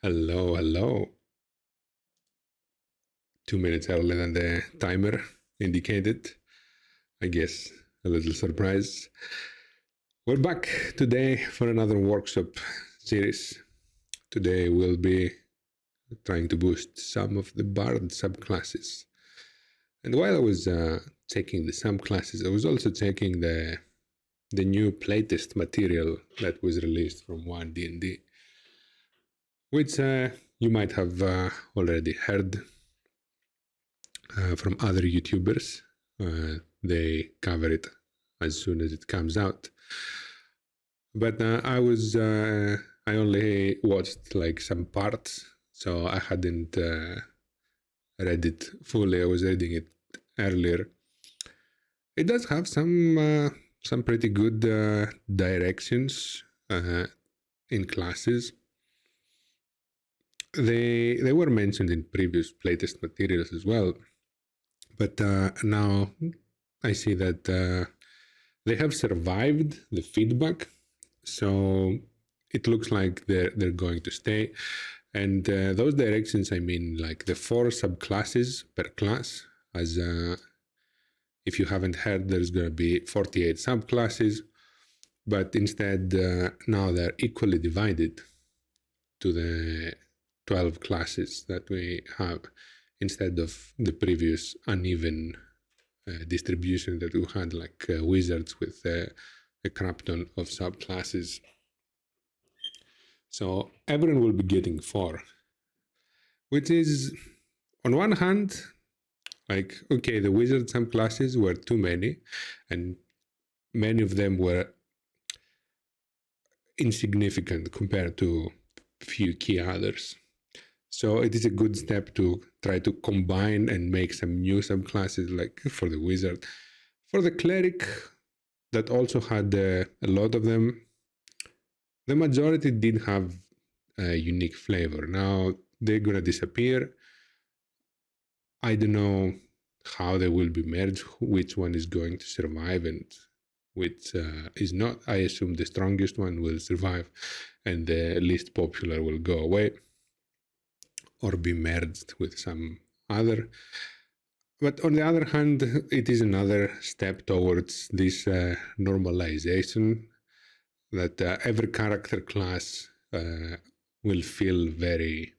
Hello, hello. 2 minutes earlier than the timer indicated. I guess a little surprise. We're back today for another workshop series. Today we'll be trying to boost some of the bard subclasses. And while I was checking the subclasses, I was also checking the new playtest material that was released from 1D&D, which you might have already heard from other YouTubers. They cover it as soon as it comes out. But I only watched like some parts, so I hadn't read it fully. I was reading it earlier. It does have some pretty good directions in classes. They were mentioned in previous playtest materials as well, but now I see that they have survived the feedback, so it looks like they're going to stay. And those directions, I mean, like the 4 subclasses per class. As if you haven't heard, there's going to be 48 subclasses, but instead now they're equally divided to the 12 classes that we have, instead of the previous uneven distribution that we had, like wizards with a crap ton of subclasses. So everyone will be getting 4, which is, on one hand, like, okay, the wizard subclasses were too many, and many of them were insignificant compared to few key others. So it is a good step to try to combine and make some new subclasses, like for the wizard. For the cleric, that also had a lot of them, the majority did have a unique flavor. Now they're going to disappear. I don't know how they will be merged, which one is going to survive and which is not. I assume the strongest one will survive and the least popular will go away or be merged with some other. But on the other hand, it is another step towards this normalization that every character class will feel very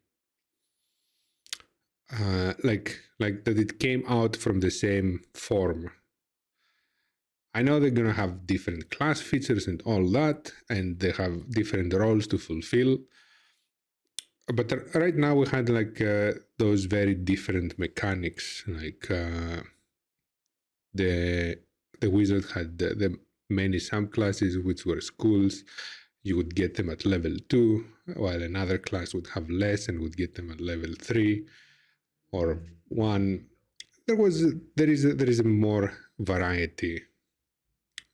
like that it came out from the same form. I know they're gonna have different class features and all that, and they have different roles to fulfill. But right now we had like those very different mechanics. Like the wizard had the many subclasses, which were schools. You would get them at level 2, while another class would have less and would get them at level 3 or 1. There is a more variety.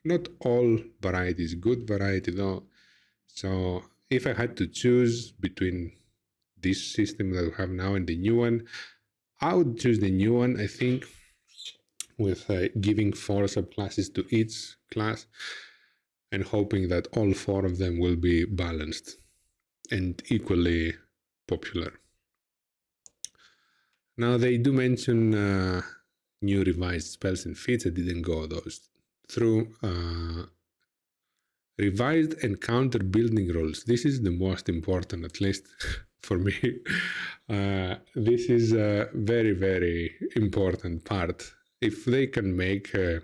Not all variety is good variety though. So if I had to choose between this system that we have now and the new one, I would choose the new one, I think, with giving 4 subclasses to each class and hoping that all 4 of them will be balanced and equally popular. Now they do mention new revised spells and feats. I didn't go those through. Revised encounter building rules. This is the most important, at least for me. This is a very, very important part. If they can make a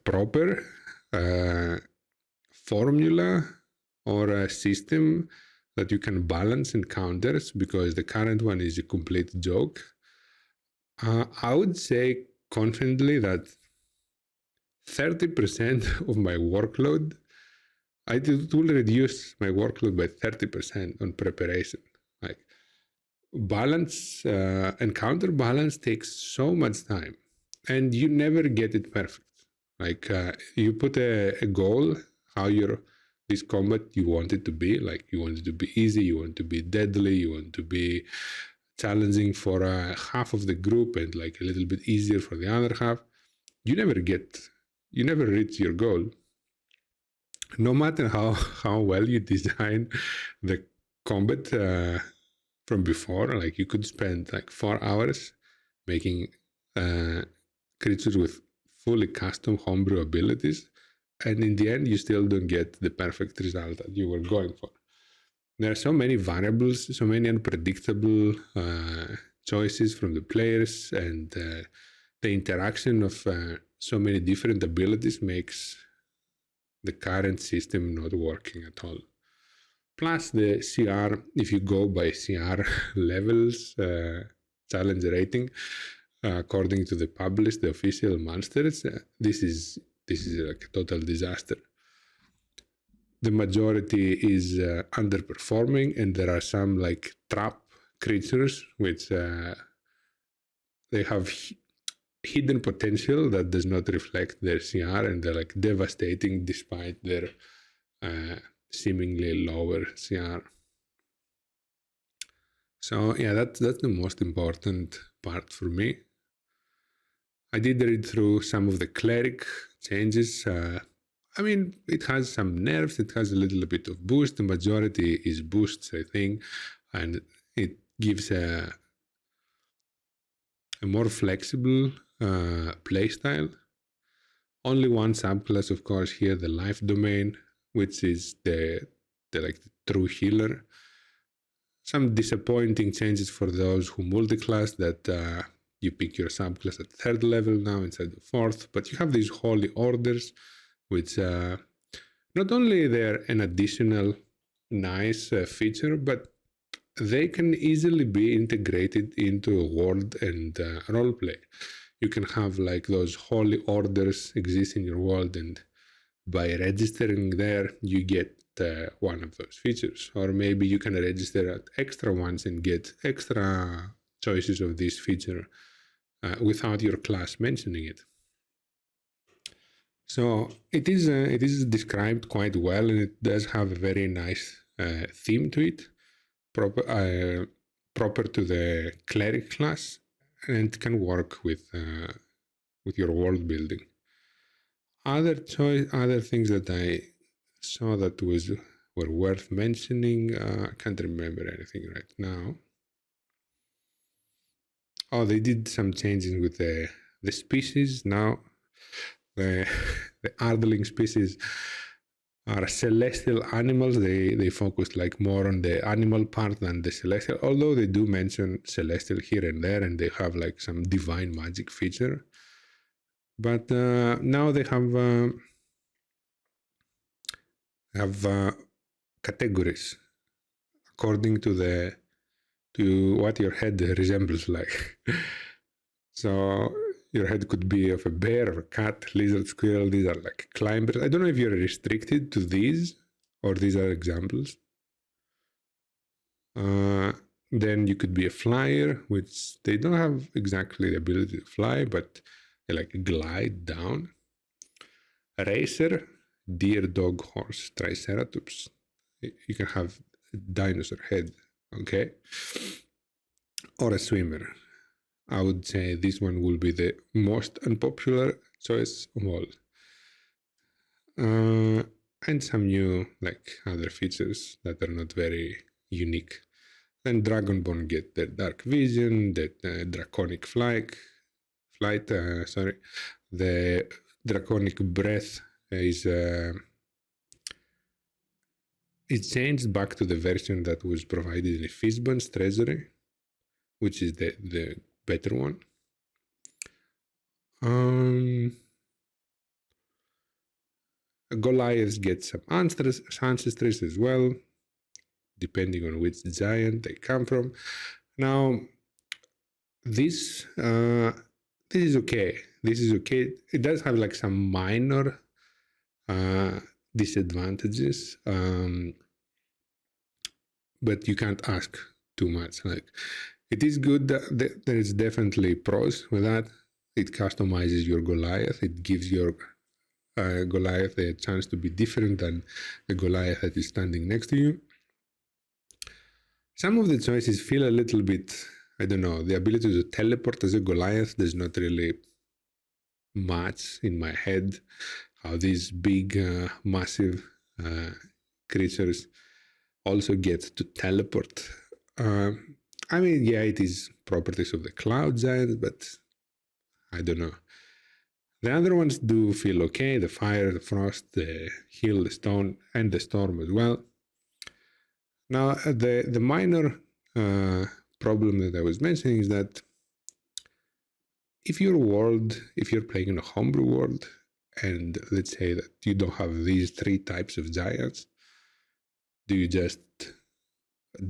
proper formula or a system that you can balance encounters, because the current one is a complete joke, I would say confidently that 30% of my workload, it will reduce my workload by 30% on preparation. Like balance, encounter balance takes so much time, and you never get it perfect. Like you put a goal, how this combat you want it to be. Like you want it to be easy, you want to be deadly, you want to be challenging for half of the group and like a little bit easier for the other half. You never reach your goal. No matter how well you design the combat from before. Like you could spend like 4 hours making creatures with fully custom homebrew abilities, and in the end you still don't get the perfect result that you were going for. There are so many variables, so many unpredictable choices from the players, and the interaction of so many different abilities makes the current system not working at all. Plus the CR, if you go by CR levels, challenge rating, according to the published, the official monsters, this is like a total disaster. The majority is underperforming, and there are some like trap creatures which they have hidden potential that does not reflect their CR, and they're like devastating despite their seemingly lower CR. So yeah, that's the most important part for me. I did read through some of the cleric changes. I mean, it has some nerfs, it has a little bit of boost. The majority is boosts, I think, and it gives a more flexible playstyle. Only one subclass, of course, here, the life domain, which is the like the true healer. Some disappointing changes for those who multiclass, that you pick your subclass at 3rd level now instead of 4th, but you have these holy orders, which not only they're an additional nice feature, but they can easily be integrated into a world and roleplay. You can have like those holy orders exist in your world, and by registering there, you get one of those features. Or maybe you can register at extra ones and get extra choices of this feature without your class mentioning it. So it is described quite well, and it does have a very nice theme to it, proper to the cleric class, and it can work with your world building. Other things that I saw that were worth mentioning. I can't remember anything right now. Oh, they did some changes with the species. Now the Ardling species are celestial animals. They focus like more on the animal part than the celestial, although they do mention celestial here and there, and they have like some divine magic feature. But now they have categories according to what your head resembles like. So your head could be of a bear or a cat, lizard, squirrel. These are like climbers. I don't know if you're restricted to these or these are examples. Then you could be a flyer, which they don't have exactly the ability to fly, but they like glide down. A racer, deer, dog, horse, triceratops. You can have a dinosaur head, okay? Or a swimmer. I would say this one will be the most unpopular choice of all. And some new like other features that are not very unique. Then Dragonborn get their dark vision, the draconic flight. The draconic breath is it changed back to the version that was provided in Fizban's treasury, which is the better one. Goliaths get some ancestors as well, depending on which giant they come from. Now, this is okay. This is okay. It does have like some minor disadvantages, but you can't ask too much. Like, it is good that there is definitely pros with that. It customizes your Goliath. It gives your Goliath a chance to be different than the Goliath that is standing next to you. Some of the choices feel a little bit, I don't know, the ability to teleport as a Goliath does not really match in my head. How these big, massive creatures also gets to teleport. I mean, yeah, it is properties of the cloud giants, but I don't know. The other ones do feel okay: the fire, the frost, the hill, the stone, and the storm as well. Now, the minor problem that I was mentioning is that if you're playing in a homebrew world, and let's say that you don't have these three types of giants, do you just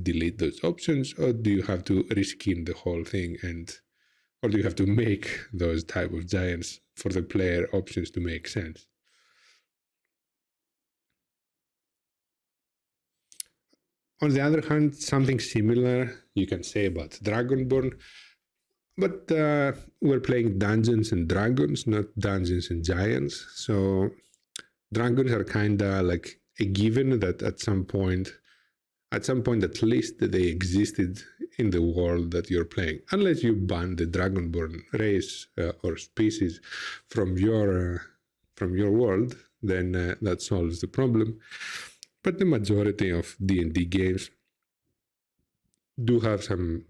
delete those options, or do you have to reskin the whole thing, or do you have to make those type of giants for the player options to make sense? On the other hand, something similar you can say about Dragonborn, but we're playing Dungeons and Dragons, not Dungeons and Giants. So dragons are kind of like a given that at some point at least, they existed in the world that you're playing, unless you ban the Dragonborn race or species from your world. Then that solves the problem. But the majority of D&D games do have some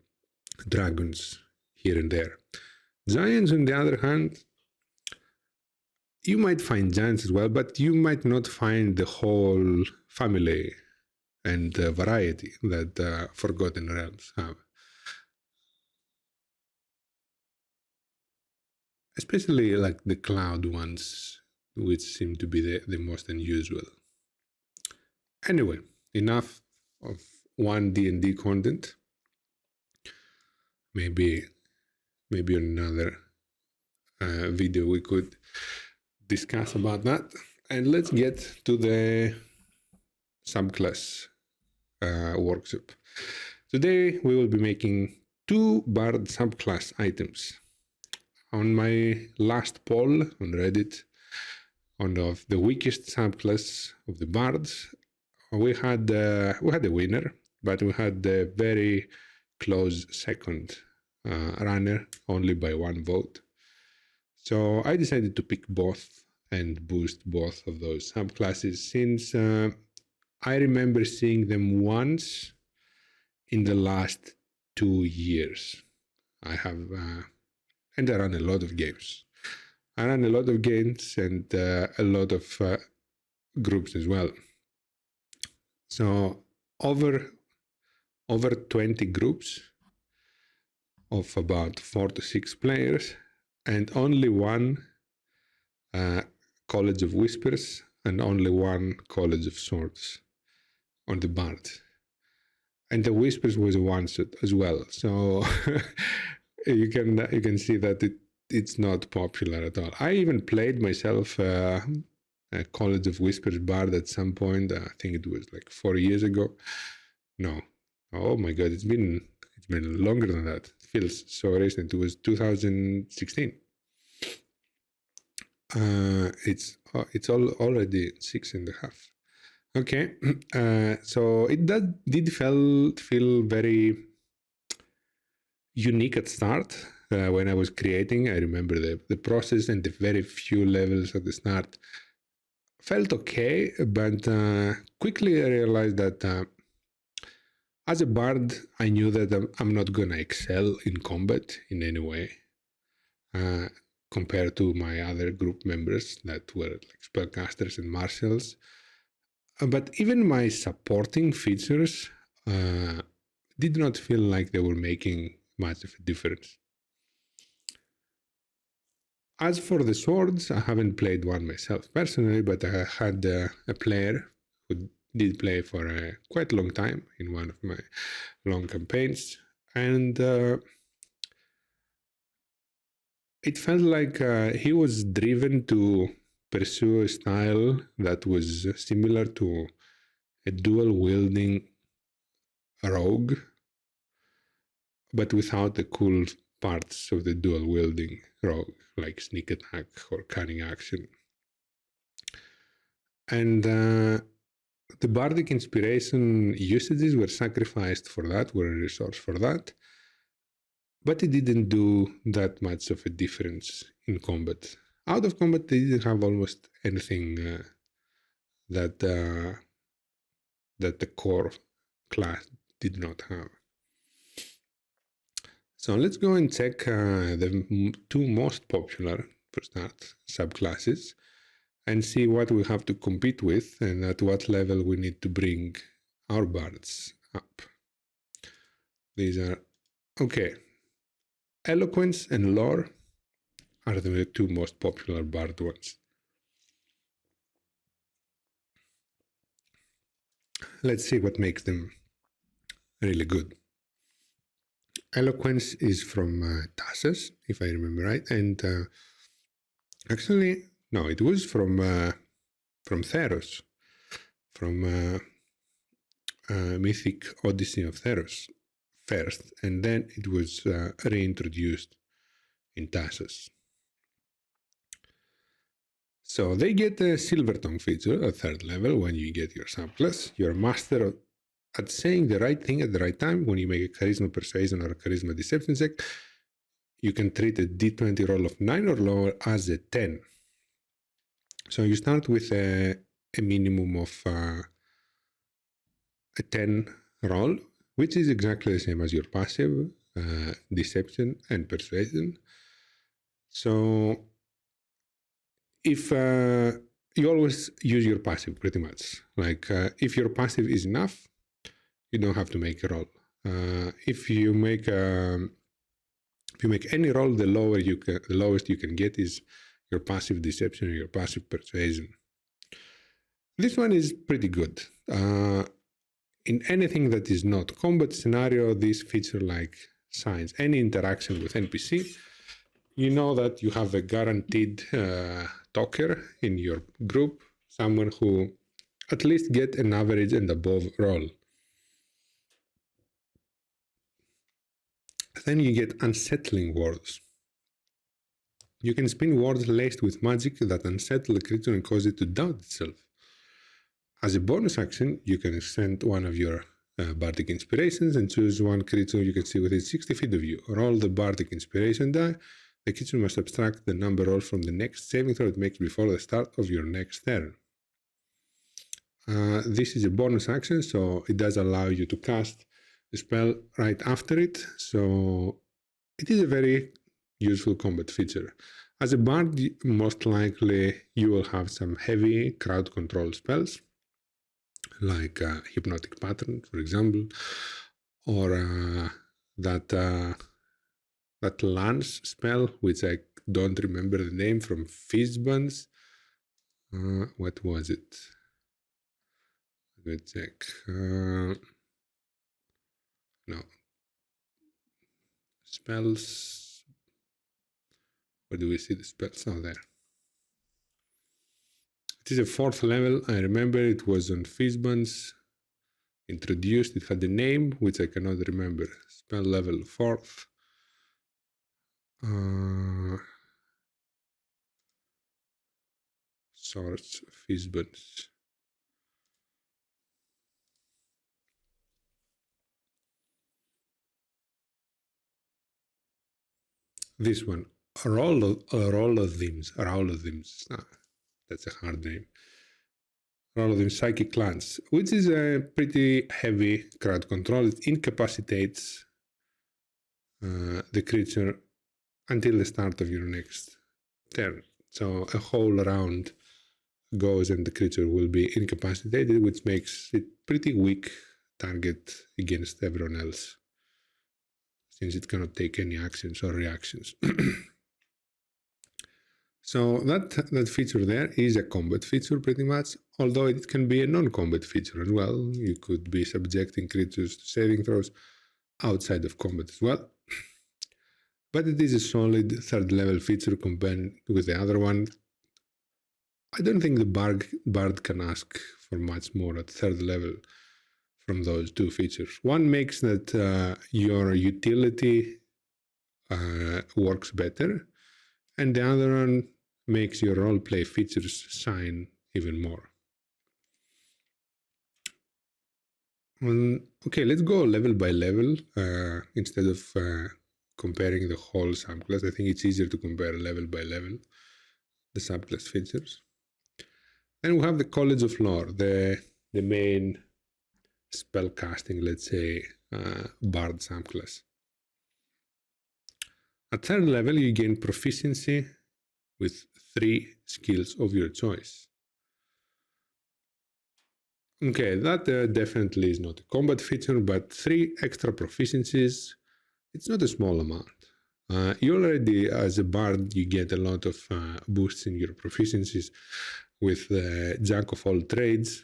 dragons here and there. Giants, on the other hand, you might find giants as well, but you might not find the whole family and variety that Forgotten Realms have. Especially like the cloud ones, which seem to be the most unusual. Anyway, enough of one D&D content. Maybe on another video we could discuss about that. And let's get to the subclass workshop. Today we will be making 2 bard subclass items. On my last poll on Reddit, on of the weakest subclass of the bards, we had a winner, but we had a very close second runner, only by 1 vote. So I decided to pick both and boost both of those subclasses, since I remember seeing them once in the last 2 years. I have, and I run a lot of games. I run a lot of games and a lot of groups as well. So over 20 groups of about 4 to 6 players, and only 1 College of Whispers and only 1 College of Swords on the bard. And the Whispers was a one-shot as well. So you can see that it's not popular at all. I even played myself a College of Whispers bard at some point. I think it was like 4 years ago. No, oh my god, it's been longer than that. It feels so recent. It was 2016. It's already 6.5. Okay, so it did feel very unique at start. When I was creating, I remember the process and the very few levels at the start felt okay, but quickly I realized that as a bard, I knew that I'm not going to excel in combat in any way compared to my other group members that were like spellcasters and martials. But even my supporting features did not feel like they were making much of a difference. As for the swords, I haven't played one myself personally, but I had a player who did play for a quite long time in one of my long campaigns, and it felt like he was driven to pursue a style that was similar to a dual-wielding rogue, but without the cool parts of the dual-wielding rogue, like sneak attack or cunning action. And the bardic inspiration usages were sacrificed for that, were a resource for that, but it didn't do that much of a difference in combat. Out of combat, they didn't have almost anything that the core class did not have. So let's go and check the two most popular, for start, subclasses, and see what we have to compete with and at what level we need to bring our bards up. These are, okay, eloquence and lore are the two most popular bard ones. Let's see what makes them really good. Eloquence is from Tassos, if I remember right, and actually, no, it was from Theros, from Mythic Odyssey of Theros first, and then it was reintroduced in Tassos. So they get a silver tongue feature at third level when you get your subclass. You're a master at saying the right thing at the right time. When you make a charisma persuasion or a charisma deception check, you can treat a d20 roll of 9 or lower as a 10. So you start with a minimum of a 10 roll, which is exactly the same as your passive, deception and persuasion. So if you always use your passive pretty much, like if your passive is enough, you don't have to make a roll. If you make any roll, the lowest you can get is your passive deception or your passive persuasion. This one is pretty good. In anything that is not combat scenario, this feature like signs any interaction with NPC. You know that you have a guaranteed talker in your group, someone who at least get an average and above roll. Then you get unsettling words. You can spin words laced with magic that unsettle the creature and cause it to doubt itself. As a bonus action, you can send one of your bardic inspirations and choose one creature you can see within 60 feet of you. Roll the bardic inspiration die. The creature must subtract the number rolled from the next saving throw it makes before the start of your next turn. This is a bonus action, so it does allow you to cast the spell right after it. So it is a very useful combat feature. As a bard, most likely you will have some heavy crowd control spells, like hypnotic pattern, for example, or that lance spell, which I don't remember the name, from Fizzbuns. What was it? Let's check. No. Spells. Where do we see the spells? Oh, there. It is a 4th level. I remember it was on Fizzbuns. Introduced. It had a name, which I cannot remember. Spell level 4th. Source Fizzbuns. This one. Rolothems. That's a hard name. Rolothems Psychic Lance, which is a pretty heavy crowd control. It incapacitates the creature until the start of your next turn. So a whole round goes and the creature will be incapacitated, which makes it pretty weak target against everyone else, since it cannot take any actions or reactions. So that feature there is a combat feature pretty much, although it can be a non-combat feature as well. You could be subjecting creatures to saving throws outside of combat as well. But it is a solid 3rd level feature compared with the other one. I don't think the bard can ask for much more at 3rd level from those two features. One makes that your utility works better, and the other one makes your roleplay features shine even more. Okay, let's go level by level instead of comparing the whole subclass. I think it's easier to compare level by level the subclass features. And we have the College of Lore, the main spell casting, let's say, bard subclass. At third level, you gain proficiency with 3 skills of your choice. Okay, that definitely is not a combat feature, but 3 extra proficiencies, it's not a small amount. You already, as a bard, you get a lot of boosts in your proficiencies with Jack of all trades,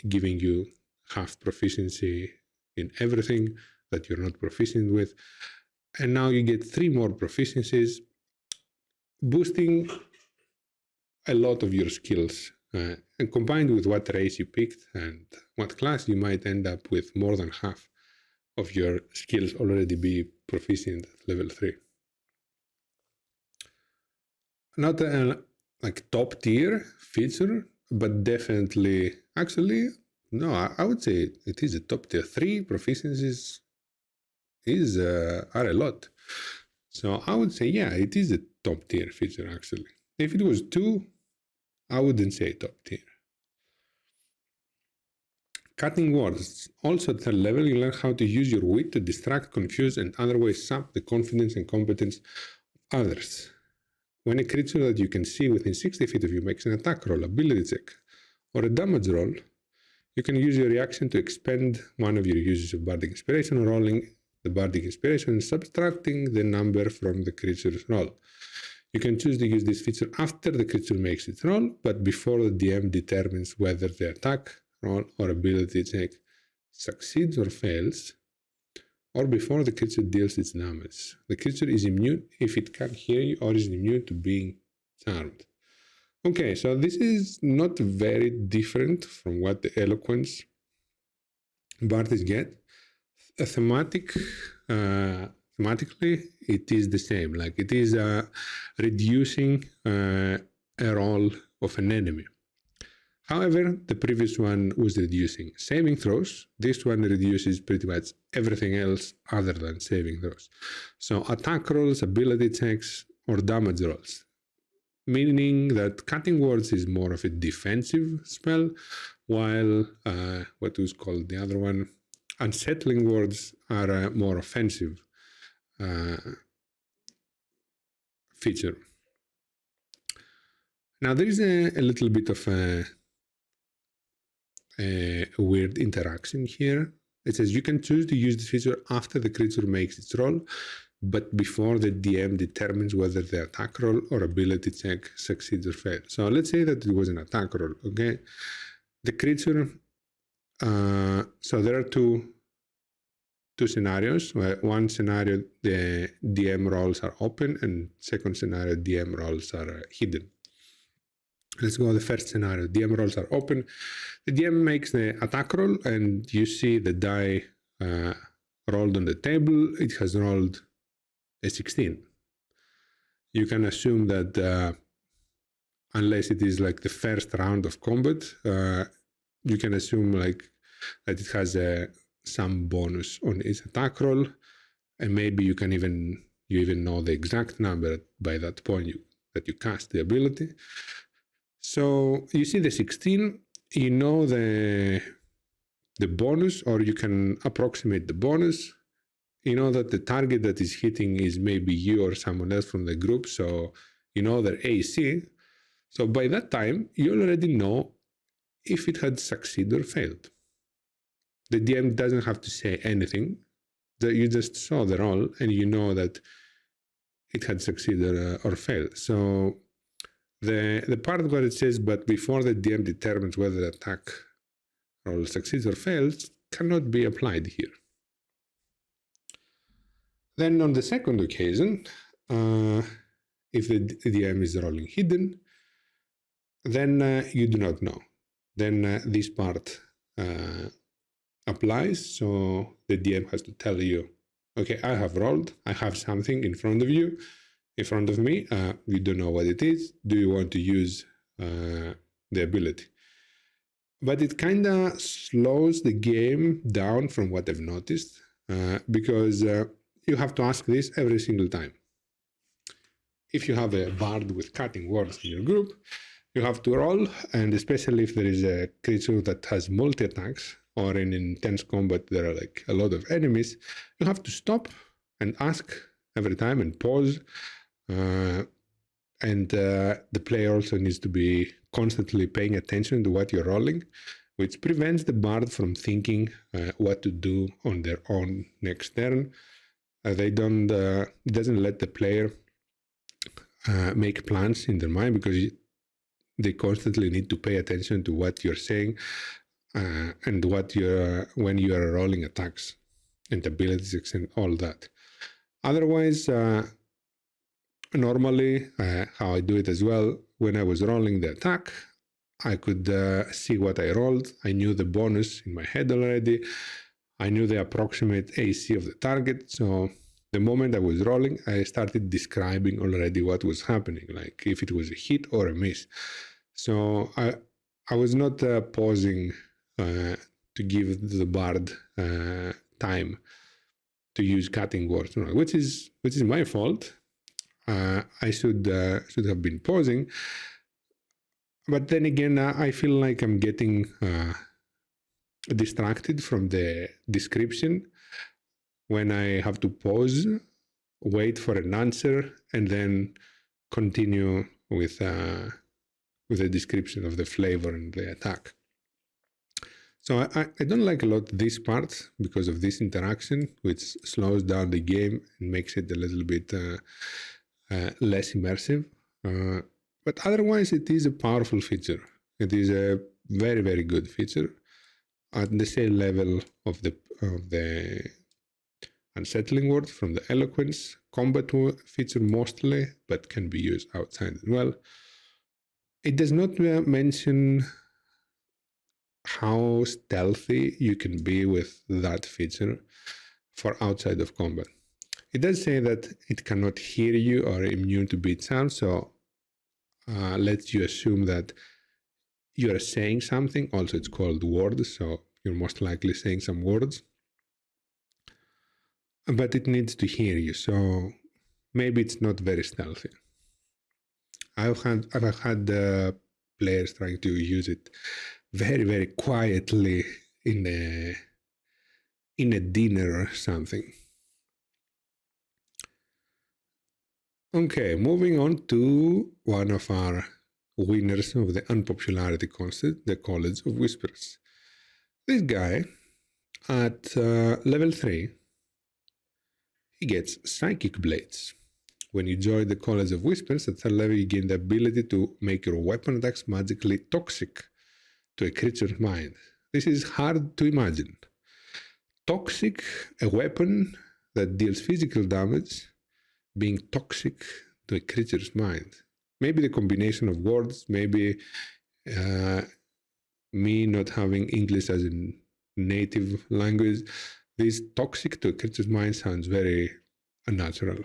giving you half proficiency in everything that you're not proficient with. And now you get 3 more proficiencies, boosting a lot of your skills. And combined with what race you picked and what class, you might end up with more than half of your skills already be proficient at level 3. Not a like top tier feature, but definitely, actually, no, I would say it is a top tier. 3 proficiencies are a lot. So I would say, yeah, it is a top tier feature actually. If it was 2, I wouldn't say top tier. Cutting words. Also at third level, you learn how to use your wit to distract, confuse, and otherwise sap the confidence and competence of others. When a creature that you can see within 60 feet of you makes an attack roll, ability check, or a damage roll, you can use your reaction to expend one of your uses of Bardic Inspiration, rolling the Bardic Inspiration and subtracting the number from the creature's roll. You can choose to use this feature after the creature makes its roll, but before the DM determines whether the attack, roll, or ability check succeeds or fails, or before the creature deals its damage. The creature is immune if it can't hear you or is immune to being charmed. Okay, so this is not very different from what the Eloquence bards get. Thematically, it is the same. Like it is reducing a roll of an enemy. However, the previous one was reducing saving throws. This one reduces pretty much everything else other than saving throws. So attack rolls, ability checks, or damage rolls. Meaning that cutting words is more of a defensive spell, while what was called the other one, unsettling words, are a more offensive feature. Now there is a little bit of a weird interaction here. It says you can choose to use this feature after the creature makes its roll, but before the DM determines whether the attack roll or ability check succeeds or fails. So let's say that it was an attack roll, okay? The creature, so there are two scenarios. One scenario, the DM rolls are open, and second scenario, DM rolls are hidden. Let's go the first scenario. DM rolls are open. The DM makes the attack roll, and you see the die rolled on the table. It has rolled a 16. You can assume that unless it is like the first round of combat, you can assume like that it has some bonus on its attack roll, and maybe you even know the exact number by that point that you cast the ability. So you see the 16, you know the bonus, or you can approximate the bonus. You know that the target that is hitting is maybe you or someone else from the group, so you know their AC. So by that time, you already know if it had succeeded or failed. The DM doesn't have to say anything. You just saw the roll and you know that it had succeeded or failed. So the part where it says, but before the DM determines whether the attack roll succeeds or fails, cannot be applied here. Then on the second occasion, if the DM is rolling hidden, then you do not know. Then this part applies, so the DM has to tell you, okay, I have rolled, I have something in front of you, in front of me, you don't know what it is, do you want to use the ability? But it kind of slows the game down from what I've noticed, because you have to ask this every single time. If you have a bard with cutting words in your group, you have to roll, and especially if there is a creature that has multi-attacks, or in intense combat there are like a lot of enemies, you have to stop and ask every time and pause. The player also needs to be constantly paying attention to what you're rolling, which prevents the bard from thinking what to do on their own next turn. It doesn't let the player make plans in their mind, because they constantly need to pay attention to what you're saying and when you are rolling attacks and abilities and all that. Otherwise, normally, how I do it as well, when I was rolling the attack, I could see what I rolled. I knew the bonus in my head already. I knew the approximate AC of the target. So the moment I was rolling, I started describing already what was happening, like if it was a hit or a miss. So I was not pausing to give the bard time to use cutting words, which is my fault. I should have been pausing, but then again, I feel like I'm getting distracted from the description when I have to pause, wait for an answer, and then continue with the description of the flavor and the attack. So I don't like a lot this part because of this interaction, which slows down the game and makes it a little bit less immersive. But otherwise, it is a powerful feature. It is a very, very good feature at the same level of the unsettling word from the eloquence combat feature mostly, but can be used outside as well. It does not mention how stealthy you can be with that feature for outside of combat. It does say that it cannot hear you or immune to beat sound, so lets you assume that you are saying something. Also, it's called words, so you're most likely saying some words. But it needs to hear you, so maybe it's not very stealthy. I've had players trying to use it very, very quietly in a dinner or something. Okay, moving on to one of our winners of the unpopularity contest, the College of Whispers. This guy, at level 3, he gets Psychic Blades. When you join the College of Whispers, at that level you gain the ability to make your weapon attacks magically toxic to a creature's mind. This is hard to imagine. Toxic, a weapon that deals physical damage, being toxic to a creature's mind. Maybe the combination of words, maybe me not having English as a native language. This toxic to a creature's mind sounds very unnatural.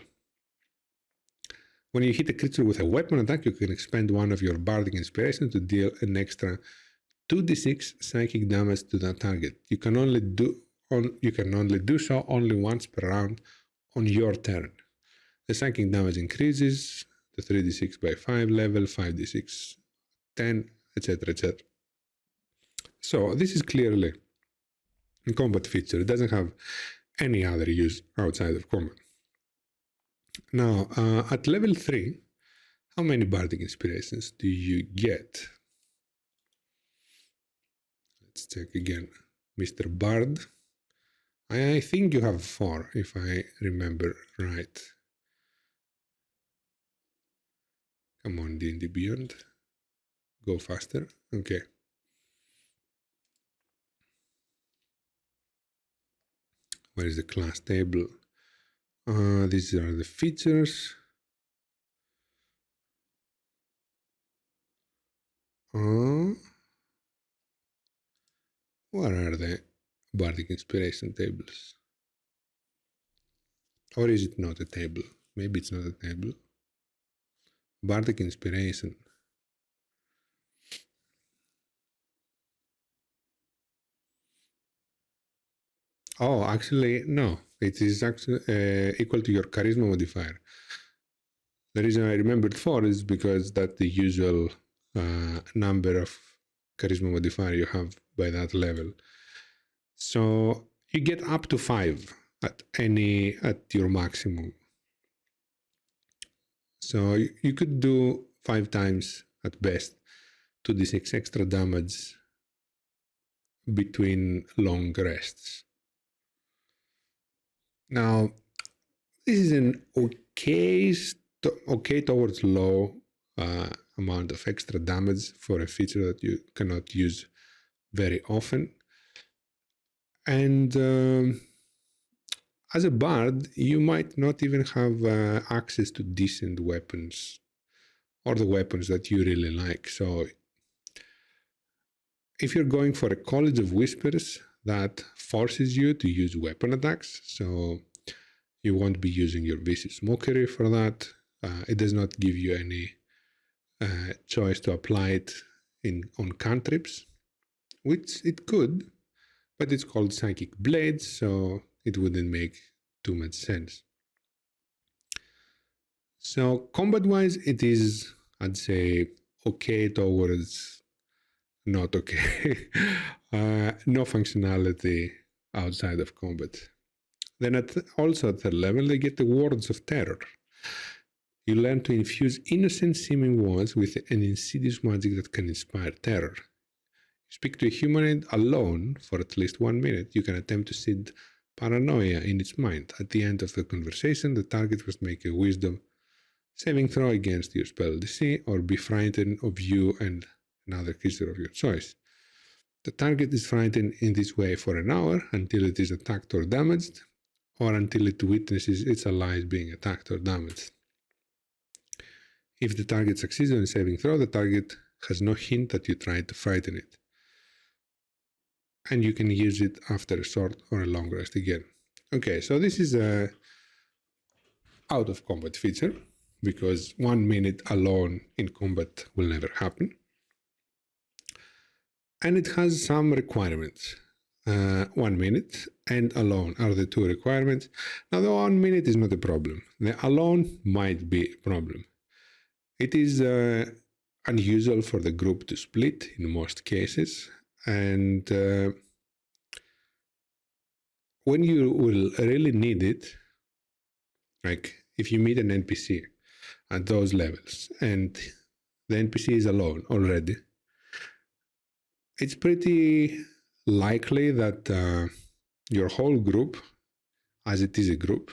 When you hit a creature with a weapon attack, you can expend one of your bardic inspiration to deal an extra 2d6 psychic damage to that target. You can only do so only once per round on your turn. The psychic damage increases the 3d6 by 5 level, 5d6, 10, etc., etc. So this is clearly a combat feature. It doesn't have any other use outside of combat. Now, at level 3, how many bardic inspirations do you get? Let's check again. Mr. Bard. I think you have 4, if I remember right. Come on, D&D Beyond. Go faster. Okay. Where is the class table? These are the features. Where are the bardic inspiration tables? Or is it not a table? Maybe it's not a table. Bardic inspiration. Oh, actually, no. It is actually equal to your charisma modifier. The reason I remembered 4 is because that's the usual number of charisma modifier you have by that level. So you get up to 5 at your maximum. So you could do 5 times at best 2d6 extra damage between long rests. Now, this is an okay towards low amount of extra damage for a feature that you cannot use very often. And as a bard, you might not even have access to decent weapons or the weapons that you really like. So if you're going for a College of Whispers, that forces you to use weapon attacks. So you won't be using your vicious mockery for that. It does not give you any choice to apply it on cantrips, which it could, but it's called Psychic Blades, so it wouldn't make too much sense. So combat-wise, it is, I'd say, okay towards not okay. No functionality outside of combat. Then also at third level, they get the Words of Terror. You learn to infuse innocent seeming words with an insidious magic that can inspire terror. You speak to a humanoid alone for at least 1 minute. You can attempt to seed paranoia in its mind. At the end of the conversation, the target must make a wisdom saving throw against your spell DC or be frightened of you and another creature of your choice. The target is frightened in this way for an hour until it is attacked or damaged, or until it witnesses its allies being attacked or damaged. If the target succeeds on a saving throw, the target has no hint that you tried to frighten it. And you can use it after a short or a long rest again. Okay, so this is a out of combat feature, because 1 minute alone in combat will never happen. And it has some requirements. 1 minute and alone are the two requirements. Now, the 1 minute is not a problem. The alone might be a problem. It is unusual for the group to split in most cases, and when you will really need it, like if you meet an NPC at those levels and the NPC is alone already, it's pretty likely that your whole group, as it is a group,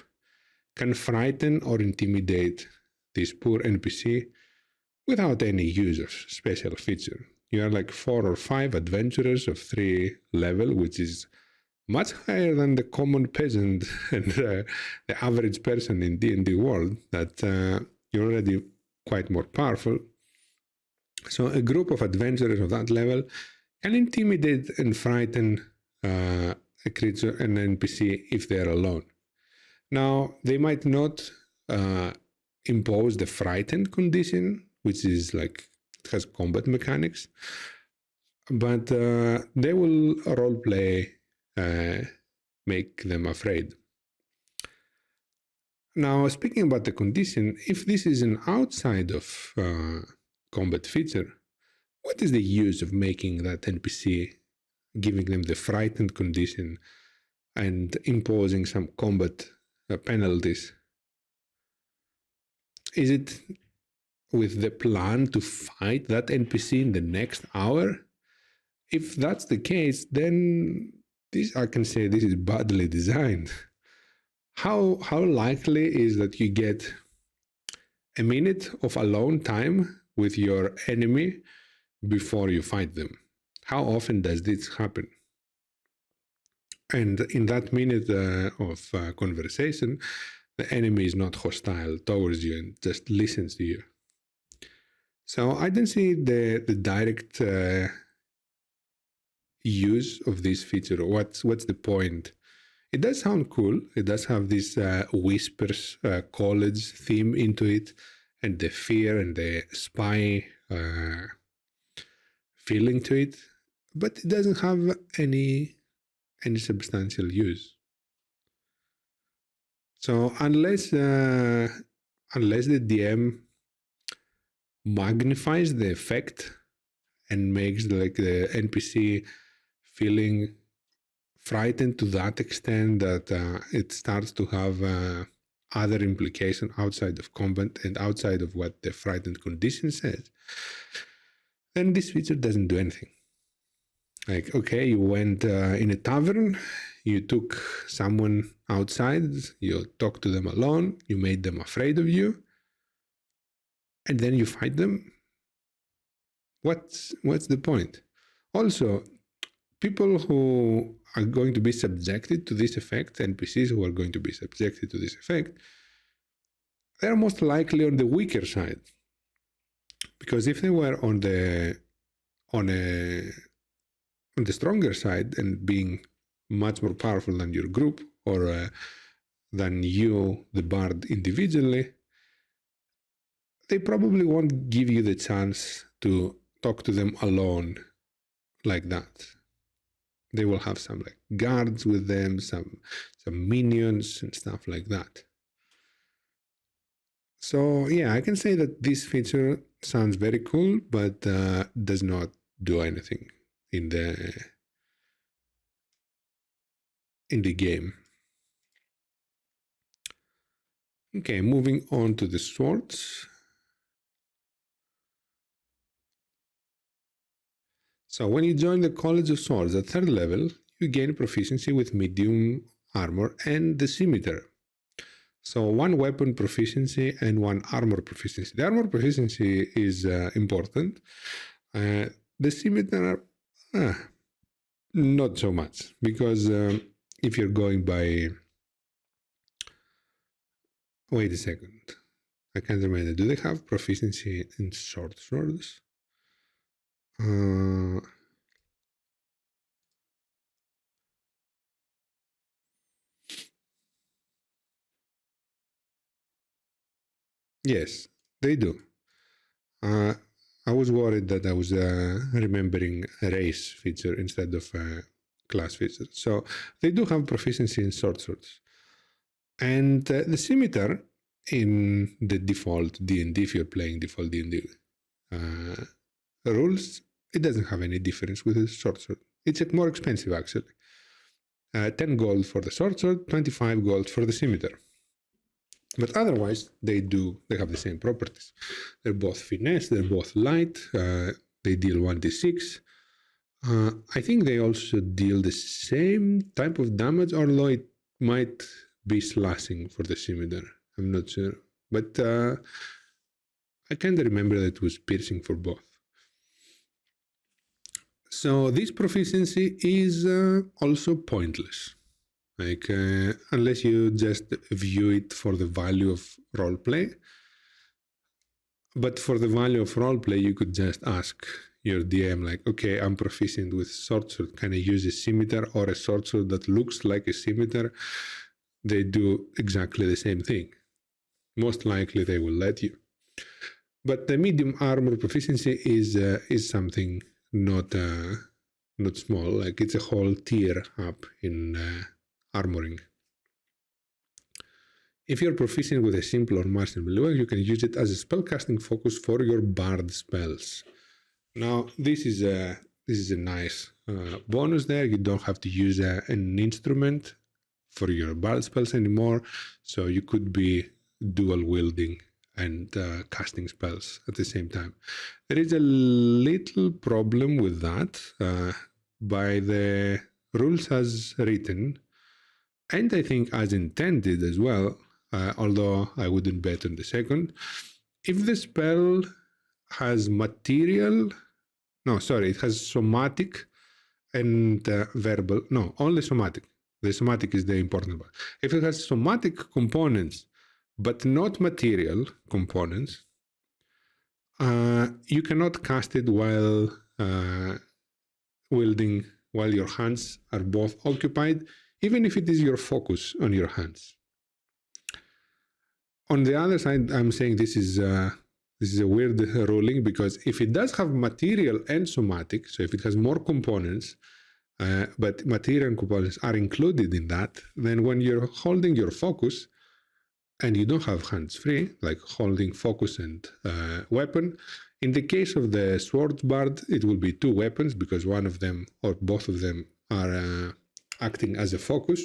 can frighten or intimidate this poor NPC without any use of special feature. You are like 4 or 5 adventurers of 3 level, which is much higher than the common peasant and the average person in D&D world, that you're already quite more powerful. So a group of adventurers of that level can intimidate and frighten a creature, an NPC, if they're alone. Now, they might not impose the frightened condition, which is like, it has combat mechanics, but they will roleplay, make them afraid. Now, speaking about the condition, if this is an outside of combat feature, what is the use of making that NPC, giving them the frightened condition and imposing some combat penalties? Is it with the plan to fight that NPC in the next hour? If that's the case, then I can say this is badly designed. How likely is that you get a minute of alone time with your enemy before you fight them? How often does this happen? And in that minute of conversation, the enemy is not hostile towards you and just listens to you. So I don't see the direct use of this feature. What's the point? It does sound cool. It does have this whispers college theme into it, and the fear and the spy feeling to it, but it doesn't have any substantial use. So unless the DM magnifies the effect and makes the NPC feeling frightened to that extent that it starts to have other implication outside of combat and outside of what the frightened condition says, then this feature doesn't do anything. Like, okay, you went in a tavern, you took someone outside, you talked to them alone, you made them afraid of you, and then you fight them. What's the point? Also, people who are going to be subjected to this effect, NPCs who are going to be subjected to this effect, they're most likely on the weaker side. Because if they were on the stronger side and being much more powerful than your group or than you, the bard, individually, they probably won't give you the chance to talk to them alone like that. They will have some like guards with them, some minions and stuff like that. So yeah, I can say that this feature sounds very cool, but does not do anything in the game. Okay, moving on to the swords. So when you join the College of Swords at 3rd level, you gain proficiency with medium armor and the scimitar. So 1 weapon proficiency and 1 armor proficiency. The armor proficiency is important. The scimitar, not so much, because if you're going by... Wait a second. I can't remember. Do they have proficiency in short swords? Yes, they do. I was worried that I was remembering a race feature instead of a class feature. So they do have proficiency in short swords. And the scimitar in the default D&D, if you're playing default D&D rules, it doesn't have any difference with the short sword. It's more expensive, actually. 10 gold for the short sword, 25 gold for the scimitar. But otherwise, they have the same properties. They're both finesse, they're both light, they deal 1d6. I think they also deal the same type of damage, although it might be slashing for the scimitar. I'm not sure. But I kind of remember that it was piercing for both. So this proficiency is also pointless. Like, unless you just view it for the value of roleplay. But for the value of roleplay, you could just ask your DM, like, okay, I'm proficient with short sword. Can I use a scimitar or a short sword that looks like a scimitar? They do exactly the same thing. Most likely they will let you. But the medium armor proficiency is something not small. Like, it's a whole tier up in armoring. If you're proficient with a simple or master weapon, you can use it as a spellcasting focus for your bard spells. Now, this is a nice bonus there. You don't have to use an instrument for your bard spells anymore, so you could be dual wielding and casting spells at the same time. There is a little problem with that by the rules as written, and I think as intended as well, although I wouldn't bet on the second. If the spell has it has somatic and verbal, only somatic. The somatic is the important one. If it has somatic components, but not material components, you cannot cast it while wielding, while your hands are both occupied, even if it is your focus on your hands. On the other side, I'm saying this is a weird ruling, because if it does have material and somatic, so if it has more components, but material and components are included in that, then when you're holding your focus and you don't have hands free, like holding focus and weapon, in the case of the swords bard, it will be 2 weapons, because one of them or both of them are acting as a focus.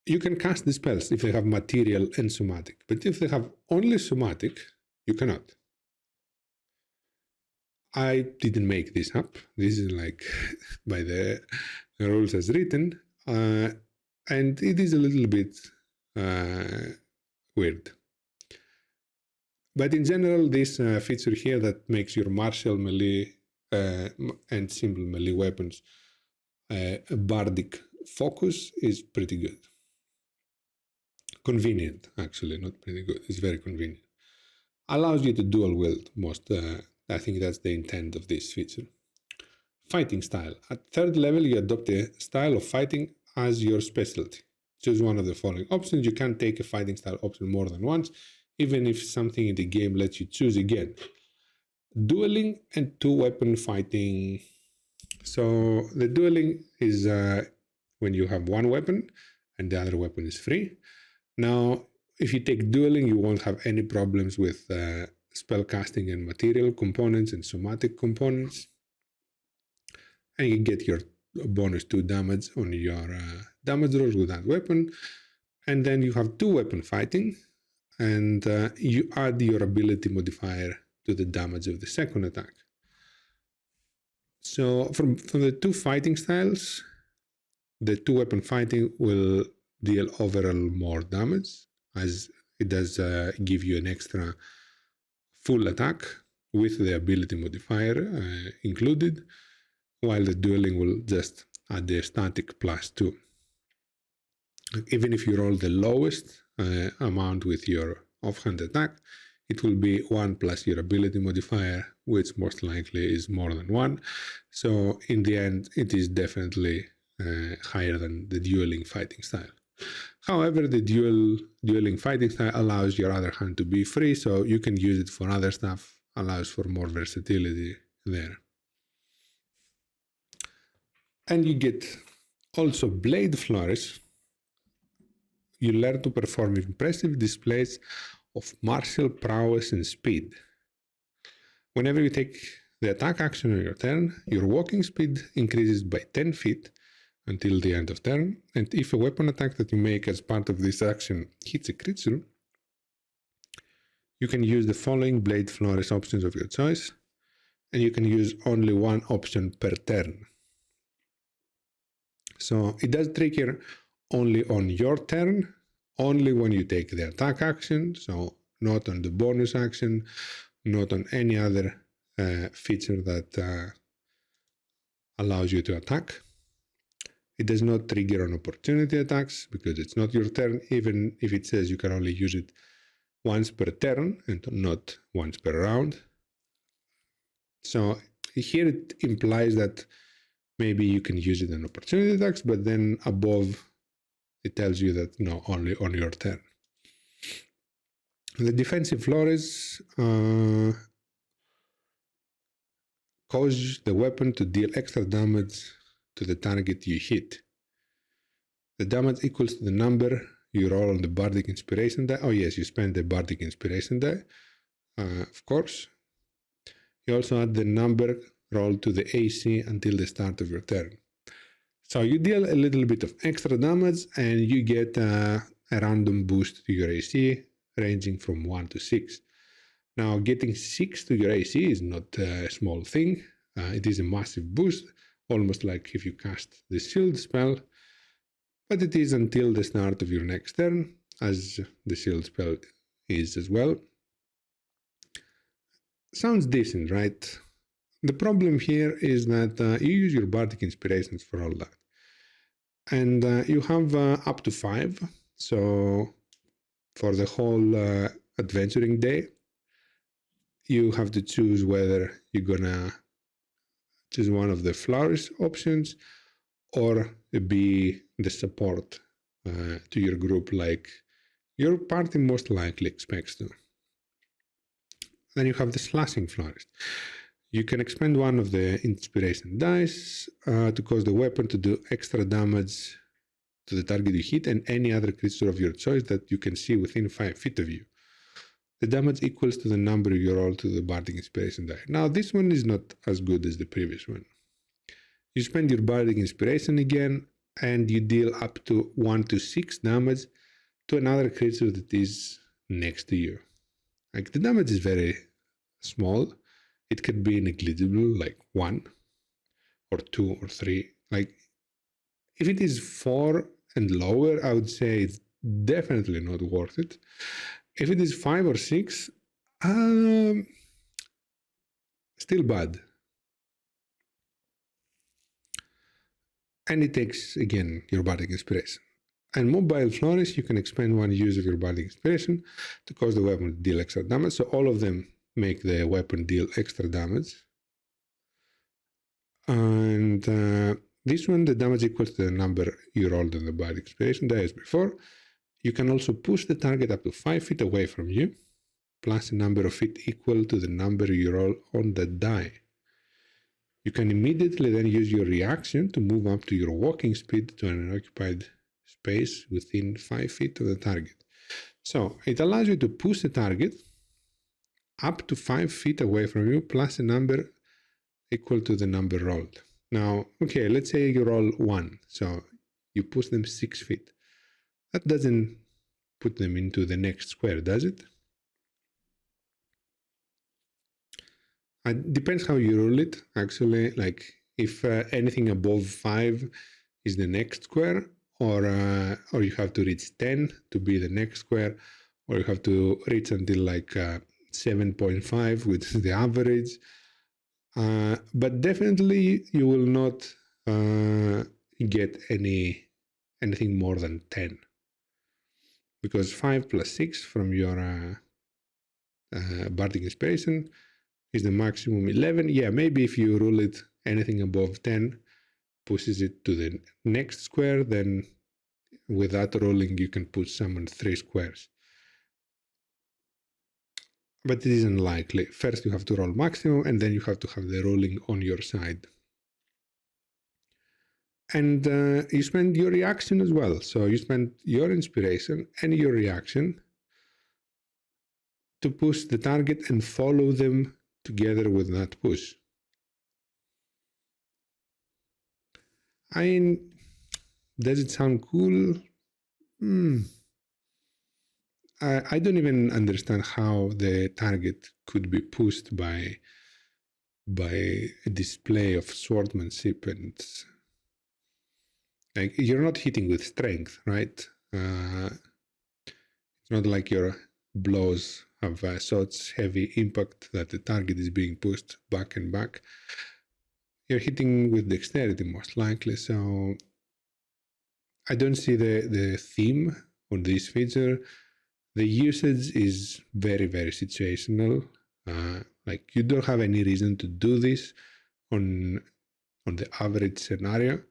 You can cast the spells if they have material and somatic, but if they have only somatic, you cannot. I didn't make this up. This is like by the rules as written, and it is a little bit weird. But in general, this feature here that makes your martial melee and simple melee weapons a bardic focus is pretty good. Convenient, actually, not pretty good. It's very convenient. Allows you to dual wield most. I think that's the intent of this feature. Fighting style. At third level, you adopt a style of fighting as your specialty. Choose one of the following options. You can't take a fighting style option more than once, even if something in the game lets you choose again. Dueling and two-weapon fighting. So the dueling is when you have one weapon and the other weapon is free. Now, if you take dueling, you won't have any problems with spellcasting and material components and somatic components. And you get your bonus 2 damage on your damage rolls with that weapon. And then you have two-weapon fighting, and you add your ability modifier to the damage of the second attack. So from the two fighting styles, the two-weapon fighting will deal overall more damage, as it does give you an extra full attack with the ability modifier included, while the dueling will just add the static +2. Even if you roll the lowest amount with your offhand attack, it will be 1 plus your ability modifier, which most likely is more than 1. So in the end, it is definitely higher than the dueling fighting style. However, the dueling fighting style allows your other hand to be free, so you can use it for other stuff, allows for more versatility there. And you get also blade flourish. You learn to perform impressive displays of martial prowess and speed. Whenever you take the attack action on your turn, your walking speed increases by 10 feet until the end of turn, and if a weapon attack that you make as part of this action hits a creature, you can use the following blade flourish options of your choice, and you can use only one option per turn. So it does trigger only on your turn, only when you take the attack action, so not on the bonus action, not on any other feature that allows you to attack. It does not trigger on opportunity attacks because it's not your turn, even if it says you can only use it once per turn and not once per round. So here it implies that maybe you can use it on opportunity attacks, but then above it tells you that no, only on your turn. The defensive flourish cause the weapon to deal extra damage to the target you hit. The damage equals to the number you roll on the Bardic Inspiration die. Oh yes, you spend the Bardic Inspiration die, of course. You also add the number rolled to the AC until the start of your turn. So you deal a little bit of extra damage and you get a random boost to your AC ranging from 1 to 6. Now getting 6 to your AC is not a small thing. It is a massive boost, almost like if you cast the shield spell, but it is until the start of your next turn, as the shield spell is as well. Sounds decent, right? The problem here is that you use your Bardic Inspirations for all that. And you have up to 5, so for the whole adventuring day, you have to choose whether you're gonna choose one of the flourish options or be the support to your group like your party most likely expects to. Then you have the slashing flourish. You can expend one of the inspiration dice to cause the weapon to do extra damage to the target you hit and any other creature of your choice that you can see within 5 feet of you. The damage equals to the number you roll to the Bardic Inspiration die. Now this one is not as good as the previous one. You spend your bardic inspiration again, and you deal up to 1 to 6 damage to another creature that is next to you. Like, the damage is very small. It could be negligible, like 1 or 2 or 3. Like, if it is 4 and lower, I would say it's definitely not worth it. If it is 5 or 6, still bad. And it takes, again, your bardic inspiration. And mobile flourish, you can expend one use of your bardic inspiration to cause the weapon to deal extra damage. So all of them make the weapon deal extra damage. And this one, the damage equals to the number you rolled on the bardic inspiration die as before. You can also push the target up to 5 feet away from you, plus a number of feet equal to the number you roll on the die. You can immediately then use your reaction to move up to your walking speed to an unoccupied space within 5 feet of the target. So it allows you to push the target up to 5 feet away from you, plus a number equal to the number rolled. Now, okay, let's say you roll 1, so you push them 6 feet. That doesn't put them into the next square, does it? It depends how you roll it, actually. Like, if anything above 5 is the next square, or you have to reach 10 to be the next square, or you have to reach until like 7.5, which is the average. But definitely you will not get anything more than 10, because 5 plus 6 from your bardic inspiration is the maximum 11. Yeah, maybe if you rule it anything above 10 pushes it to the next square, then with that rolling you can put someone 3 squares. But it is unlikely. First you have to roll maximum, and then you have to have the rolling on your side. And you spend your reaction as well. So you spend your inspiration and your reaction to push the target and follow them together with that push. I mean, does it sound cool? I don't even understand how the target could be pushed by a display of swordsmanship, and like, you're not hitting with strength, right? It's not like your blows have such heavy impact that the target is being pushed back and back. You're hitting with dexterity most likely, so I don't see the theme on this feature. The usage is very, very situational. Like, you don't have any reason to do this on the average scenario.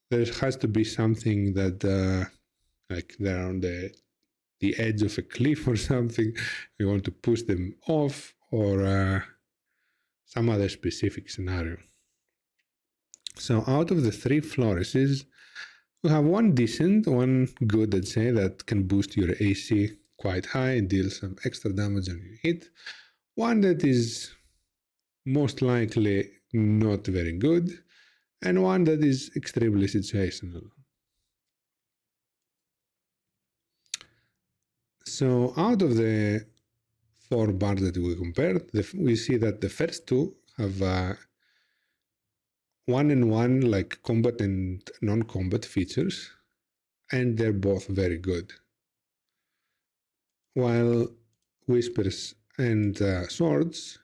There has to be something that like they're on the edge of a cliff or something. We want to push them off, or some other specific scenario. So out of the 3 flourishes, we have one decent, one good, I'd say, that can boost your AC quite high and deal some extra damage on your hit. One that is most likely not very good, and one that is extremely situational. So out of the 4 bards that we compared, we see that the first 2 have 1-in-1 like combat and non-combat features, and they're both very good. While Whispers and Swords,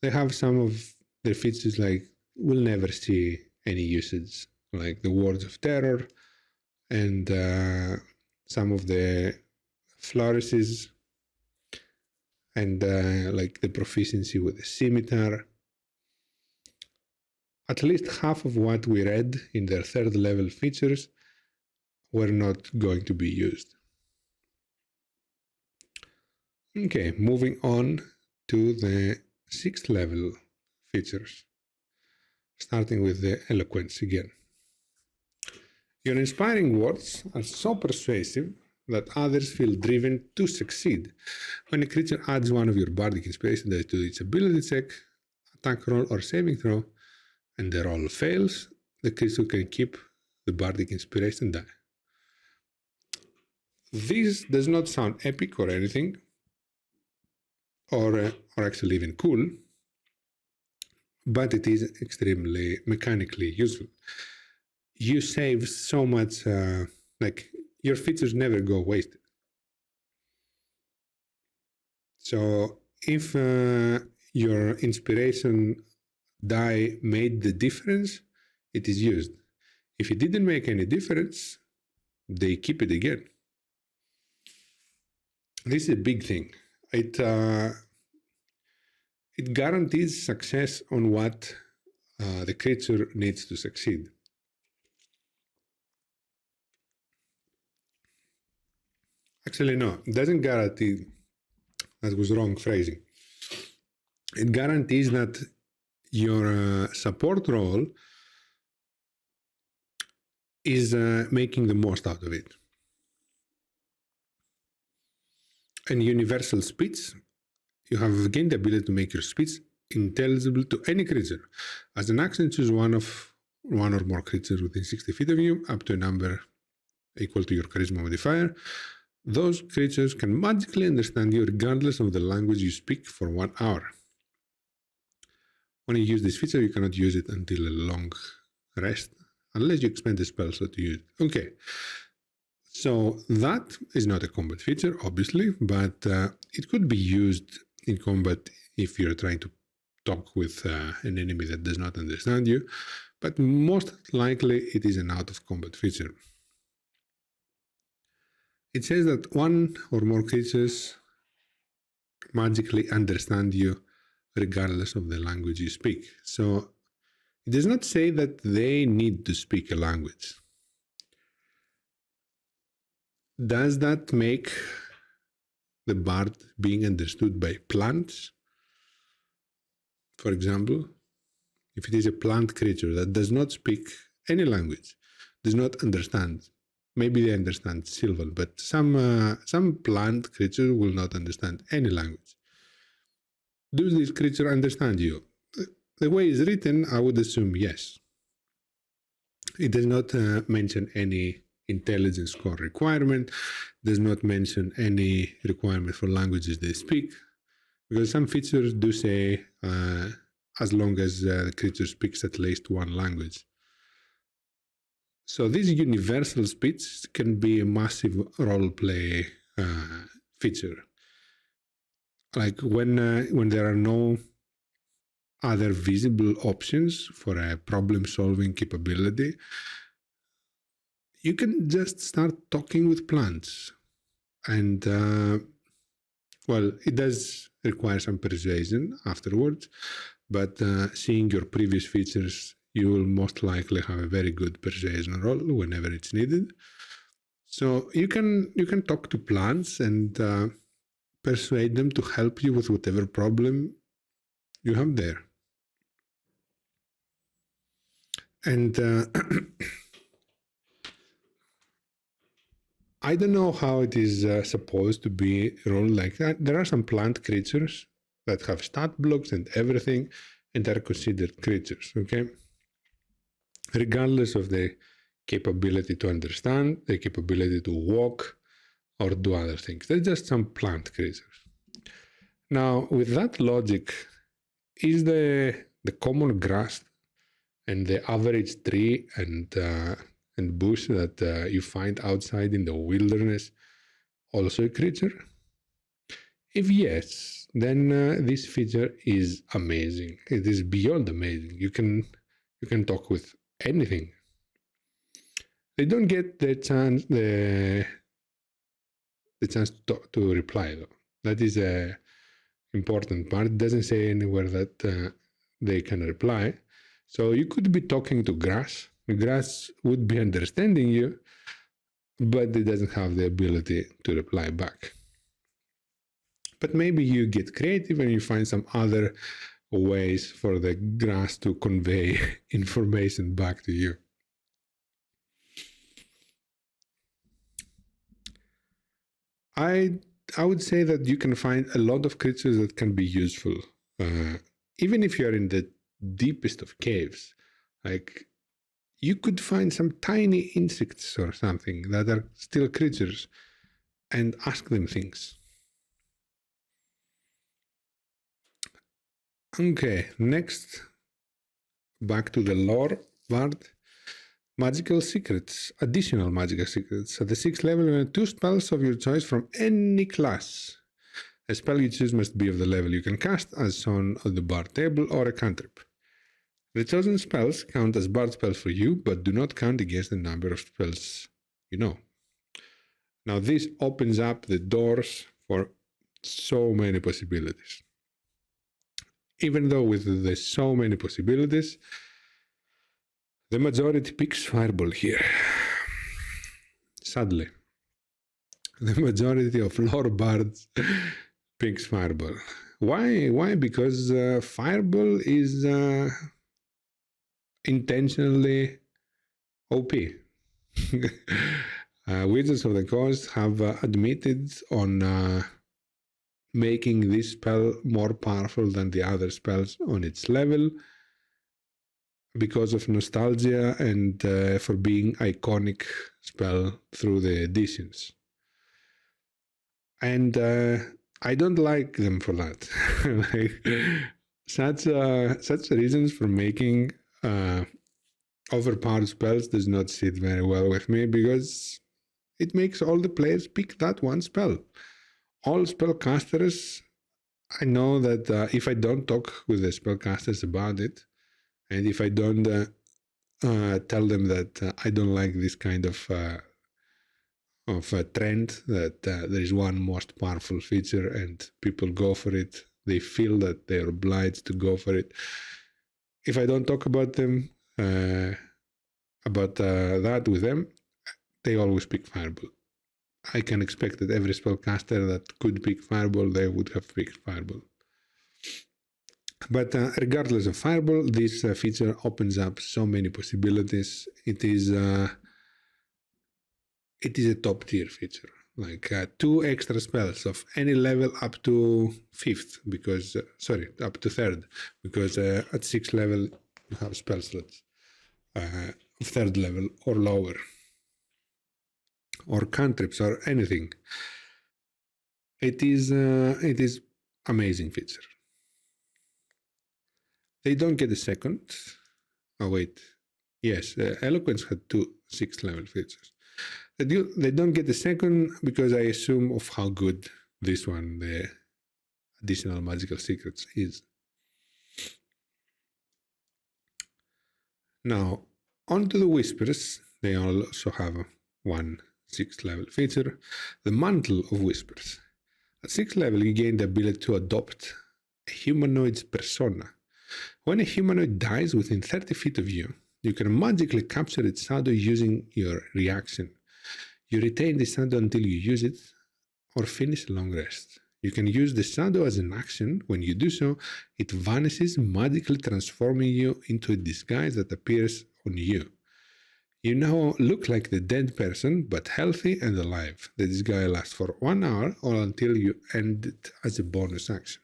they have some of their features like we'll never see any usage, like the Words of Terror and some of the flourishes, and like the proficiency with the scimitar. At least half of what we read in their 3rd level features were not going to be used. Okay, moving on to the 6th level features, starting with the eloquence again. Your inspiring words are so persuasive that others feel driven to succeed. When a creature adds one of your bardic inspiration dice to its ability check, attack roll, or saving throw, and the roll fails, the creature can keep the bardic inspiration die. This does not sound epic or anything, or actually even cool, but it is extremely mechanically useful. You save so much, like your features never go wasted. So if your inspiration die made the difference, it is used. If it didn't make any difference, they keep it again. This is a big thing. It guarantees success on what the creature needs to succeed. Actually, no, it doesn't guarantee. That was wrong phrasing. It guarantees that your support role is making the most out of it. And universal speech, you have gained the ability to make your speech intelligible to any creature. As an action, choose one or more creatures within 60 feet of you, up to a number equal to your charisma modifier. Those creatures can magically understand you regardless of the language you speak for 1 hour. When you use this feature, you cannot use it until a long rest, unless you expend a spell slot to use it. Okay, so that is not a combat feature, obviously, but it could be used in combat if you're trying to talk with an enemy that does not understand you, but most likely it is an out-of-combat feature. It says that one or more creatures magically understand you regardless of the language you speak. So it does not say that they need to speak a language. Does that make the bard being understood by plants? For example, if it is a plant creature that does not speak any language, does not understand, maybe they understand Sylvan, but some plant creature will not understand any language. Does this creature understand you? The way it's written, I would assume yes. It does not mention any intelligence score requirement, does not mention any requirement for languages they speak, because some features do say as long as the creature speaks at least one language. So this universal speech can be a massive roleplay feature. Like when there are no other visible options for a problem-solving capability, you can just start talking with plants. And, well, it does require some persuasion afterwards, but seeing your previous features, you will most likely have a very good persuasion roll whenever it's needed. So you can talk to plants and persuade them to help you with whatever problem you have there. And I don't know how it is supposed to be rolled like that. There are some plant creatures that have stat blocks and everything, and are considered creatures, okay? Regardless of their capability to understand, their capability to walk, or do other things. They're just some plant creatures. Now, with that logic, is the common grass and the average tree and bush that you find outside in the wilderness also a creature? If yes, then this feature is amazing. It is beyond amazing. You can talk with anything. They don't get the chance to reply though. That is a important part. It doesn't say anywhere that they can reply. So you could be talking to grass. The grass would be understanding you, but it doesn't have the ability to reply back. But maybe you get creative and you find some other ways for the grass to convey information back to you. I would say that you can find a lot of creatures that can be useful. Even if you're in the deepest of caves, Like, you could find some tiny insects or something that are still creatures and ask them things. Okay, next, back to the lore part. Magical secrets, additional magical secrets. At the 6th level, you have 2 spells of your choice from any class. A spell you choose must be of the level you can cast, as shown on the bard table, or a cantrip. The chosen spells count as bard spells for you, but do not count against the number of spells you know. Now, this opens up the doors for so many possibilities. Even though with the so many possibilities, the majority picks Fireball here. Sadly, the majority of lore bards picks Fireball. Why? Why? Because Fireball is intentionally OP. Wizards of the Coast have admitted on making this spell more powerful than the other spells on its level because of nostalgia and for being iconic spell through the editions. And I don't like them for that. Like, such reasons for making overpowered spells does not sit very well with me, because it makes all the players pick that one spell. All spellcasters, I know that if I don't talk with the spellcasters about it, and if I don't tell them that I don't like this kind of a trend, that there is one most powerful feature and people go for it, they feel that they're obliged to go for it. If I don't talk about them, about that with them, they always pick Fireball. I can expect that every spellcaster that could pick Fireball, they would have picked Fireball. But regardless of Fireball, this feature opens up so many possibilities. It is a top tier feature. Like 2 extra spells of any level up to 5th, because up to 3rd, because at 6th level you have spell slots of 3rd level or lower, or cantrips or anything. It is amazing feature. They don't get a second. Oh wait, yes, Eloquence had 2 6th level features. They don't get the second because I assume of how good this one, the additional magical secrets, is. Now, on to the Whispers. They also have one 6th level feature, the Mantle of Whispers. At 6th level, you gain the ability to adopt a humanoid's persona. When a humanoid dies within 30 feet of you, you can magically capture its shadow using your reaction. You retain the shadow until you use it or finish a long rest. You can use the shadow as an action. When you do so, it vanishes, magically transforming you into a disguise that appears on you. You now look like the dead person, but healthy and alive. The disguise lasts for 1 hour or until you end it as a bonus action.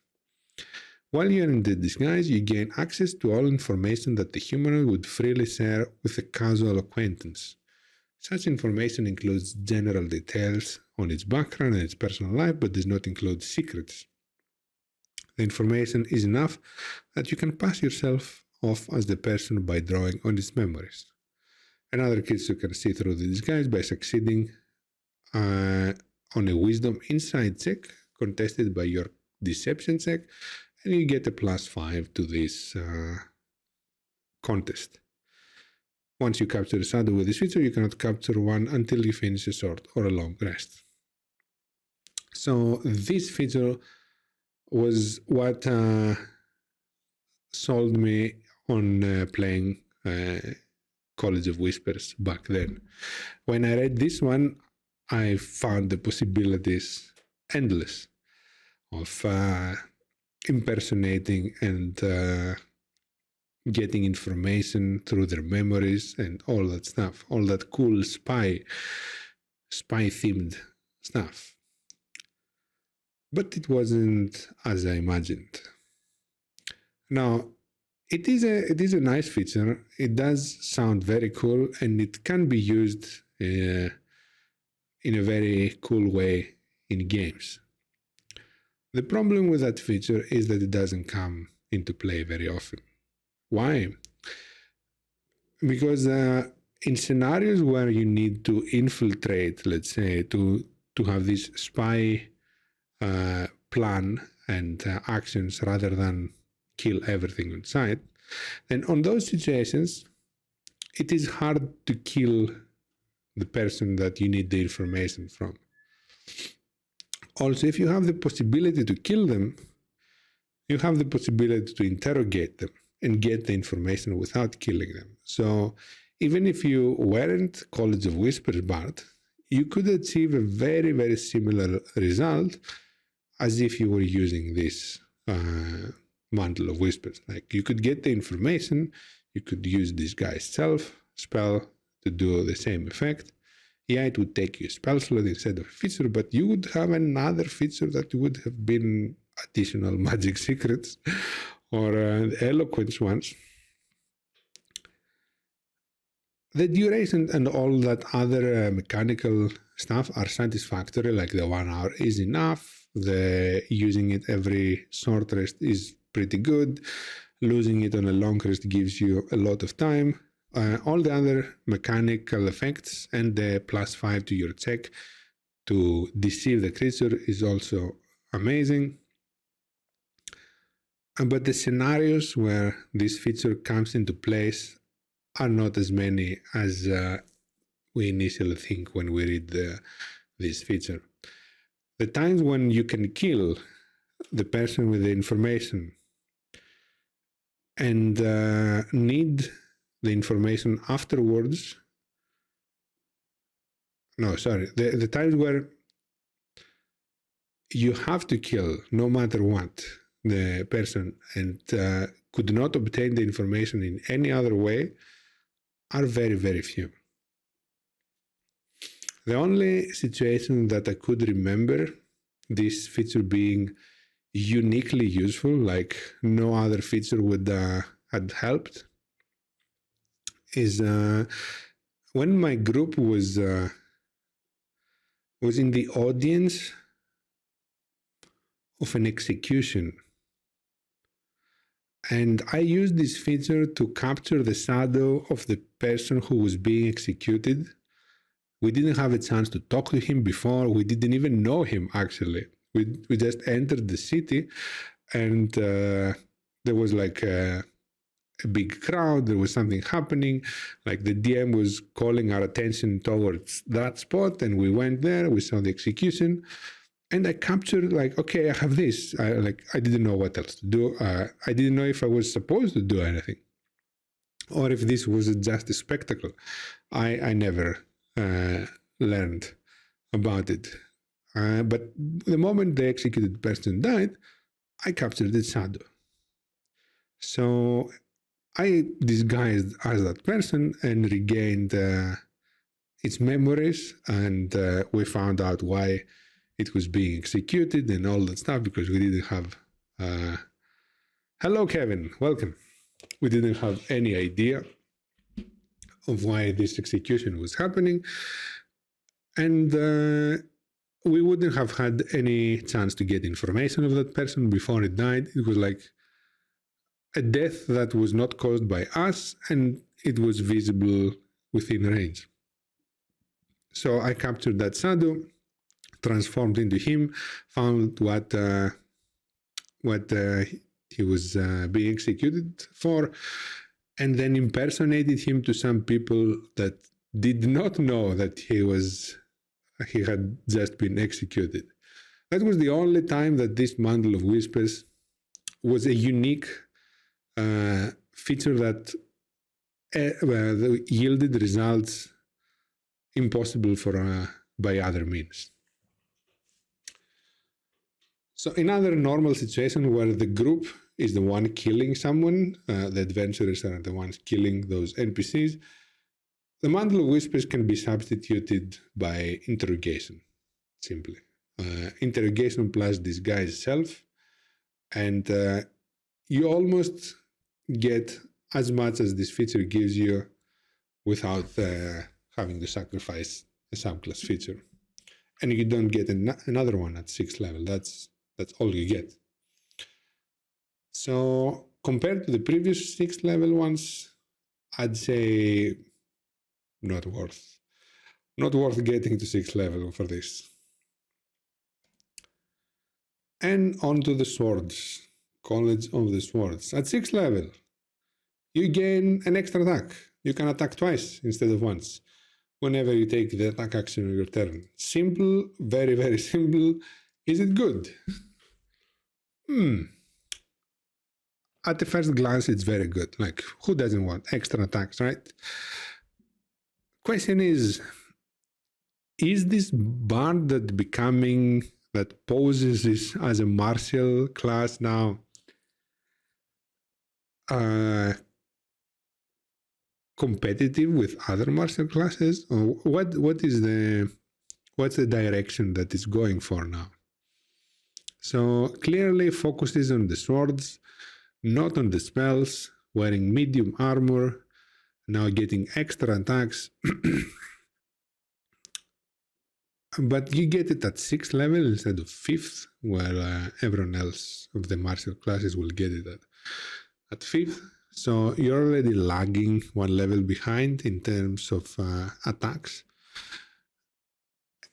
While you're in the disguise, you gain access to all information that the humanoid would freely share with a casual acquaintance. Such information includes general details on its background and its personal life, but does not include secrets. The information is enough that you can pass yourself off as the person by drawing on its memories. Another creature can see through the disguise by succeeding on a wisdom insight check contested by your deception check, and you get a +5 to this contest. Once you capture a shadow with this feature, you cannot capture one until you finish a short or a long rest. So this feature was what sold me on playing College of Whispers back then. When I read this one, I found the possibilities endless of impersonating and getting information through their memories and all that stuff, all that cool spy themed stuff. But it wasn't as I imagined. Now, it is a nice feature. It does sound very cool, and it can be used in a very cool way in games. The problem with that feature is that it doesn't come into play very often. Why? Because in scenarios where you need to infiltrate, let's say, to have this spy plan and actions rather than kill everything on sight, then on those situations, it is hard to kill the person that you need the information from. Also, if you have the possibility to kill them, you have the possibility to interrogate them and get the information without killing them. So even if you weren't College of Whispers bard, you could achieve a very, very similar result as if you were using this Mantle of Whispers. Like, you could get the information, you could use this guy's self spell to do the same effect. Yeah, it would take you a spell slot instead of a feature, but you would have another feature that would have been additional magic secrets or eloquence ones. The duration and all that other mechanical stuff are satisfactory, like the 1 hour is enough, the using it every short rest is pretty good, losing it on a long rest gives you a lot of time. All the other mechanical effects and the +5 to your check to deceive the creature is also amazing. But the scenarios where this feature comes into place are not as many as we initially think when we read this feature. The times when you can kill the person with the information and need the information afterwards. No, sorry. The times where you have to kill, no matter what, the person and could not obtain the information in any other way are very, very few. The only situation that I could remember this feature being uniquely useful, like no other feature would had helped, is when my group was in the audience of an execution. And I used this feature to capture the shadow of the person who was being executed. We didn't have a chance to talk to him before. We didn't even know him, actually. We just entered the city, and there was like a big crowd. There was something happening. Like, the DM was calling our attention towards that spot, and we went there. We saw the execution. And I captured, like, okay, I have this. I didn't know what else to do. I didn't know if I was supposed to do anything, or if this was just a spectacle. I never learned about it. But the moment the executed person died, I captured its shadow. So I disguised as that person and regained its memories, and we found out why it was being executed and all that stuff, because we didn't have hello Kevin, welcome. We didn't have any idea of why this execution was happening, and we wouldn't have had any chance to get information of that person before it died. It was like a death that was not caused by us, and it was visible within range. So I captured that shadow, transformed into him, found what he was being executed for, and then impersonated him to some people that did not know that he had just been executed. That was the only time that this Mantle of Whispers was a unique feature that yielded results impossible by other means. So in other normal situations where the group is the one killing someone, the adventurers are the ones killing those NPCs, the Mantle of Whispers can be substituted by interrogation, simply. Interrogation plus disguise self, and you almost get as much as this feature gives you without having to sacrifice a subclass feature. And you don't get another one at 6th level. That's all you get. So compared to the previous 6th level ones, I'd say not worth getting to 6th level for this. And on to the swords, College of the Swords. At 6th level, you gain an extra attack. You can attack twice instead of once whenever you take the attack action on your turn. Simple, very, very simple. Is it good? At the first glance, it's very good. Like, who doesn't want extra attacks, right? Question is this bard that poses this as a martial class now competitive with other martial classes? Or what's the direction that it's going for now? So clearly focuses on the swords, not on the spells, wearing medium armor, now getting extra attacks. But you get it at 6th level instead of 5th, while everyone else of the martial classes will get it at 5th. So you're already lagging one level behind in terms of attacks.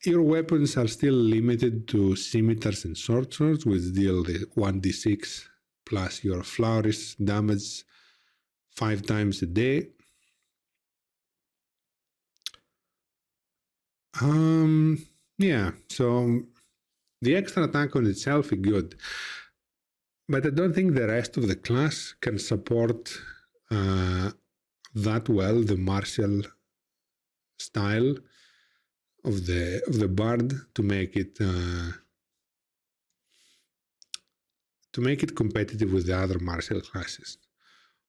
Your weapons are still limited to scimitars and sword swords, which deal the 1d6 plus your flourish damage 5 times a day. Yeah, so the extra attack on itself is good, but I don't think the rest of the class can support that well the martial style of the bard to make it competitive with the other martial classes.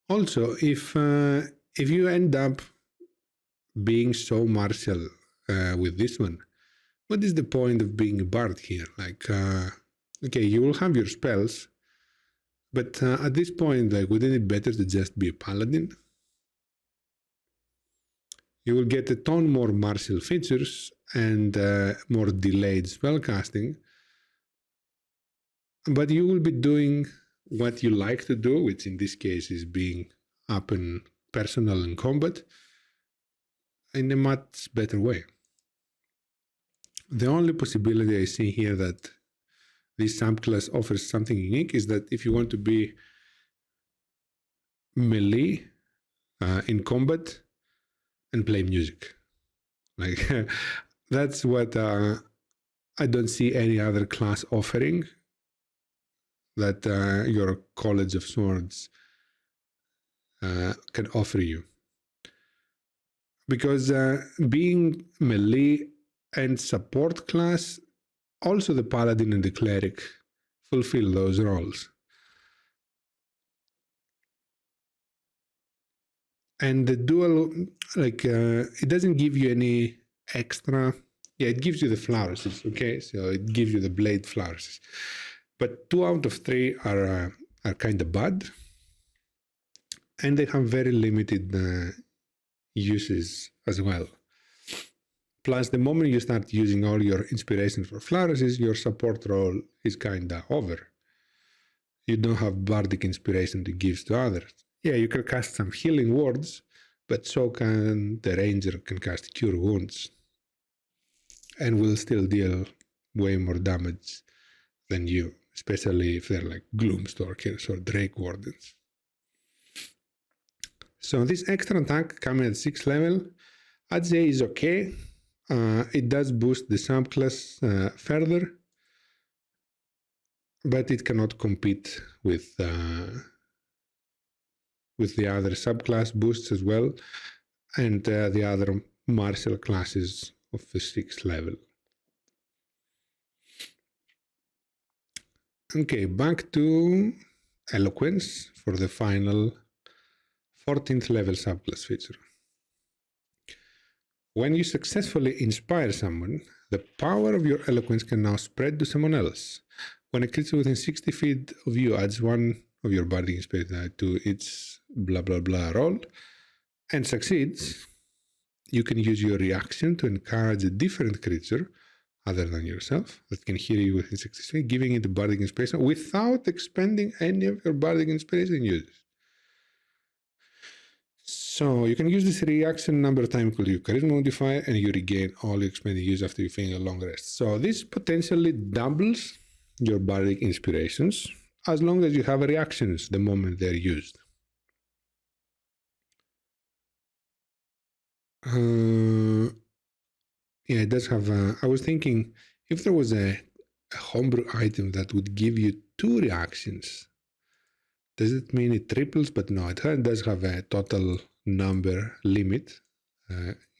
Also, if you end up being so martial with this one, what is the point of being a bard here? Like, okay, you will have your spells, but at this point, like, wouldn't it be better to just be a paladin? You will get a ton more martial features and more delayed spellcasting, but you will be doing what you like to do, which in this case is being up and personal in combat, in a much better way. The only possibility I see here that this subclass offers something unique is that if you want to be melee in combat and play music, like that's what I don't see any other class offering that your College of Swords can offer you. Because being melee and support class, also the paladin and the cleric fulfill those roles. And the dual, like, it doesn't give you any extra. Yeah, it gives you the flourishes, okay? So it gives you the blade flourishes. But 2 out of 3 are kind of bad. And they have very limited uses as well. Plus, the moment you start using all your inspiration for flourishes, your support role is kind of over. You don't have bardic inspiration to give to others. Yeah, you can cast some healing words, but so can the ranger can cast cure wounds and will still deal way more damage than you, especially if they're like gloomstalkers or drake wardens. So this extra attack coming at 6th level, I'd say is okay. It does boost the subclass further, but it cannot compete with the other subclass boosts as well, and the other martial classes of the 6th level. Okay, back to Eloquence for the final 14th level subclass feature. When you successfully inspire someone, the power of your eloquence can now spread to someone else. When a creature within 60 feet of you adds 1 of your bardic inspiration die to its blah blah blah roll and succeeds, you can use your reaction to encourage a different creature other than yourself that can hear you within 60 seconds, giving it a bardic inspiration without expending any of your bardic inspiration uses. So you can use this reaction number of times equal to your charisma modifier, and you regain all your expended use after you finish a long rest. So this potentially doubles your bardic inspirations as long as you have reactions the moment they're used. Yeah, it does have I was thinking if there was a homebrew item that would give you 2 reactions, does it mean it triples? But no, it does have a total number limit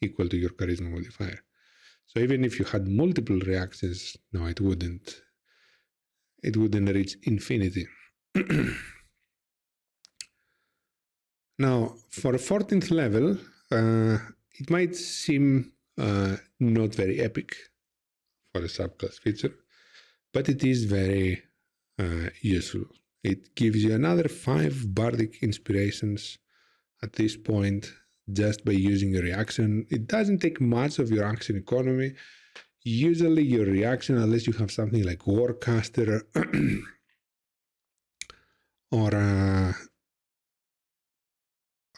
equal to your charisma modifier. So even if you had multiple reactions, no, it wouldn't reach infinity. Now, for a 14th level, it might seem not very epic for a subclass feature, but it is very useful. It gives you another 5 bardic inspirations at this point just by using a reaction. It doesn't take much of your action economy. Usually your reaction, unless you have something like Warcaster or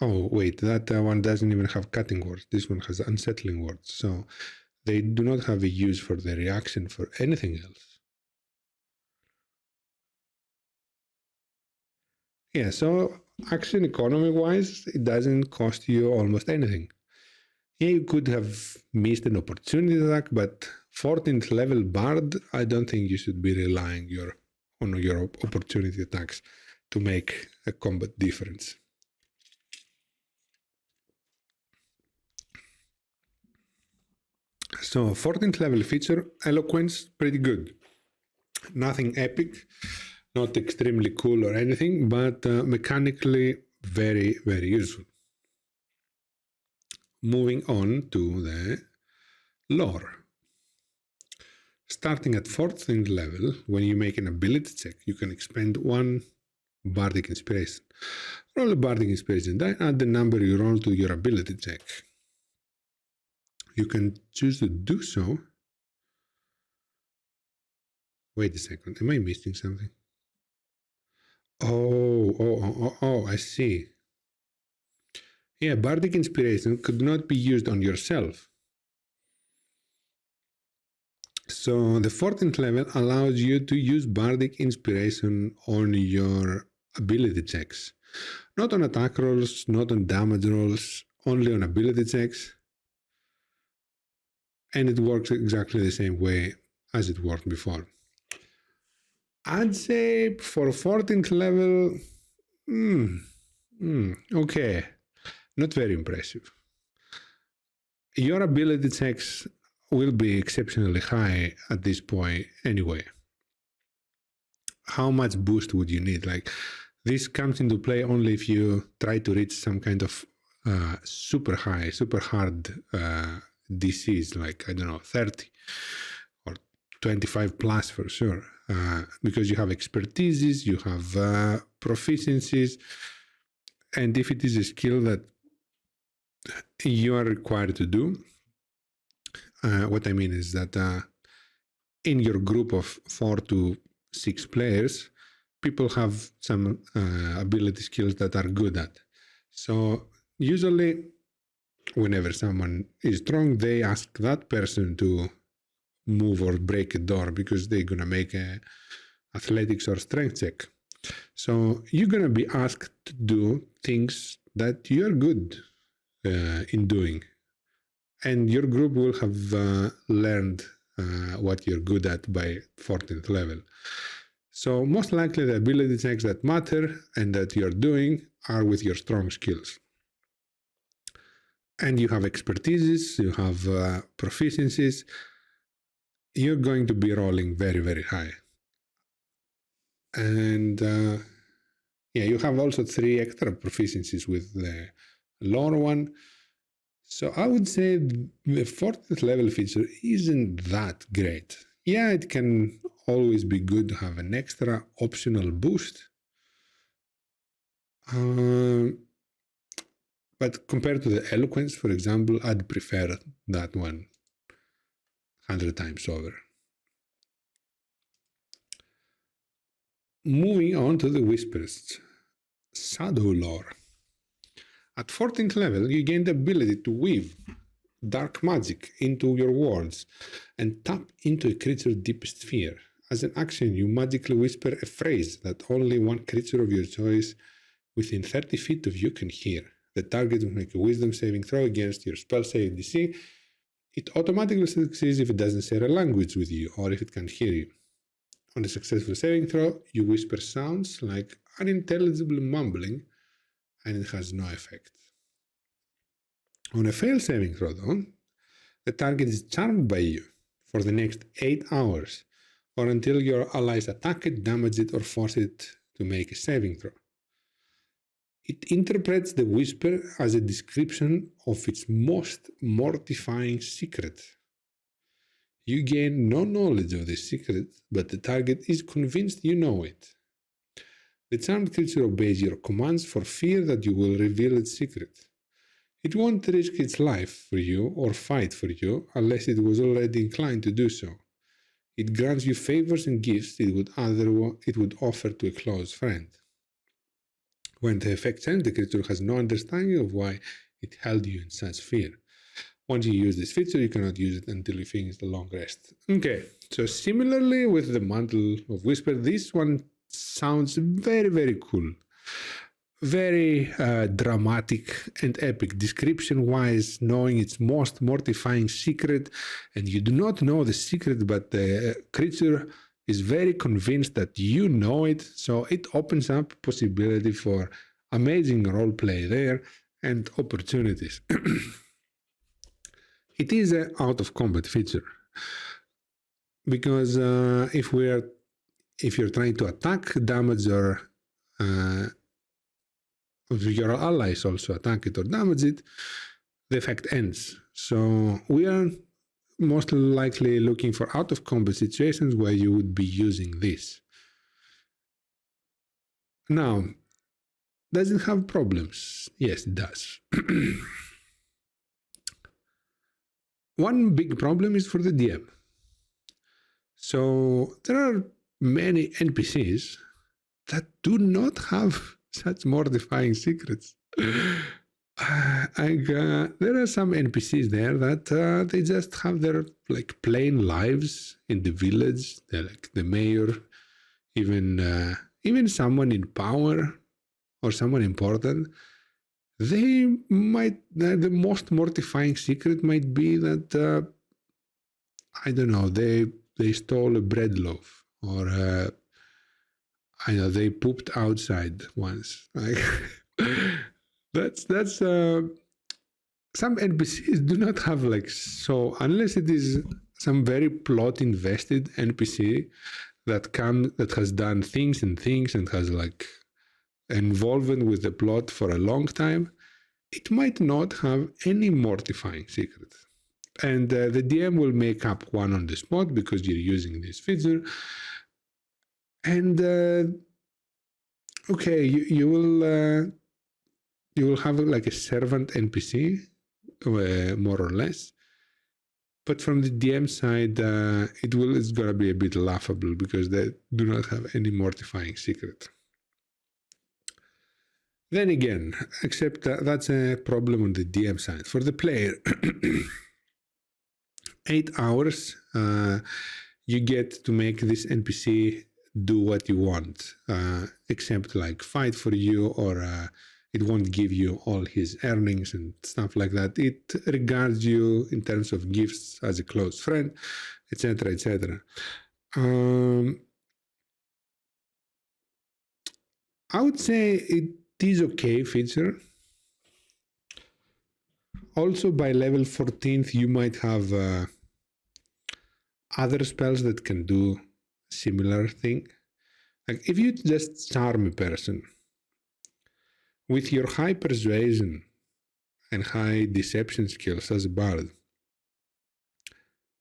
oh wait, that one doesn't even have cutting words. This one has unsettling words. So they do not have a use for the reaction for anything else. Yeah, so action economy-wise, it doesn't cost you almost anything. Yeah, you could have missed an opportunity attack, but 14th level Bard, I don't think you should be relying on your opportunity attacks to make a combat difference. So 14th level feature, Eloquence, pretty good. Nothing epic, not extremely cool or anything, but mechanically very, very useful. Moving on to the lore. Starting at 14th level, when you make an ability check, you can expend 1 bardic inspiration. Roll a bardic inspiration die, add the number you roll to your ability check. You can choose to do so. Wait a second, am I missing something? Oh, I see. Yeah, bardic inspiration could not be used on yourself. So the 14th level allows you to use bardic inspiration on your ability checks. Not on attack rolls, not on damage rolls, only on ability checks. And it works exactly the same way as it worked before. I'd say for 14th level, okay, not very impressive. Your ability checks will be exceptionally high at this point anyway. How much boost would you need? Like, this comes into play only if you try to reach some kind of super high, super hard DCs, like, I don't know, 30 or 25 plus for sure. Because you have expertises, you have proficiencies, and if it is a skill that you are required to do, what I mean is that in your group of 4 to 6 players, people have some ability skills that are good at. So usually, whenever someone is strong, they ask that person to move or break a door because they're going to make a athletics or strength check. So you're going to be asked to do things that you're good in doing. And your group will have learned what you're good at by 14th level. So most likely the ability checks that matter and that you're doing are with your strong skills. And you have expertises, you have proficiencies. You're going to be rolling very, very high. And yeah, you have also 3 extra proficiencies with the lore one. So I would say the 14th level feature isn't that great. Yeah, it can always be good to have an extra optional boost, But compared to the eloquence, for example, I'd prefer that one 100 times over. Moving on to the whispers. Shadow lore. At 14th level, you gain the ability to weave dark magic into your words and tap into a creature's deepest fear. As an action, you magically whisper a phrase that only one creature of your choice within 30 feet of you can hear. The target will make a wisdom saving throw against your spell save DC. It automatically succeeds if it doesn't share a language with you or if it can't hear you. On a successful saving throw, you whisper sounds like unintelligible mumbling and it has no effect. On a failed saving throw, though, the target is charmed by you for the next 8 hours or until your allies attack it, damage it, or force it to make a saving throw. It interprets the whisper as a description of its most mortifying secret. You gain no knowledge of this secret, but the target is convinced you know it. The charmed creature obeys your commands for fear that you will reveal its secret. It won't risk its life for you or fight for you unless it was already inclined to do so. It grants you favors and gifts it would offer to a close friend. When the effect ends, the creature has no understanding of why it held you in such fear. Once you use this feature, you cannot use it until you finish the long rest. Okay, so similarly with the Mantle of Whisper, this one sounds very, very cool. Very dramatic and epic, description-wise, knowing its most mortifying secret, and you do not know the secret, but the creature is very convinced that you know it, so it opens up possibility for amazing roleplay there and opportunities. It is an out-of-combat feature, because if you're trying to attack, damage, or your allies also attack it or damage it, the effect ends. So we are most likely looking for out-of-combat situations where you would be using this. Now, does it have problems? Yes, it does. One big problem is for the DM. So there are many NPCs that do not have such mortifying secrets. There are some NPCs there that they just have their plain lives in the village. They're like the mayor, even someone in power or someone important. The most mortifying secret might be that I don't know, they stole a bread loaf, or I know they pooped outside once. That's some NPCs do not have so, unless it is some very plot invested NPC that has done things and has involvement with the plot for a long time, it might not have any mortifying secret. And the DM will make up one on the spot because you're using this feature. And okay, you will have a servant NPC, more or less. But from the DM side, it's gonna be a bit laughable because they do not have any mortifying secret. Then again, except that's a problem on the DM side. For the player, 8 hours, you get to make this NPC do what you want, except fight for you, or it won't give you all his earnings and stuff like that. It regards you in terms of gifts as a close friend, etc., etc. I would say it is okay feature. Also, by level 14th, you might have other spells that can do similar thing. If you just charm a person with your high persuasion and high deception skills as a bard,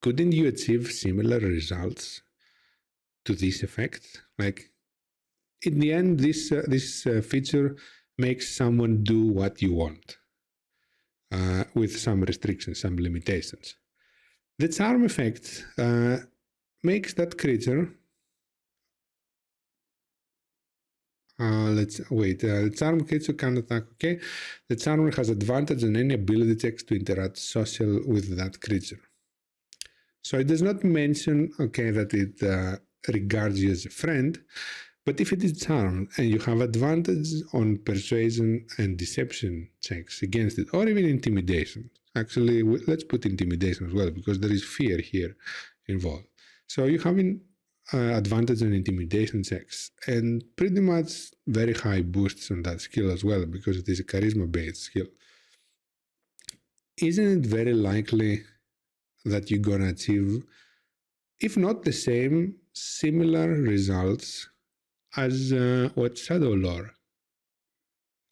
couldn't you achieve similar results to this effect? In the end, this feature makes someone do what you want with some restrictions, some limitations. The charm effect makes that creature the charm creature can attack, okay? The charmer has advantage on any ability checks to interact social with that creature. So it does not mention, okay, that it regards you as a friend, but if it is charmed and you have advantage on persuasion and deception checks against it, or even intimidation. Actually, let's put intimidation as well, because there is fear here involved. So you have advantage on intimidation checks, and pretty much very high boosts on that skill as well, because it is a charisma-based skill. Isn't it very likely that you're gonna achieve, if not the same, similar results as what Shadow Lore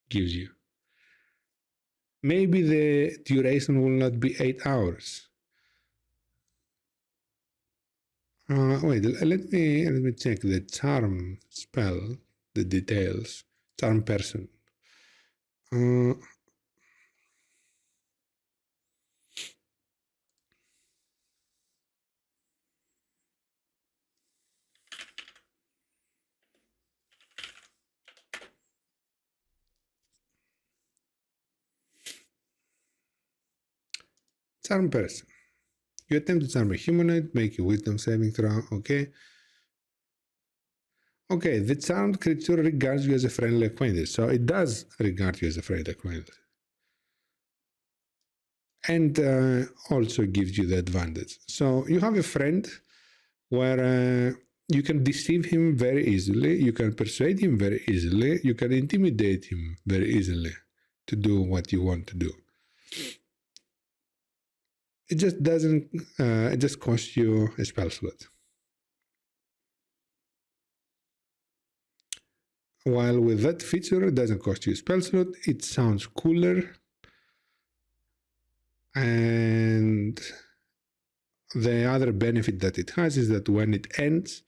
gives you? Maybe the duration will not be 8 hours. Let me check the charm spell, the details. Charm person. Charm person. You attempt to charm a humanoid, make a wisdom saving throw, okay? Okay, the charmed creature regards you as a friendly acquaintance, so it does regard you as a friendly acquaintance. And also gives you the advantage. So you have a friend where you can deceive him very easily, you can persuade him very easily, you can intimidate him very easily to do what you want to do. It just doesn't, it just costs you a spell slot. While with that feature, it doesn't cost you a spell slot, it sounds cooler. And the other benefit that it has is that when it ends,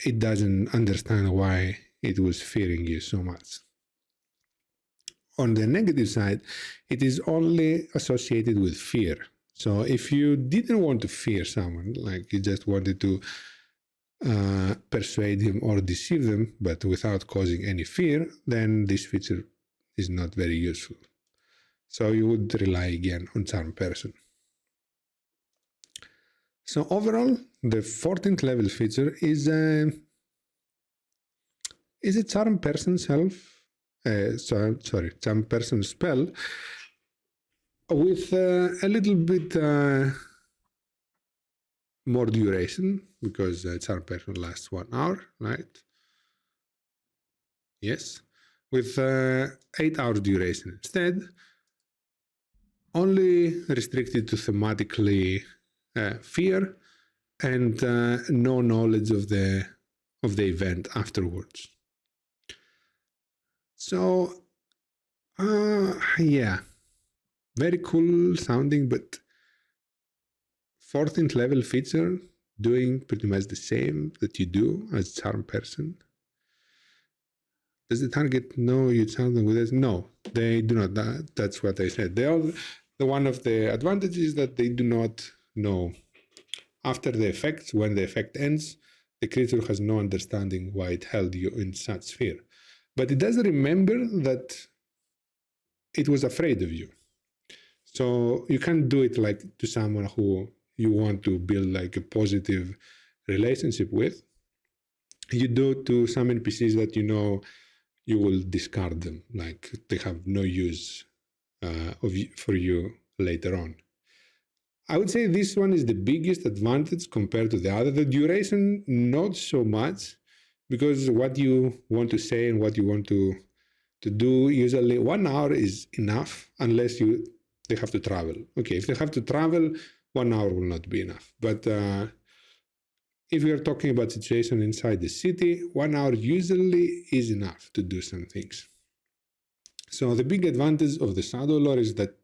it doesn't understand why it was fearing you so much. On the negative side, it is only associated with fear. So if you didn't want to fear someone, like you just wanted to persuade him or deceive them, but without causing any fear, then this feature is not very useful. So you would rely again on charm person. So overall, the 14th level feature is a charm person charm person spell with a little bit more duration, because charm person lasts 1 hour, right? Yes, with 8 hours duration instead, only restricted to thematically fear and no knowledge of the event afterwards. So yeah, very cool sounding, but 14th level feature doing pretty much the same that you do as charm person. Does the target know you charm them with this? No, they do not. That's what I said. One of the advantages is that they do not know. After the effects, when the effect ends, the creature has no understanding why it held you in such fear. But it does remember that it was afraid of you. So you can't do it like to someone who you want to build like a positive relationship with. You do it to some NPCs that you know you will discard them, like they have no use for you later on. I would say this one is the biggest advantage compared to the other. The duration, not so much, because what you want to say and what you want to do, usually 1 hour is enough, unless they have to travel. Okay, if they have to travel, 1 hour will not be enough. But if we are talking about situation inside the city, 1 hour usually is enough to do some things. So the big advantage of the Shadow Lore is that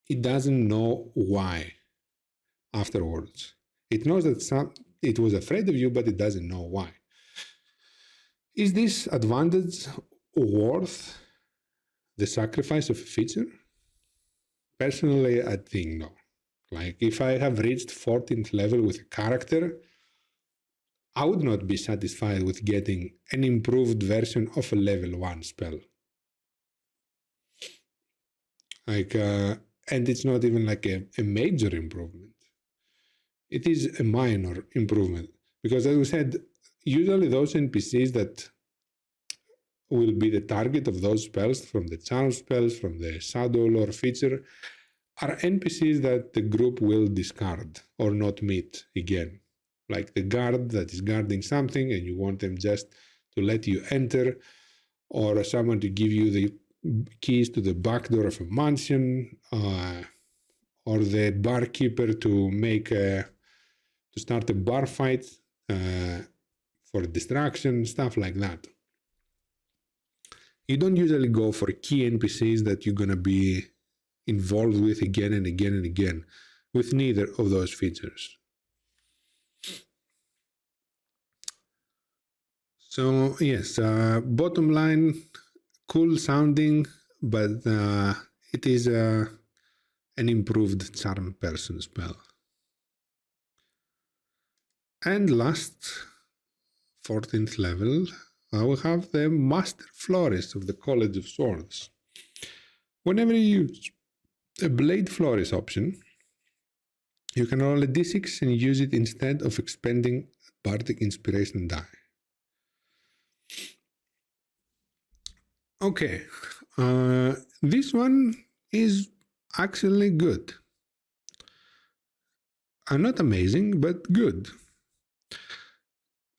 it doesn't know why afterwards. It knows that it was afraid of you, but it doesn't know why. Is this advantage worth the sacrifice of a feature? Personally, I think no. Like if I have reached 14th level with a character, I would not be satisfied with getting an improved version of a level 1 spell. Like, and it's not even like a major improvement. It is a minor improvement. Because as we said, usually those NPCs that will be the target of those spells, from the charm spells, from the shadow lore feature, are NPCs that the group will discard or not meet again. Like the guard that is guarding something and you want them just to let you enter, or someone to give you the keys to the back door of a mansion, or the barkeeper to make to start a bar fight for distraction, stuff like that. You don't usually go for key NPCs that you're gonna be involved with again and again and again, with neither of those features. So yes, bottom line, cool sounding, but it is an improved charm person spell. And last, 14th level, we have the Master Florist of the College of Swords. Whenever you use a Blade Florist option, you can roll a d6 and use it instead of expending Bardic Inspiration die. Okay, this one is actually good. Not amazing, but good.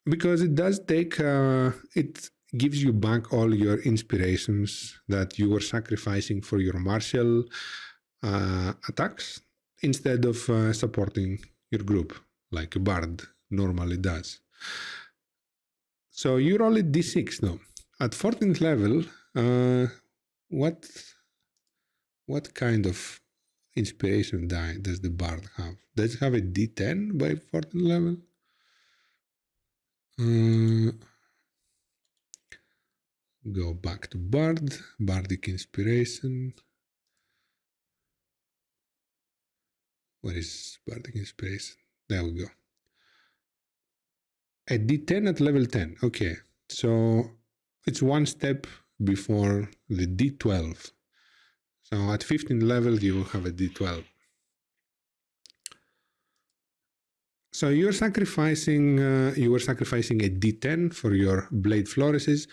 Because it does take, it gives you back all your inspirations that you were sacrificing for your martial attacks instead of supporting your group like a bard normally does. So you roll a d6 now. At 14th level, what kind of inspiration die does the bard have? Does it have a d10 by 14th level? Go back to Bard, Bardic Inspiration. Where is Bardic Inspiration? There we go. A D10 at level 10. Okay, so it's one step before the D12. So at 15th level, you will have a D12. So you were sacrificing a D10 for your Blade Florists,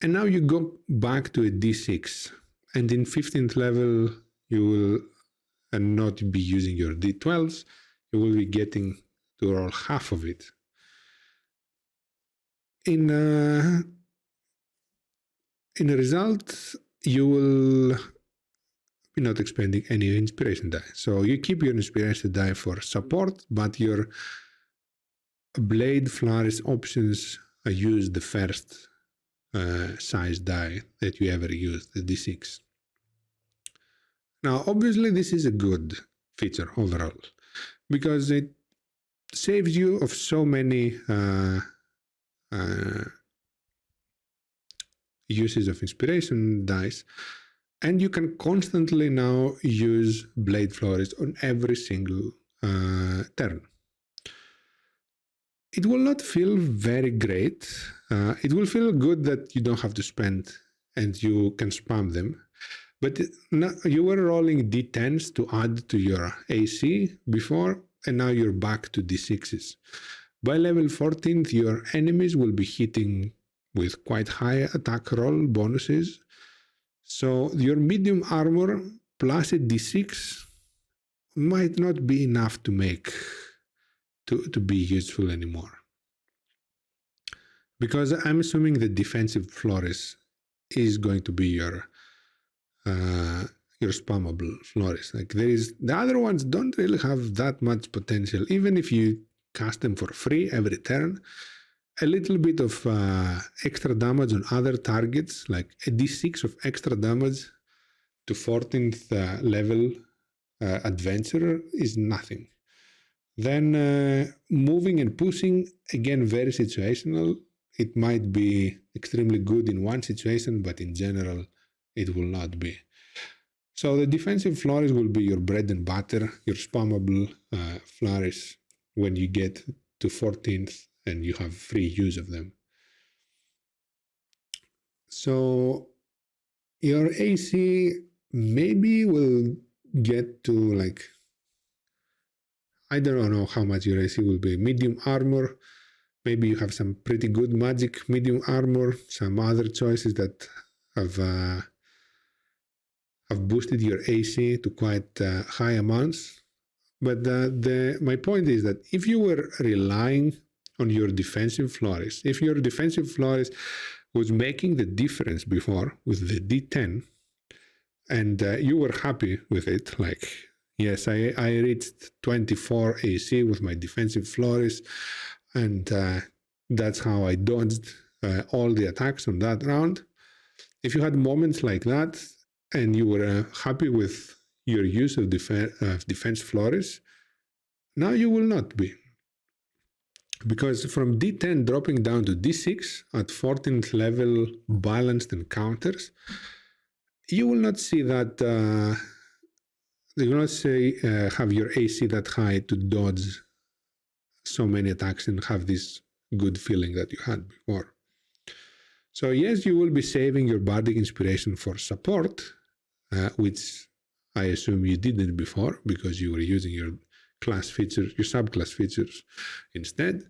and now you go back to a D6. And in 15th level, you will not be using your D12s. You will be getting to roll half of it. In a result, you will be not expending any inspiration die. So you keep your inspiration die for support, but your Blade Florist options use the first size die that you ever used, the D6. Now, obviously, this is a good feature overall because it saves you of so many uses of inspiration dice, and you can constantly now use Blade Florist on every single turn. It will not feel very great. It will feel good that you don't have to spend and you can spam them. But you were rolling d10s to add to your AC before, and now you're back to d6s. By level 14th, your enemies will be hitting with quite high attack roll bonuses. So your medium armor plus a d6 might not be enough to make to be useful anymore. Because I'm assuming the defensive Florist is going to be your spammable Florist. Like the other ones don't really have that much potential. Even if you cast them for free every turn, a little bit of extra damage on other targets, like a d6 of extra damage to 14th level adventurer is nothing. Then moving and pushing, again, very situational. It might be extremely good in one situation, but in general, it will not be. So the defensive flourish will be your bread and butter, your spammable flourish when you get to 14th and you have free use of them. So your AC maybe will get to like, I don't know how much your AC will be. Medium armor, maybe you have some pretty good magic medium armor, some other choices that have boosted your AC to quite high amounts. But my point is that if you were relying on your defensive flourish, if your defensive flourish was making the difference before with the D10, and you were happy with it, like, yes, I reached 24 AC with my defensive flourish, and that's how I dodged all the attacks on that round. If you had moments like that, and you were happy with your use of defense flourish, now you will not be. Because from D10 dropping down to D6 at 14th level balanced encounters, you will not see that, you will not say have your AC that high to dodge so many attacks and have this good feeling that you had before. So yes, you will be saving your bardic inspiration for support, which I assume you didn't before because you were using your class features, your subclass features instead.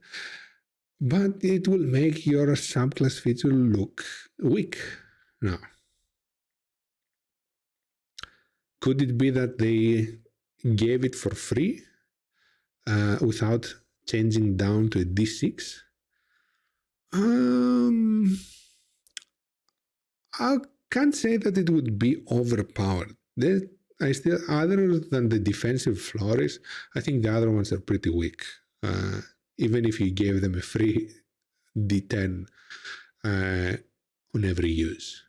But it will make your subclass feature look weak now. Could it be that they gave it for free without changing down to a D6? I can't say that it would be overpowered. Other than the defensive flourish, I think the other ones are pretty weak. Even if you gave them a free D10 on every use.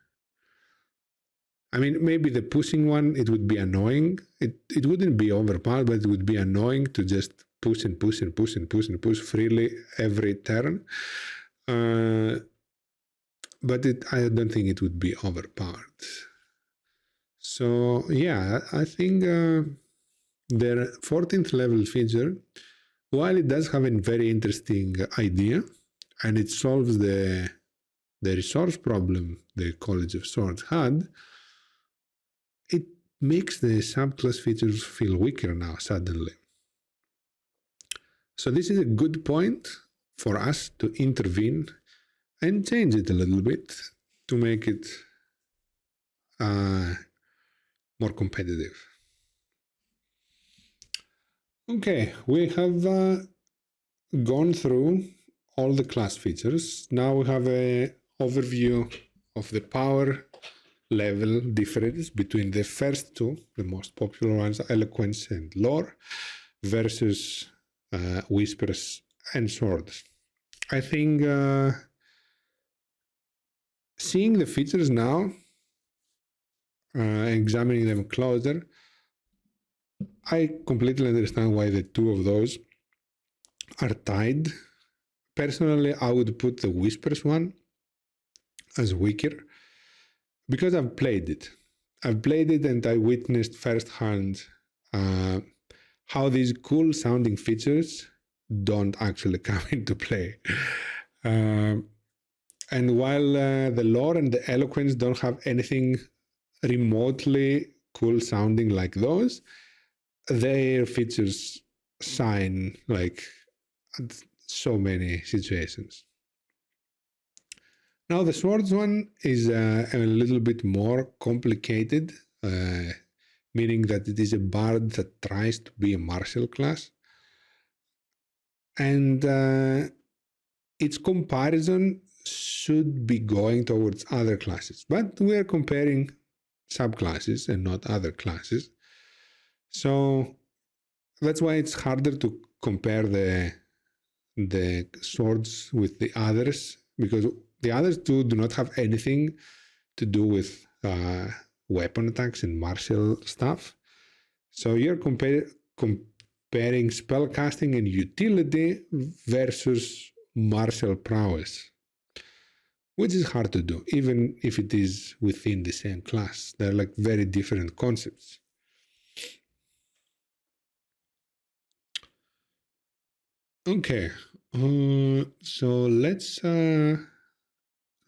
I mean, maybe the pushing one, it would be annoying. It wouldn't be overpowered, but it would be annoying to just push and push and push and push and push freely every turn. But I don't think it would be overpowered. So yeah, I think their 14th level feature, while it does have a very interesting idea, and it solves the resource problem the College of Swords had, it makes the subclass features feel weaker now suddenly. So this is a good point for us to intervene and change it a little bit to make it more competitive. Okay, we have gone through all the class features. Now we have an overview of the power level difference between the first two, the most popular ones, eloquence and lore, versus whispers and swords. I think seeing the features now, examining them closer, I completely understand why the two of those are tied. Personally, I would put the whispers one as weaker because I've played it. And I witnessed firsthand how these cool sounding features don't actually come into play. And while the lore and the eloquence don't have anything remotely cool sounding like those, their features shine like so many situations. Now the swords one is a little bit more complicated, meaning that it is a bard that tries to be a martial class. And its comparison should be going towards other classes. But we are comparing subclasses and not other classes. So that's why it's harder to compare the swords with the others, because the others two do not have anything to do with weapon attacks and martial stuff. So you're comparing spellcasting and utility versus martial prowess. which is hard to do, even if it is within the same class. They're like very different concepts. Okay, so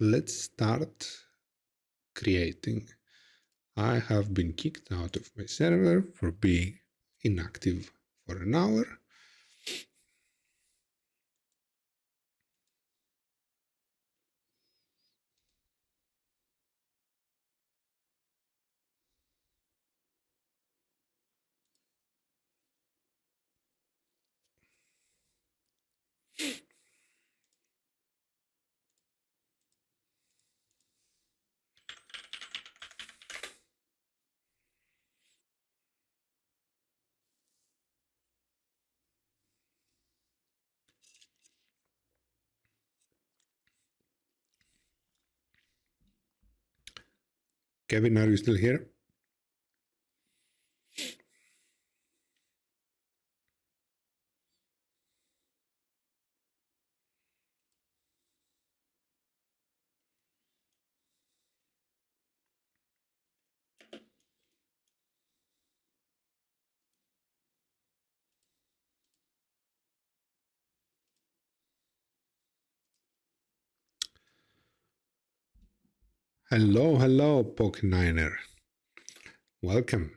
let's start creating. I have been kicked out of my server for being inactive for an hour. Kevin, are you still here? Hello, hello, Poke9er. Welcome.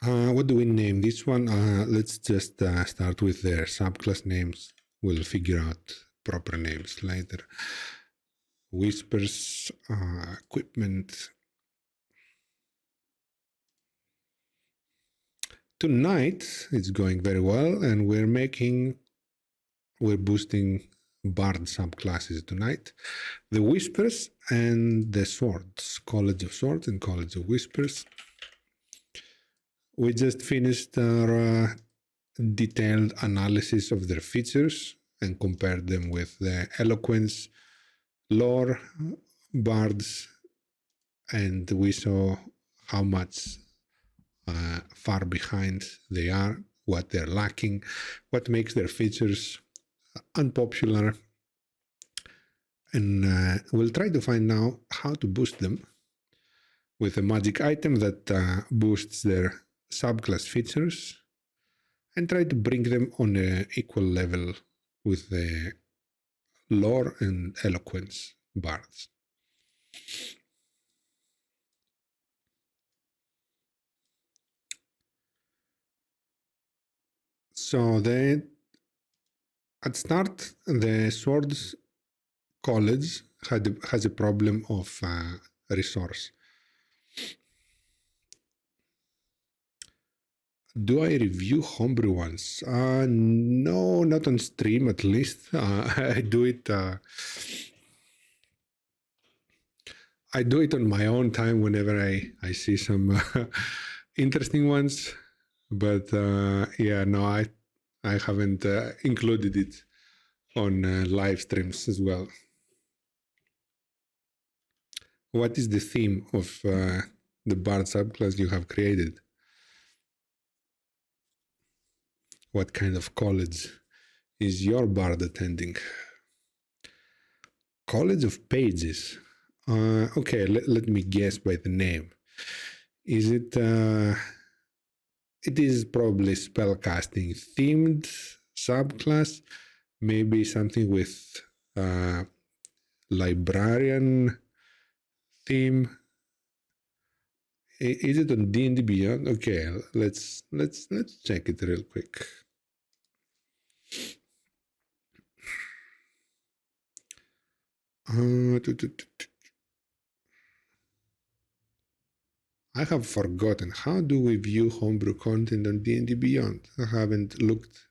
What do we name this one? Let's just start with their subclass names. We'll figure out proper names later. Whispers, equipment. Tonight it's going very well, and we're boosting bard subclasses tonight. The Whispers and the Swords, College of Swords and College of Whispers. We just finished our detailed analysis of their features and compared them with the Eloquence, Lore, Bards, and we saw how much far behind they are, what they're lacking, what makes their features unpopular, and we'll try to find now how to boost them with a magic item that boosts their subclass features and try to bring them on an equal level with the lore and eloquence bards. So at start, the Swords College has a problem of resource. Do I review homebrew ones? No, not on stream at least. I do it. I do it on my own time whenever I see some interesting ones. But yeah, no, I haven't included it on live streams as well. What is the theme of the bard subclass you have created? What kind of college is your bard attending? College of Pages. Okay, let me guess by the name. Is it? It is probably spellcasting themed subclass. Maybe something with librarian theme. Is it on D&D Beyond? Okay, let's check it real quick. I have forgotten. How do we view homebrew content on D&D Beyond? I haven't looked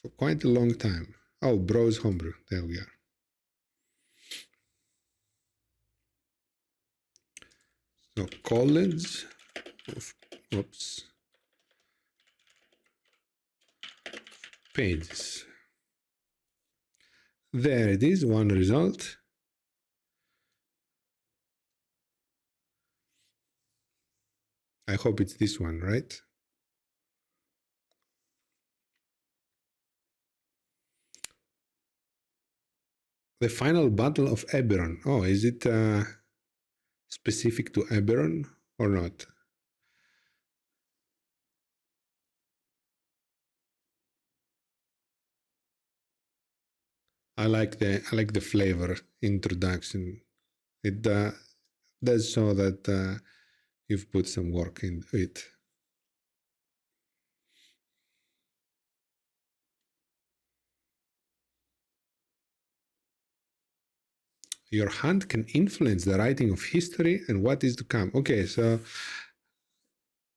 for quite a long time. Oh, Bros Homebrew. There we are. So college of, oops, pages. There it is, one result. I hope it's this one, right? The final battle of Eberron. Oh, is it specific to Eberron or not? I like the flavor introduction. It does show that you've put some work in it. Your hand can influence the writing of history and what is to come. Okay, so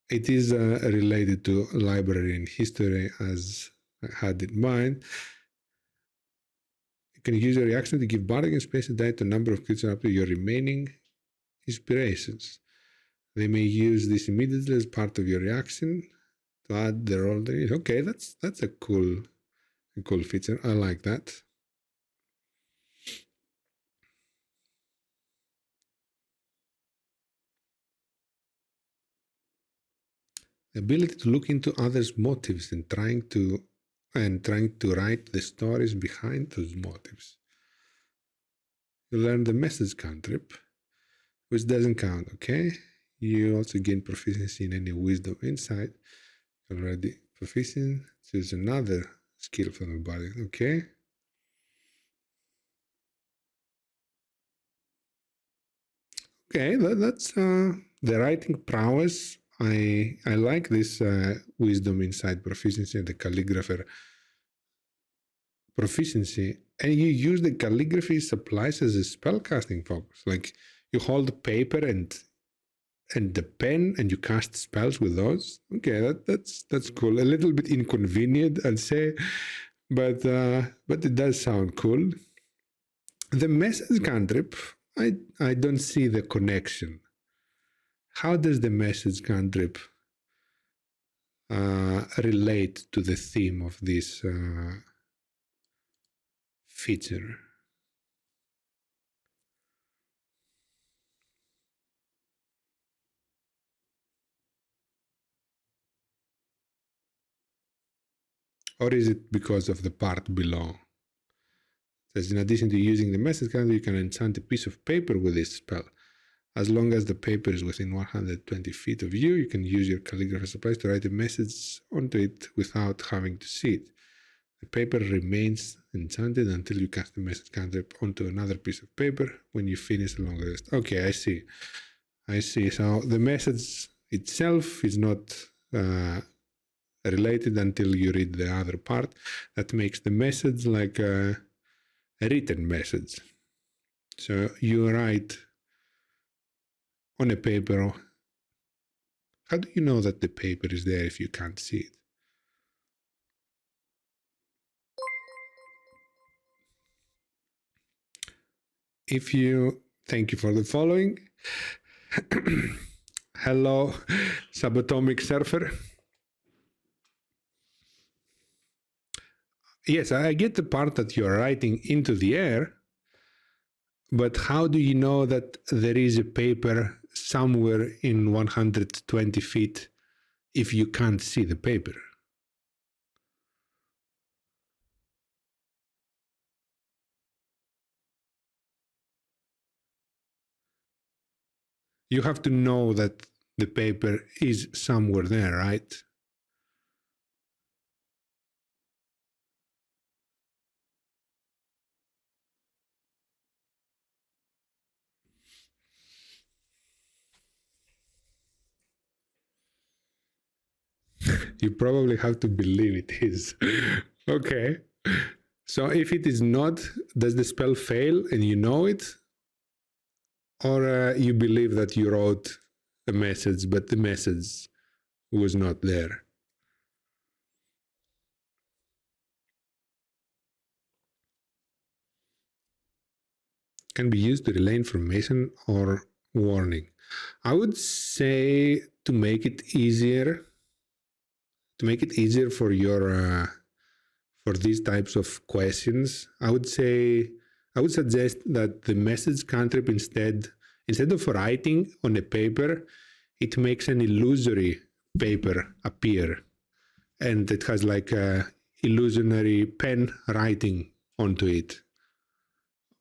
it is related to library and history as I had in mind. You can use your reaction to give bardic and space and die to a number of creatures up to your remaining inspirations. They may use this immediately as part of your reaction to add the roll. Okay, that's a cool feature. I like that. The ability to look into others' motives and trying to write the stories behind those motives. You learn the message cantrip, which doesn't count, okay? You also gain proficiency in any wisdom insight. Already proficient. Choose another skill from the body, okay? Okay, that's the writing prowess. I like this wisdom insight proficiency and the calligrapher proficiency, and you use the calligraphy supplies as a spellcasting focus. Like you hold paper and the pen, and you cast spells with those. Okay, that's cool. A little bit inconvenient, I'd say, but it does sound cool. The message cantrip, I don't see the connection. How does the message cantrip relate to the theme of this feature? Or is it because of the part below? It says, in addition to using the message cantrip, you can enchant a piece of paper with this spell. As long as the paper is within 120 feet of you, you can use your calligraphy supplies to write a message onto it without having to see it. The paper remains enchanted until you cast the message cantrip onto another piece of paper when you finish along the rest. Okay, I see. So the message itself is not related until you read the other part. That makes the message like a written message. So you write on a paper. How do you know that the paper is there if you can't see it? Thank you for the following. Hello, subatomic surfer. Yes, I get the part that you're writing into the air, but how do you know that there is a paper somewhere in 120 feet if you can't see the paper? You have to know that the paper is somewhere there, right? You probably have to believe it is. Okay. So if it is not, does the spell fail and you know it? Or you believe that you wrote a message, but the message was not there? Can be used to relay information or warning. I would say to make it easier for your for these types of questions, I would suggest that the message cantrip instead of writing on a paper, it makes an illusory paper appear, and it has like a illusionary pen writing onto it.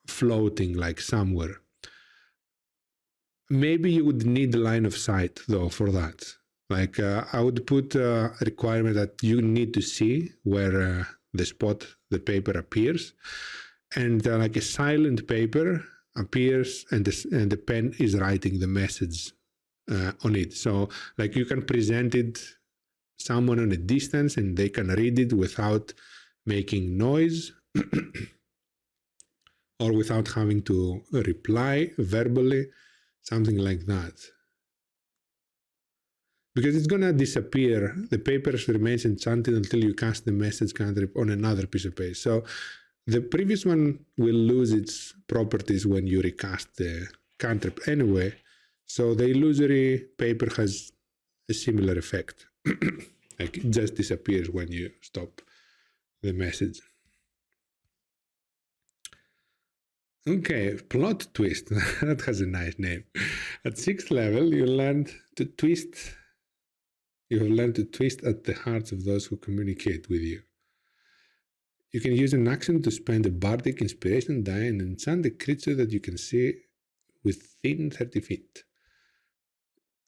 floating like somewhere. Maybe you would need line of sight though for that. Like I would put a requirement that you need to see where the spot the paper appears, and like a silent paper appears and the pen is writing the message on it. So like you can present it someone on a distance and they can read it without making noise or without having to reply verbally, something like that. Because it's going to disappear. The paper remains enchanted until you cast the message cantrip on another piece of paper. So the previous one will lose its properties when you recast the cantrip anyway. So the illusory paper has a similar effect. Like it just disappears when you stop the message. Okay, plot twist. That has a nice name. At 6th level, you learned to twist. You have learned to twist at the hearts of those who communicate with you. You can use an action to spend a bardic inspiration die and enchant a creature that you can see within 30 feet.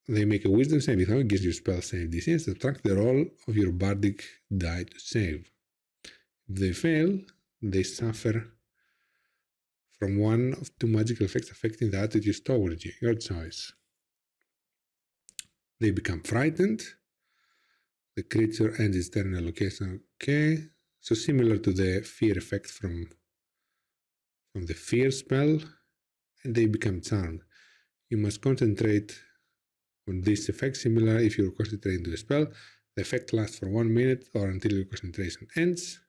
They make a wisdom saving throw against your spell save DC and subtract the roll of your bardic die to save. If they fail, they suffer from one of 2 magical effects affecting the attitudes towards you. Your choice. They become frightened. The creature ends its turn in a location. Okay. So similar to the fear effect from the fear spell. And they become charmed. You must concentrate on this effect, similar if you're concentrating to a spell. The effect lasts for 1 minute or until your concentration ends.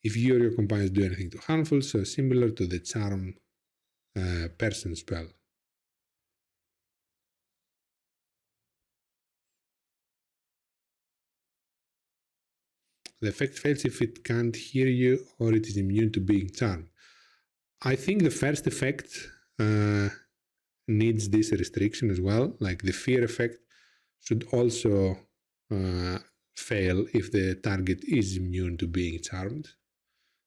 If you or your companions do anything too harmful, so similar to the charm person spell. The effect fails if it can't hear you or it is immune to being charmed. I think the first effect needs this restriction as well. Like the fear effect should also fail if the target is immune to being charmed,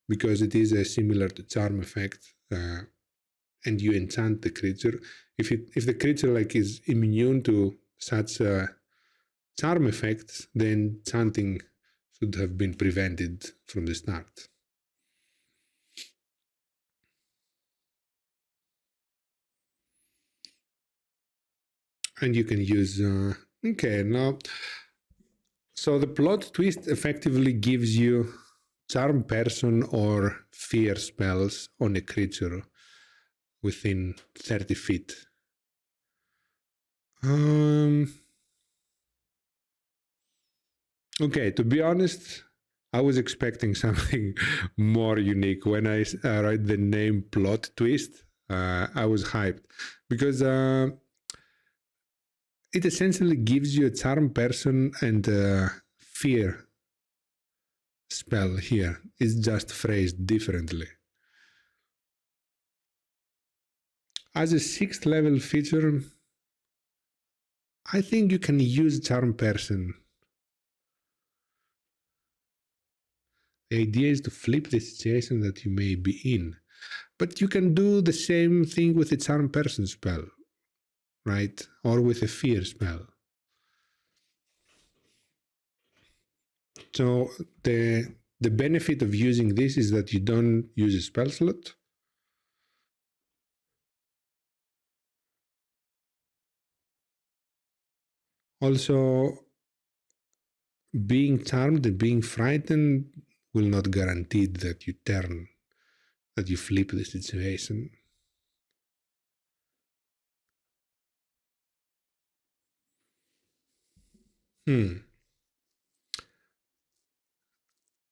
because it is similar to charm effect, and you enchant the creature. If the creature like is immune to such charm effects, then enchanting should have been prevented from the start. And you can use okay, now so the plot twist effectively gives you charm person or fear spells on a creature within 30 feet. Okay, to be honest, I was expecting something more unique. When I read the name plot twist, I was hyped because it essentially gives you a charm person and a fear spell here. It's just phrased differently. As a 6th level feature, I think you can use charm person. The idea is to flip the situation that you may be in. But you can do the same thing with a charm person spell, right? Or with a fear spell. So the benefit of using this is that you don't use a spell slot. Also, being charmed and being frightened will not guarantee that you turn, that you flip the situation.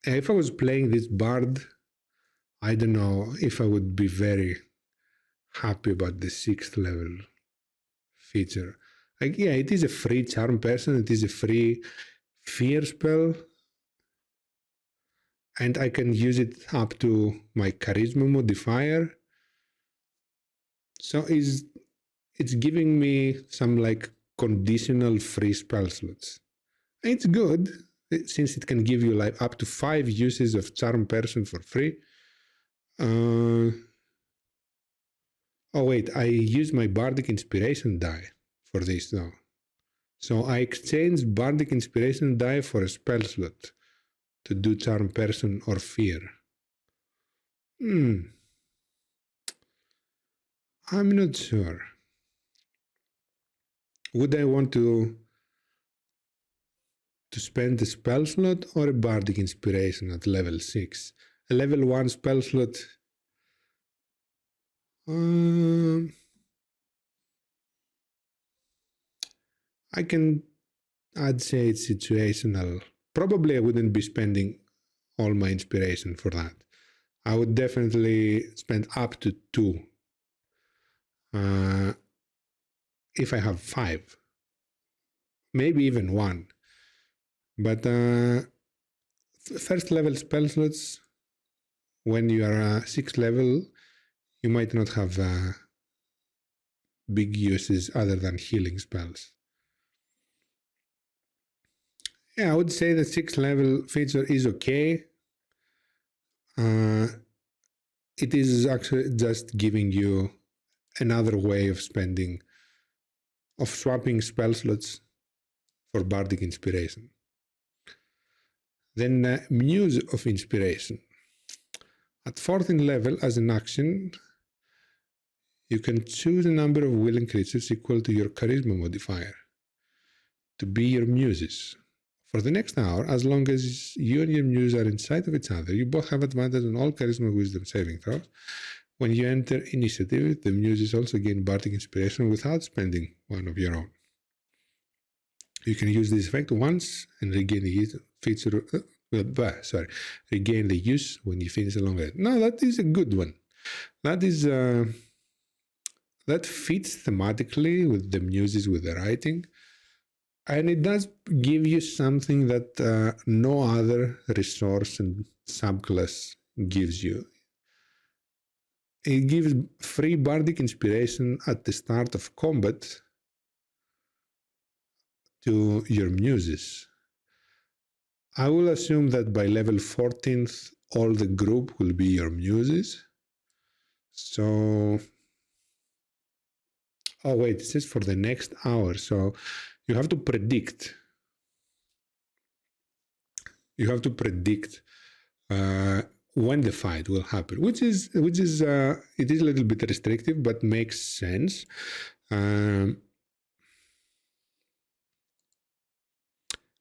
If I was playing this bard, I don't know if I would be very happy about the 6th level feature. Like, yeah, it is a free charm person, it is a free fear spell, and I can use it up to my charisma modifier. So it's giving me some like conditional free spell slots. It's good since it can give you like up to 5 uses of charm person for free. Oh wait, I used my Bardic Inspiration die for this though. So I exchanged Bardic Inspiration die for a spell slot to do Charm Person or Fear. I'm not sure. Would I want to spend a spell slot or a Bardic Inspiration at level 6? A level 1 spell slot... I'd say it's situational. Probably I wouldn't be spending all my inspiration for that. I would definitely spend up to 2. If I have 5. Maybe even 1. But first level spell slots, when you are 6th level, you might not have big uses other than healing spells. Yeah, I would say the 6th level feature is okay. It is actually just giving you another way of swapping spell slots for Bardic Inspiration. Then Muse of Inspiration. At 14th level, as an action, you can choose a number of willing creatures equal to your Charisma modifier to be your muses. For the next hour, as long as you and your muse are in sight of each other, you both have advantage on all Charisma Wisdom saving throws. When you enter initiative, the muses also gain Bardic Inspiration without spending one of your own. You can use this effect once and regain the feature. Regain the use when you finish a long rest. No, that is a good one. That is that fits thematically with the muses, with the writing, and it does give you something that no other resource and subclass gives you. It gives free Bardic Inspiration at the start of combat to your muses. I will assume that by level 14th, all the group will be your muses. So, oh wait, it says for the next hour. So you have to predict. You have to predict when the fight will happen, which is it is a little bit restrictive, but makes sense.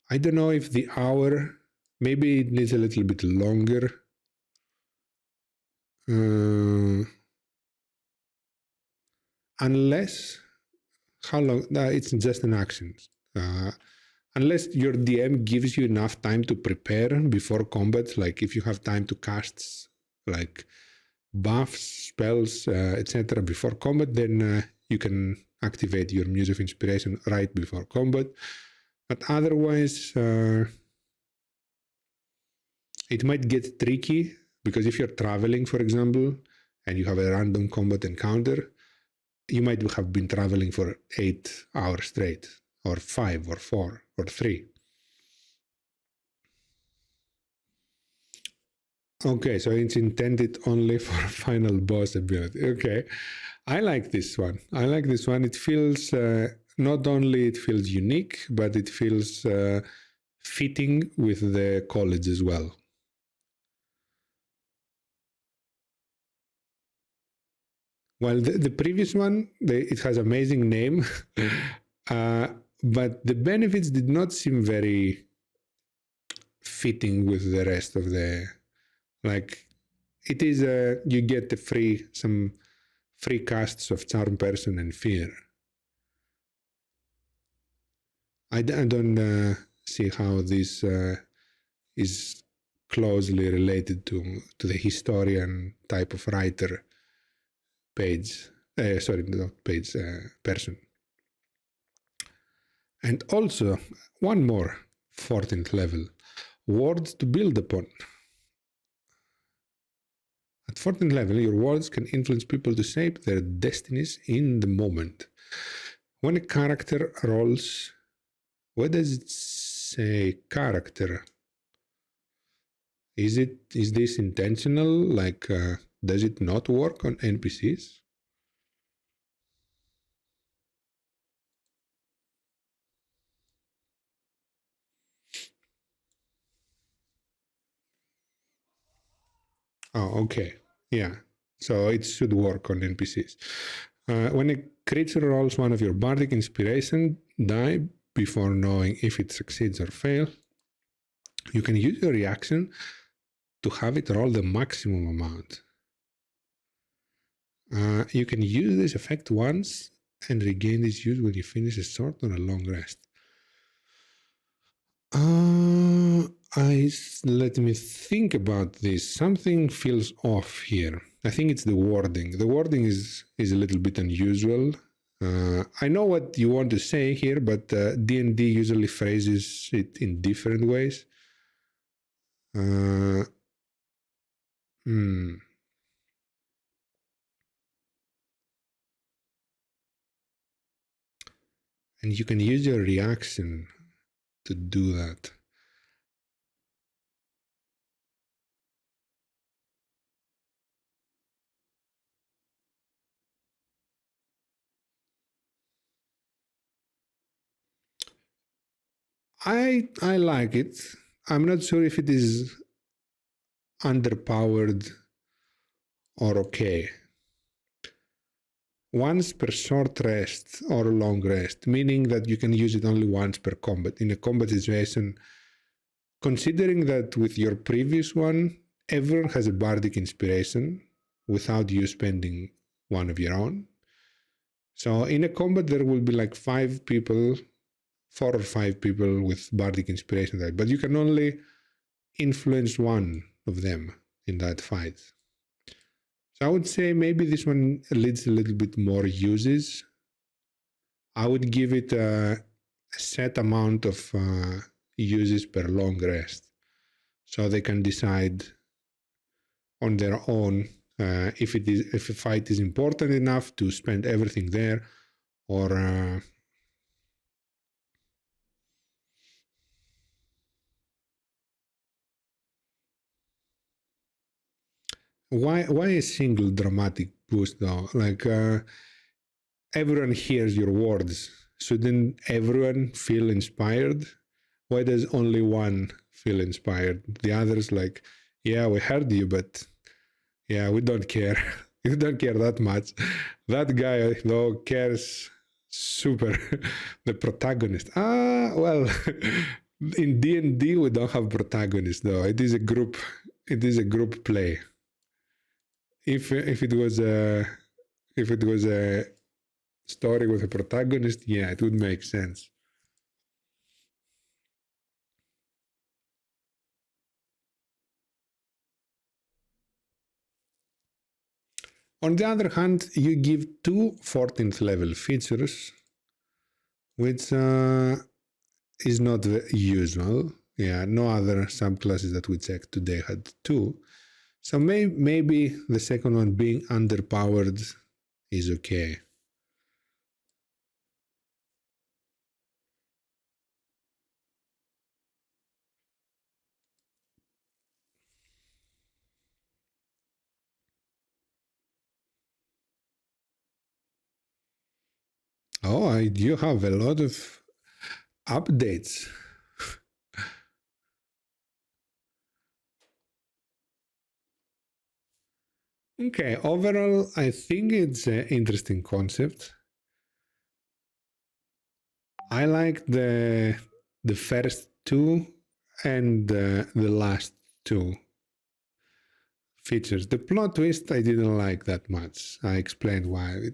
I don't know if the hour, maybe it needs a little bit longer. Unless, how long? It's just an action. Unless your DM gives you enough time to prepare before combat, like if you have time to cast like buffs, spells, etc. before combat, then you can activate your Muse of Inspiration right before combat. But otherwise, it might get tricky, because if you're traveling, for example, and you have a random combat encounter, you might have been traveling for 8 hours straight, or 5, or 4, or 3. Okay, so it's intended only for final boss ability. Okay, I like this one. It feels, not only it feels unique, but it feels fitting with the college as well. Well, the previous one, it has amazing name, but the benefits did not seem very fitting with the rest of the, like, it is you get some free casts of Charm Person and Fear. I don't see how this is closely related to the historian type of writer page. Not page, person. And also, one more 14th level, words to build upon. At 14th level, your words can influence people to shape their destinies in the moment. When a character rolls, what does it say character? Is this intentional? Like, does it not work on NPCs? Oh, okay. Yeah. So it should work on NPCs. When a creature rolls one of your bardic inspiration die before knowing if it succeeds or fails, you can use your reaction to have it roll the maximum amount. You can use this effect once and regain this use when you finish a short or a long rest. Let me think about this. Something feels off here. I think it's the wording. The wording is a little bit unusual. I know what you want to say here, but D&D usually phrases it in different ways. Hmm. And you can use your reaction to do that. I like it. I'm not sure if it is underpowered or okay. Once per short rest or long rest, meaning that you can use it only once per combat. In a combat situation, considering that with your previous one, everyone has a bardic inspiration without you spending one of your own. So in a combat, there will be like 4 or 5 people with bardic inspiration, but you can only influence one of them in that fight. So I would say maybe this one leads a little bit more uses. I would give it a set amount of uses per long rest, so they can decide on their own if a fight is important enough to spend everything there, or why a single dramatic boost though? Like everyone hears your words. Shouldn't everyone feel inspired? Why does only one feel inspired? The others like, yeah, we heard you, but yeah, we don't care. We don't care that much. That guy though cares super. The protagonist. Well, in D&D we don't have protagonists though. It is a group. It is a group play. If it was a story with a protagonist, yeah, it would make sense. On the other hand, you give two 14th level features, which is not usual. Yeah, no other subclasses that we checked today had two. So maybe the second one being underpowered is okay. Oh, I do have a lot of updates. Okay, overall, I think it's an interesting concept. I like the first two and the last two features. The plot twist I didn't like that much. I explained why.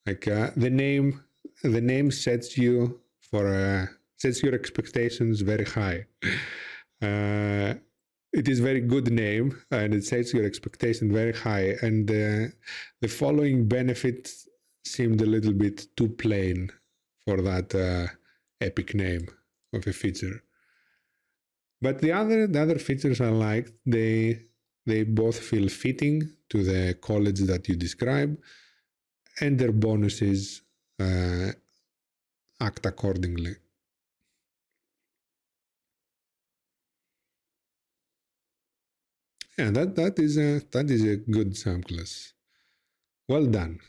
Like the name sets you for sets your expectations very high. Uh, it is very good name and it sets your expectation very high. And the following benefits seemed a little bit too plain for that epic name of a feature. But the other features I liked. They both feel fitting to the college that you describe, and their bonuses act accordingly. Yeah, that is a good subclass. Well done.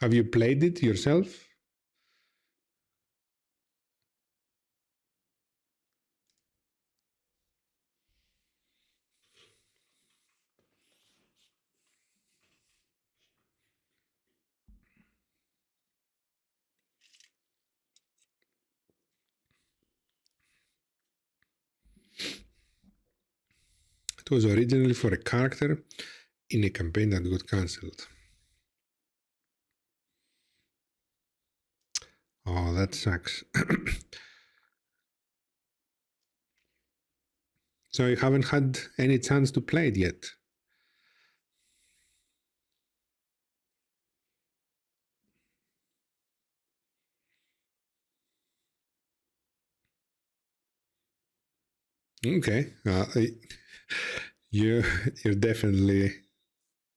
Have you played it yourself? It was originally for a character in a campaign that got cancelled. Oh, that sucks. So you haven't had any chance to play it yet? Okay. You're definitely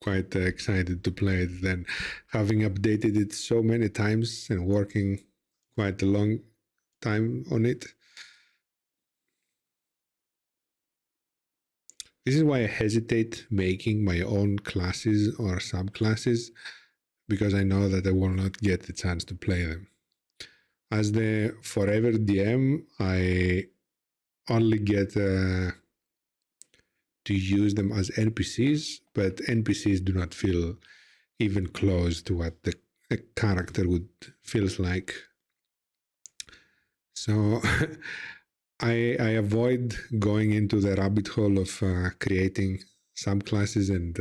quite excited to play it then, having updated it so many times and working quite a long time on it. This is why I hesitate making my own classes or subclasses, because I know that I will not get the chance to play them. As the forever DM, I only get to use them as NPCs, but NPCs do not feel even close to what a character would feels like. So I avoid going into the rabbit hole of creating subclasses and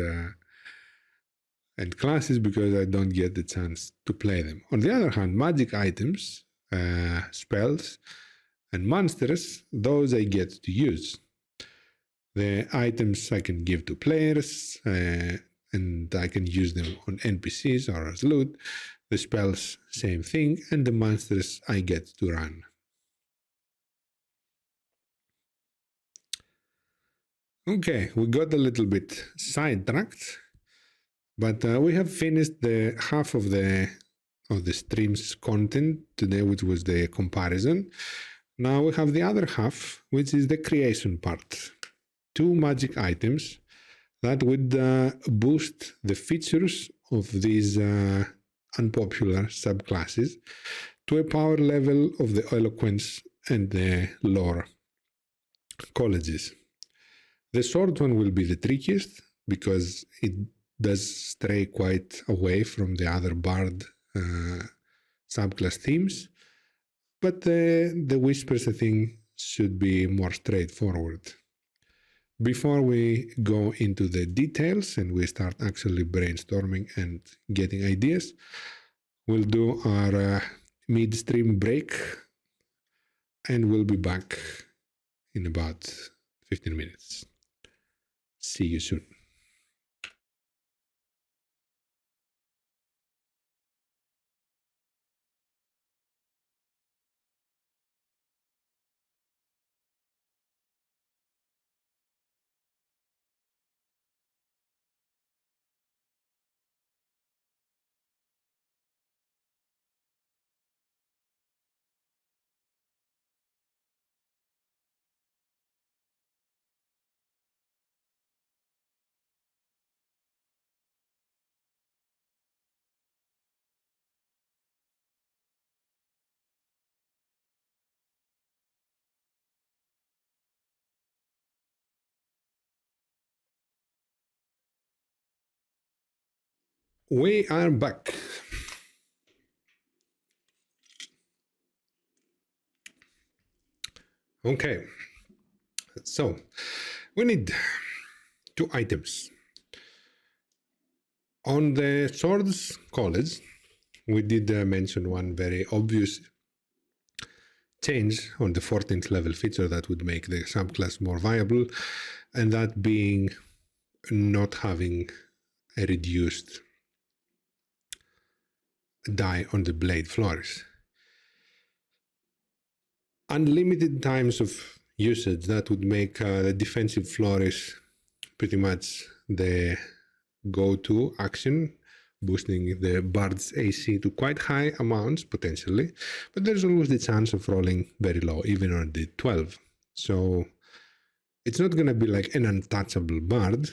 classes because I don't get the chance to play them. On the other hand, magic items, spells, and monsters, those I get to use. The items I can give to players, and I can use them on NPCs or as loot. The spells, same thing, and the monsters I get to run. Okay, we got a little bit sidetracked, but we have finished the half of the stream's content today, which was the comparison. Now we have the other half, which is the creation part. 2 magic items that would boost the features of these unpopular subclasses to a power level of the eloquence and the lore colleges. The sword one will be the trickiest because it does stray quite away from the other bard subclass themes, but the whispers, I think, should be more straightforward. Before we go into the details and we start actually brainstorming and getting ideas, we'll do our mid-stream break and we'll be back in about 15 minutes. See you soon. We are back. Okay, so we need 2 items. On the Swords College, we did mention one very obvious change on the 14th level feature that would make the subclass more viable, and that being not having a reduced die on the blade flourish. Unlimited times of usage, that would make the defensive flourish pretty much the go-to action, boosting the bard's AC to quite high amounts potentially, but there's always the chance of rolling very low, even on the 12. So it's not going to be like an untouchable bard,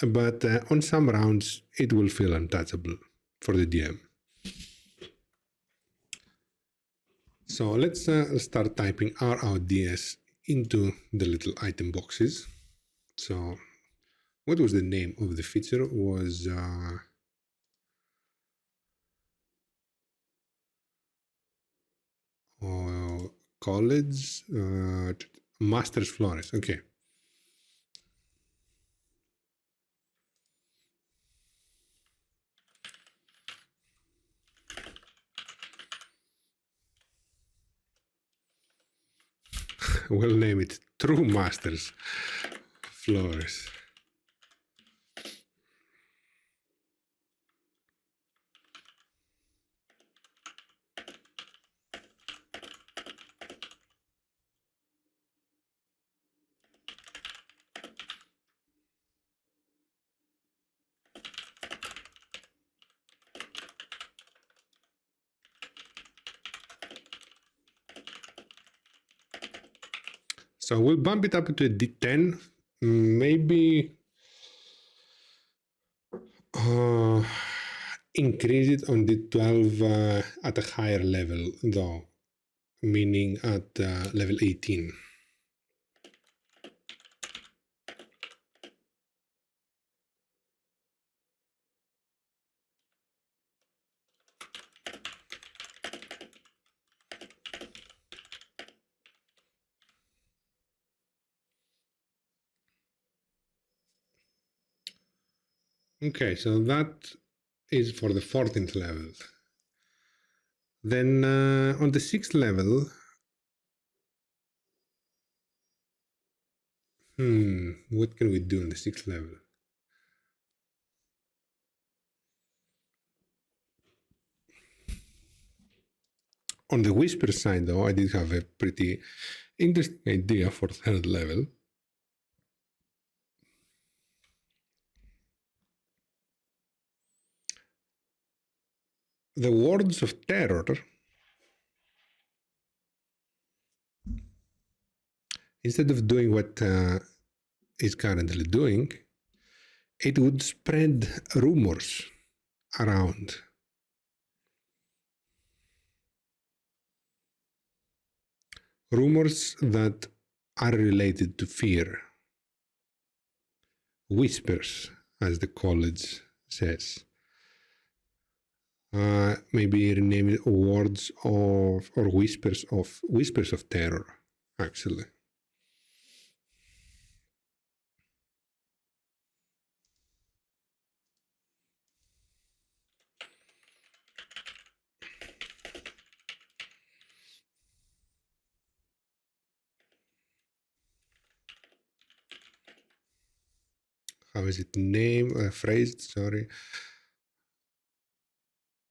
but on some rounds it will feel untouchable for the DM. So let's start typing RODS into the little item boxes. So what was the name of the feature? Was college Masters Flores. Okay. We'll name it True Masters Flores. So we'll bump it up to a D10, maybe increase it on D12 at a higher level though, meaning at level 18. Okay, so that is for the 14th level. Then on the 6th level, what can we do on the 6th level? On the Whisper side, though, I did have a pretty interesting idea for 3rd level. The words of terror, instead of doing what it's currently doing, it would spread rumors around. Rumors that are related to fear. Whispers, as the college says. Maybe rename it words of or whispers of terror, actually. How is it named? Phrased, sorry.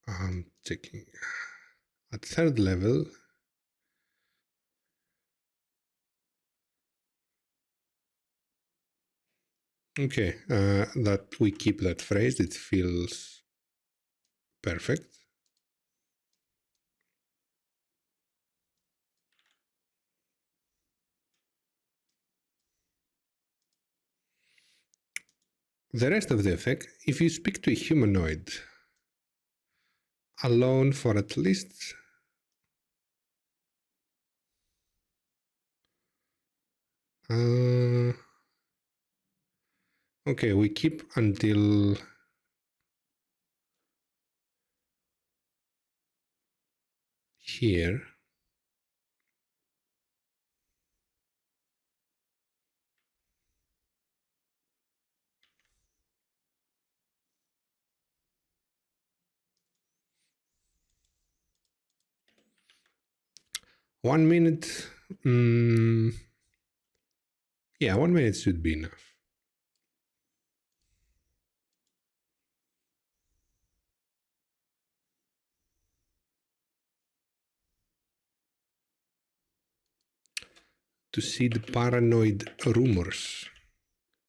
I'm checking. At 3rd level, okay, that we keep that phrase. It feels perfect. The rest of the effect, if you speak to a humanoid alone for at least okay, we keep until here. One minute. Yeah, 1 minute should be enough. To see the paranoid rumors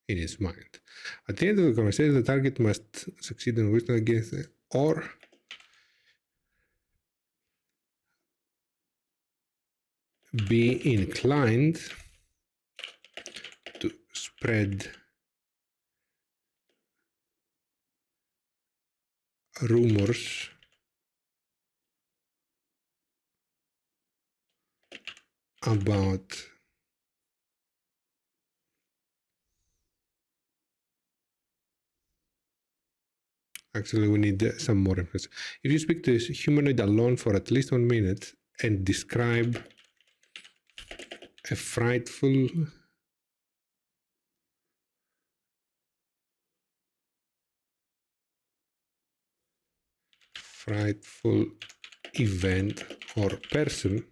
in his mind. At the end of the conversation, the target must succeed in wisdom against it, or be inclined to spread rumors about actually we need some more information. If you speak to a humanoid alone for at least 1 minute and describe a frightful event or person,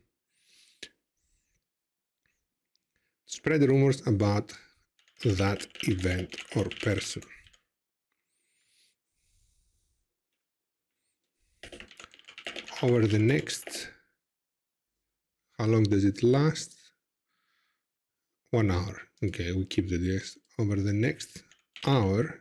spread rumors about that event or person. Over the next, how long does it last? 1 hour. Okay, we keep the DS. Over the next hour,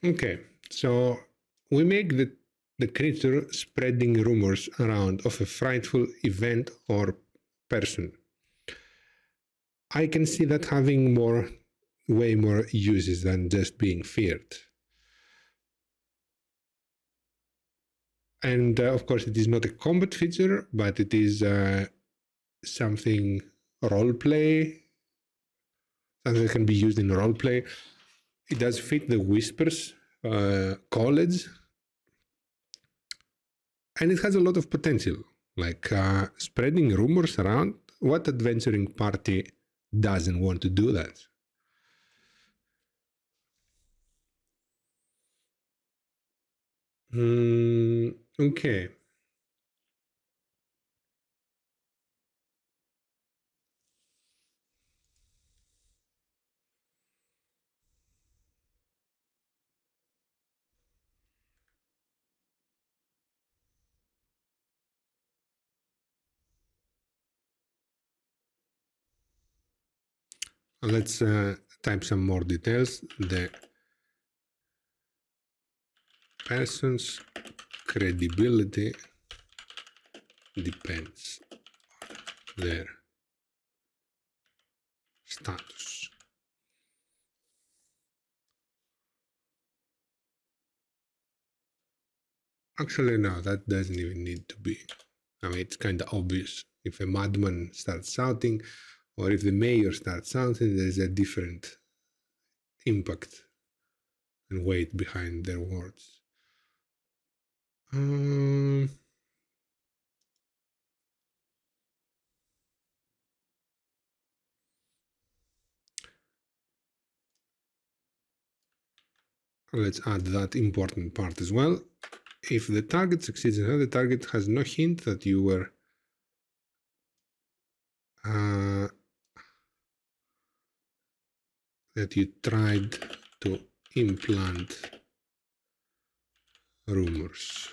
okay, so we make the creature spreading rumors around of a frightful event or person. I can see that having way more uses than just being feared. And of course, it is not a combat feature, but it is something roleplay, something that can be used in roleplay. It does fit the Whispers college, and it has a lot of potential, like spreading rumors around. What adventuring party doesn't want to do that? Okay. Let's type some more details. The person's credibility depends on their status. Actually, no, that doesn't even need to be. I mean, it's kind of obvious. If a madman starts shouting, or if the mayor starts shouting, there's a different impact and weight behind their words. Let's add that important part as well. If the target succeeds, the target has no hint that you were that you tried to implant rumors.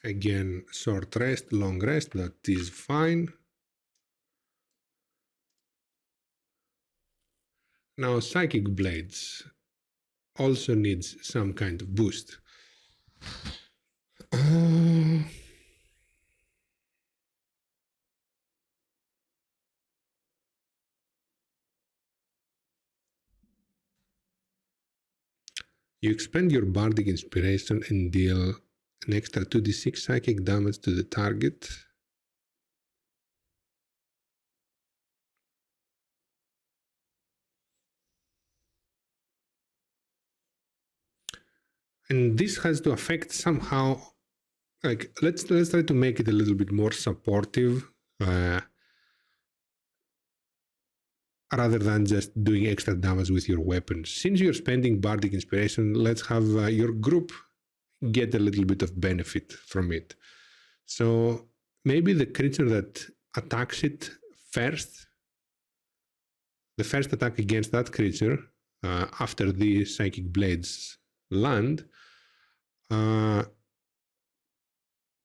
Again, short rest, long rest, that is fine. Now, Psychic Blades also needs some kind of boost. You expend your bardic inspiration and deal an extra 2d6 psychic damage to the target. And this has to affect somehow, like, let's try to make it a little bit more supportive, rather than just doing extra damage with your weapons. Since you're spending bardic inspiration, let's have your group get a little bit of benefit from it. So maybe the creature that attacks it first the first attack against that creature after the psychic blades land,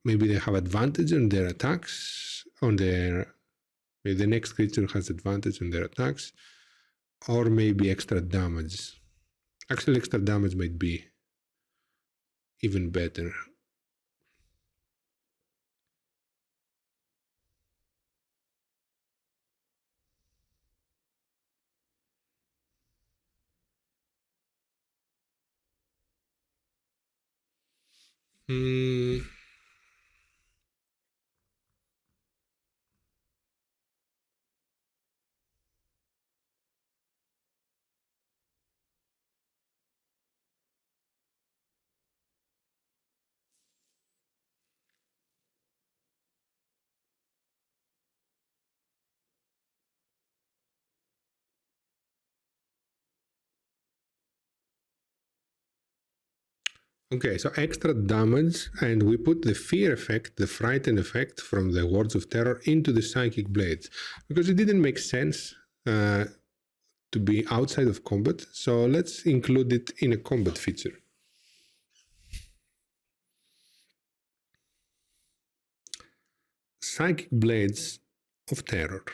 maybe they have advantage on their attacks, maybe the next creature has advantage on their attacks, or maybe extra damage. Actually, extra damage might be even better. Okay, so extra damage, and we put the fear effect, the frighten effect from the words of terror into the psychic blades because it didn't make sense to be outside of combat. So let's include it in a combat feature. Psychic blades of terror.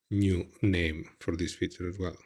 New name for this feature as well.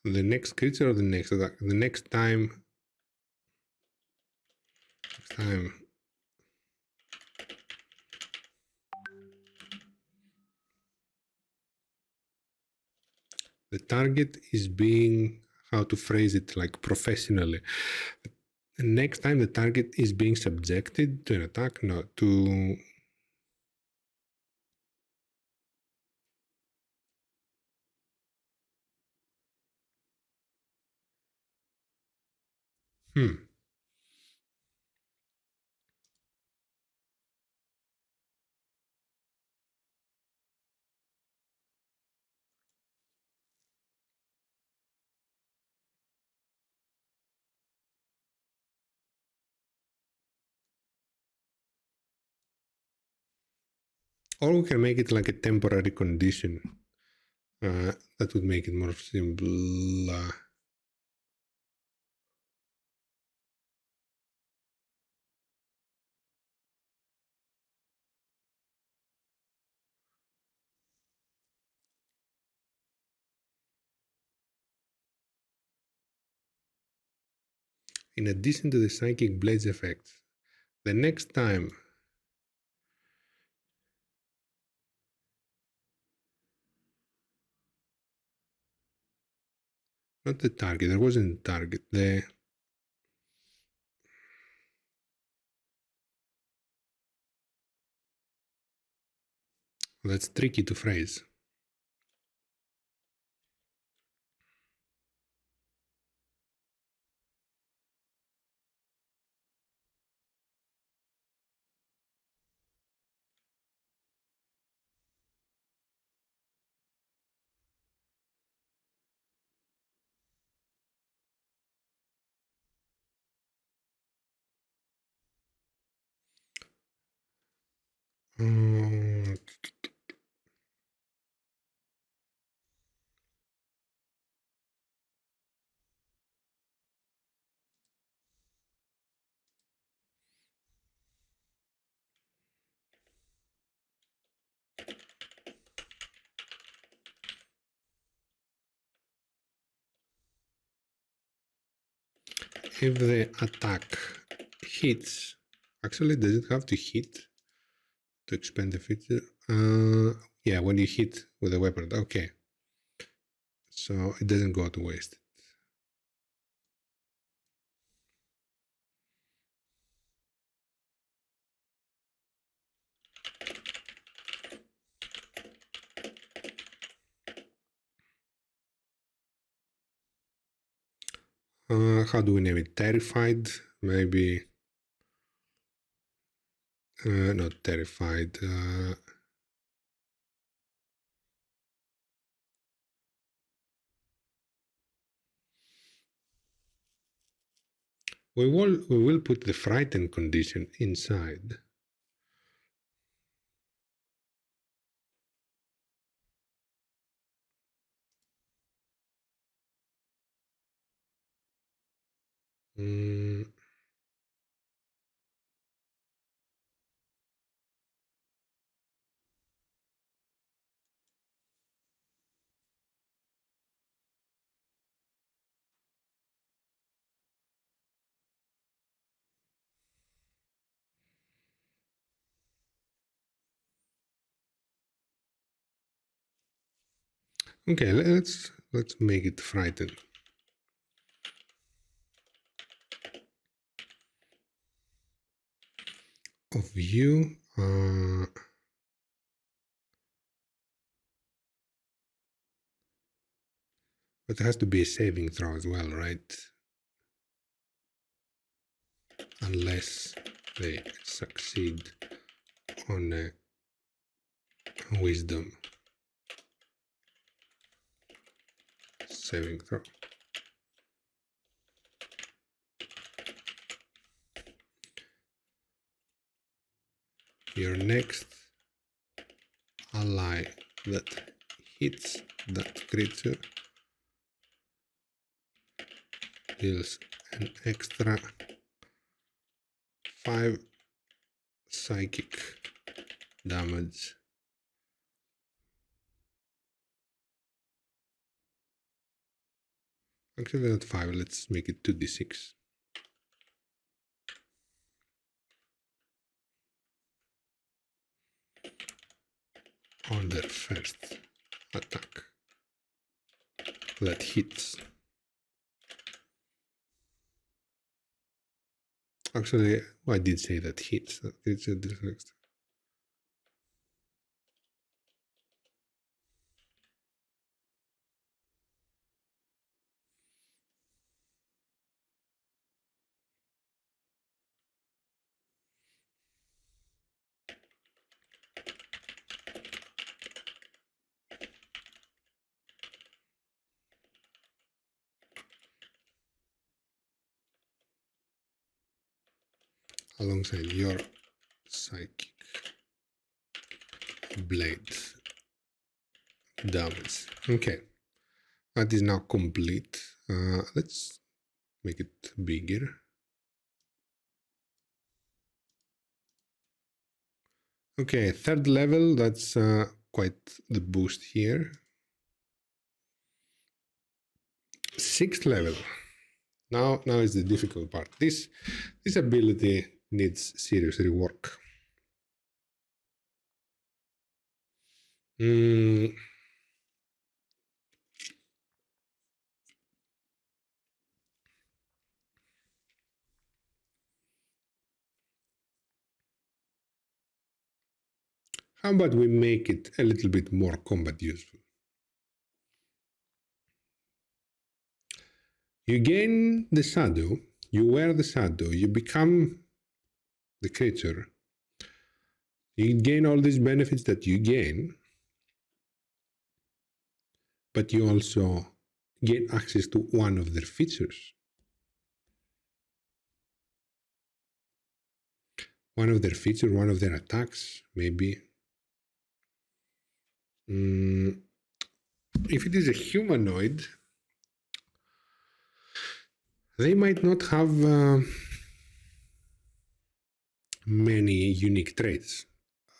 The next creature or the next attack? The next time the target is being, how to phrase it like professionally, the next time the target is being subjected to an attack, not to or we can make it like a temporary condition. That would make it more simple. In addition to the psychic blades effect, the next time not the target, there wasn't a target, that's tricky to phrase. If the attack hits, actually, does it have to hit to expand the feature? Yeah, when you hit with a weapon. Okay. So it doesn't go to waste. How do we name it? Terrified? Maybe. Not terrified. We will put the frightened condition inside. Okay, let's make it frightened. Of you, but it has to be a saving throw as well, right? Unless they succeed on a wisdom saving throw. Your next ally that hits that creature deals an extra 5 psychic damage. Actually, not 5, let's make it 2d6. On their first attack that hits. Actually, I did say that hits. It's a next. Alongside your psychic blade damage. Okay, that is now complete. Let's make it bigger. Okay, 3rd level, that's quite the boost here. 6th level. Now is the difficult part. This ability needs serious rework. How about we make it a little bit more combat useful? You gain the shadow, you wear the shadow, you become the creature. You gain all these benefits that you gain, but you also gain access to one of their features. One of their features, one of their attacks, maybe. If it is a humanoid, they might not have many unique traits,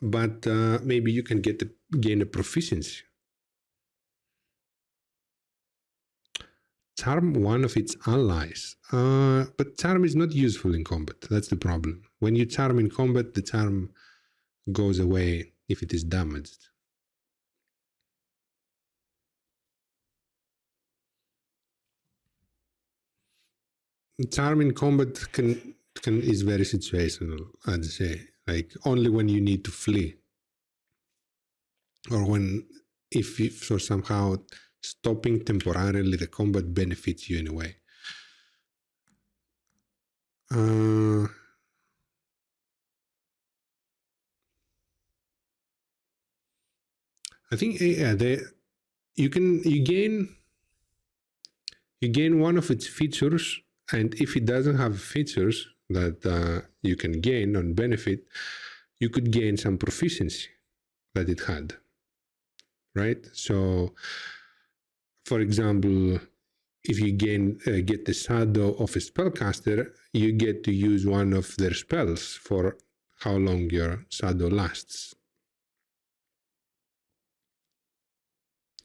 but maybe you can gain a proficiency. Charm one of its allies, but charm is not useful in combat. That's the problem. When you charm in combat, the charm goes away if it is damaged. charm in combat is very situational, I'd say. Like only when you need to flee, or if so somehow stopping temporarily the combat benefits you in a way. I think you gain one of its features, and if it doesn't have features that you can gain on benefit, you could gain some proficiency that it had, right? So, for example, if you get the shadow of a spellcaster, you get to use one of their spells for how long your shadow lasts.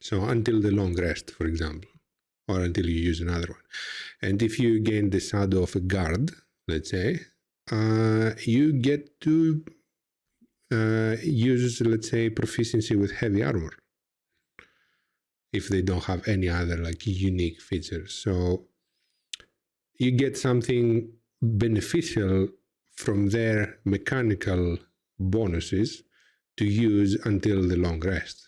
So until the long rest, for example, or until you use another one. And if you gain the shadow of a guard, let's say, you get to use, let's say, proficiency with heavy armor if they don't have any other like unique features. So you get something beneficial from their mechanical bonuses to use until the long rest.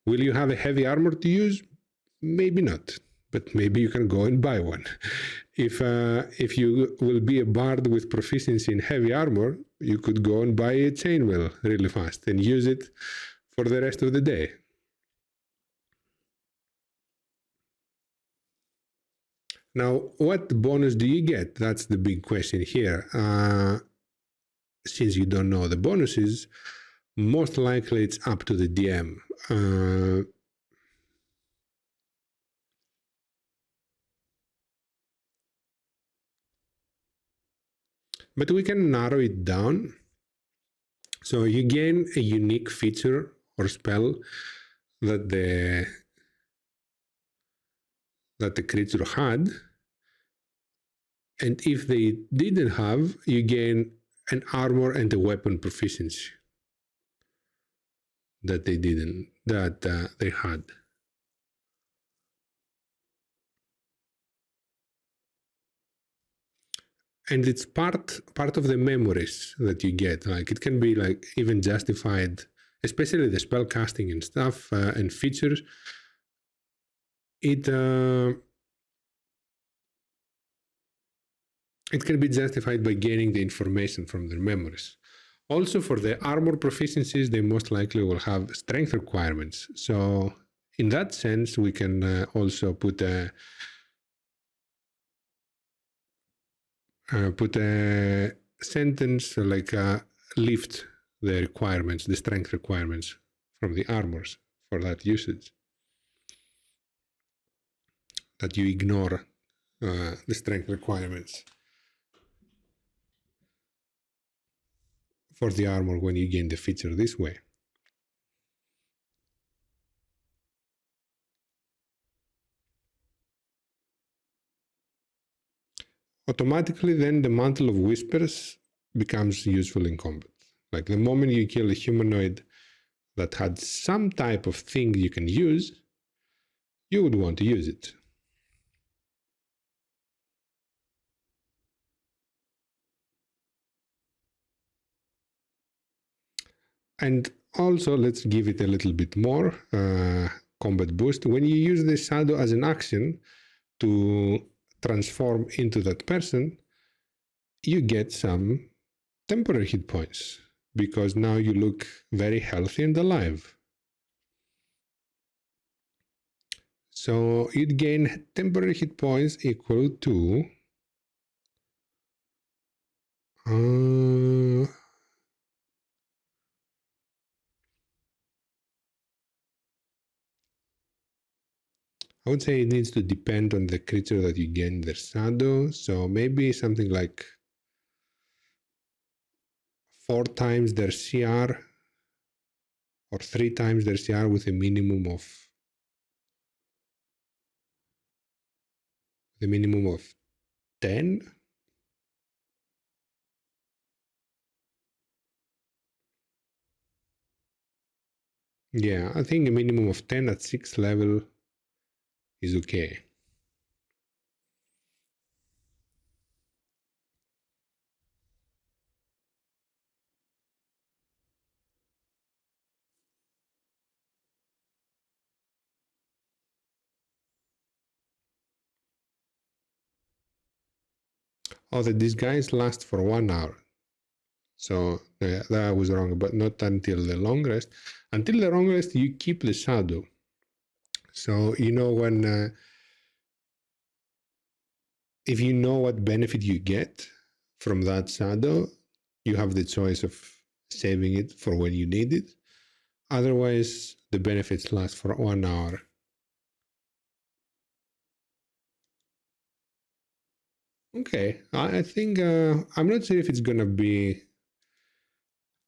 Will you have a heavy armor to use? Maybe not, but maybe you can go and buy one. If you will be a bard with proficiency in heavy armor, you could go and buy a chainmail really fast and use it for the rest of the day. Now, what bonus do you get? That's the big question here. Since you don't know the bonuses, most likely it's up to the DM. But we can narrow it down. So you gain a unique feature or spell that the creature had, and if they didn't have, you gain an armor and a weapon proficiency that they had. And it's part of the memories that you get. Like it can be like even justified, especially the spell casting and stuff and features. It can be justified by gaining the information from their memories. Also, for the armor proficiencies, they most likely will have strength requirements. So, in that sense, we can also put a sentence like lift the requirements, the strength requirements from the armors for that usage. That you ignore the strength requirements for the armor when you gain the feature this way. Automatically, then the Mantle of Whispers becomes useful in combat. Like the moment you kill a humanoid that had some type of thing you can use, you would want to use it. And also, let's give it a little bit more combat boost. When you use the shadow as an action to transform into that person, you get some temporary hit points because now you look very healthy and alive. So you'd gain temporary hit points equal to I would say it needs to depend on the creature that you gain their shadow. So maybe something like 4 times their CR or 3 times their CR with a minimum of 10. Yeah, I think a minimum of 10 at 6th level is okay. Oh, the disguise lasts for 1 hour. So that was wrong, but not until the long rest. Until the long rest, you keep the shadow. So you know when, if you know what benefit you get from that shadow, you have the choice of saving it for when you need it. Otherwise, the benefits last for 1 hour. Okay, I think I'm not sure if it's gonna be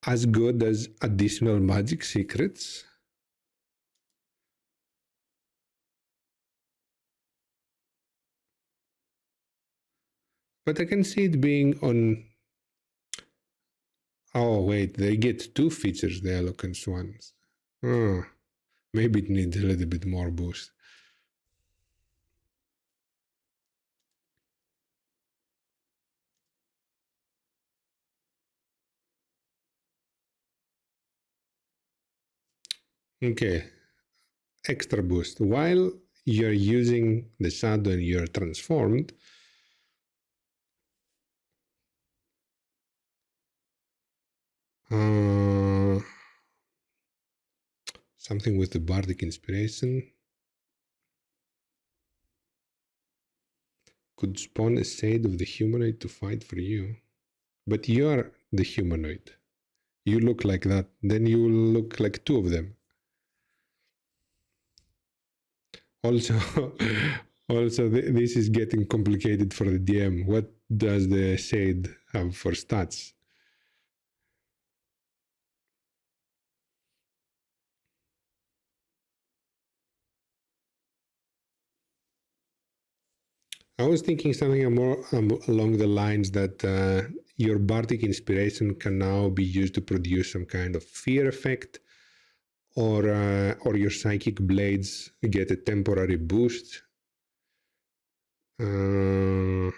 as good as additional magic secrets. But I can see it being on. Oh, wait, they get two features, the eloquence ones. Oh, maybe it needs a little bit more boost. Okay, extra boost. While you're using the shadow and you're transformed, uh, something with the bardic inspiration could spawn a shade of the humanoid to fight for you. But you're the humanoid. You look like that. Then you will look like two of them. Also, also this is getting complicated for the DM. What does the shade have for stats? I was thinking something more along the lines that your bardic inspiration can now be used to produce some kind of fear effect, or your psychic blades get a temporary boost. Uh,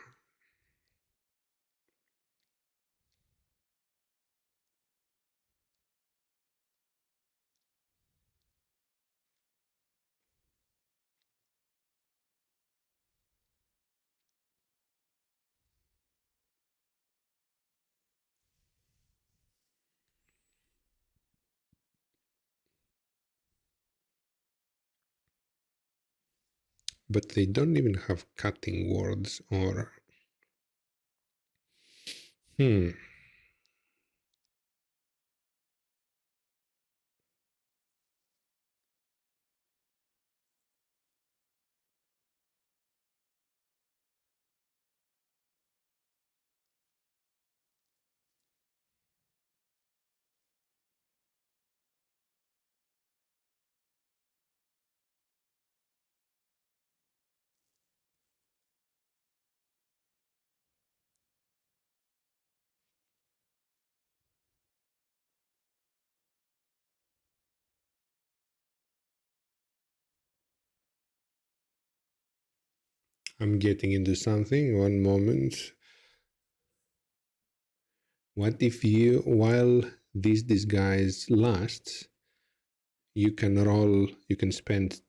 but they don't even have cutting words or. Hmm. I'm getting into something. One moment. What if you, while this disguise lasts, you can spend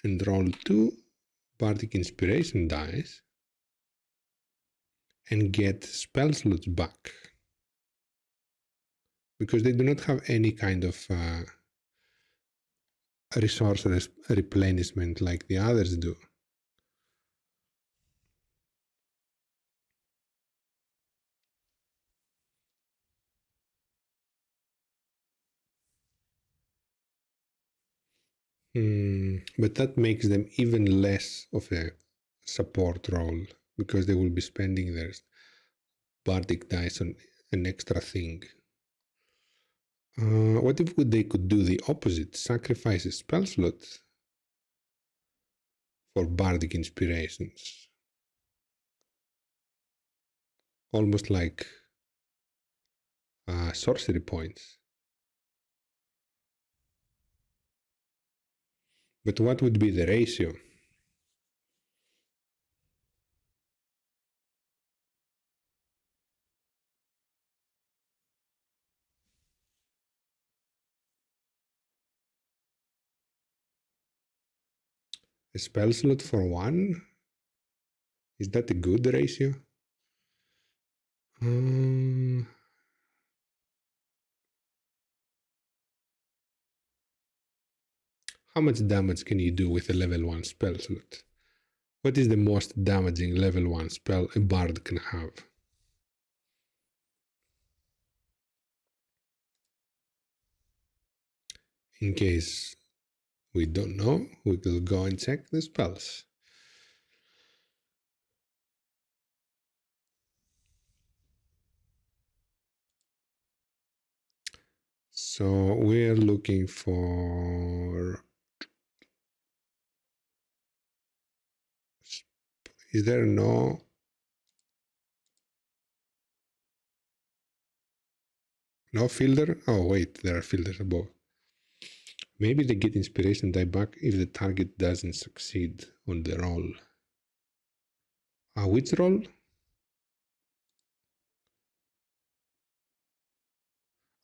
and roll two bardic inspiration dice and get spell slots back because they do not have any kind of resource replenishment like the others do. But that makes them even less of a support role because they will be spending their bardic dice on an extra thing. What if they could do the opposite? Sacrifice a spell slot for bardic inspirations. Almost like sorcery points. But what would be the ratio? a spell slot for 1. Is that a good ratio? How much damage can you do with a level 1 spell slot? What is the most damaging level 1 spell a bard can have? In case we don't know, we will go and check the spells. So we're looking for... Is there no... No filter? Oh wait, there are filters above. Maybe they get inspiration die back if the target doesn't succeed on the roll. Which roll?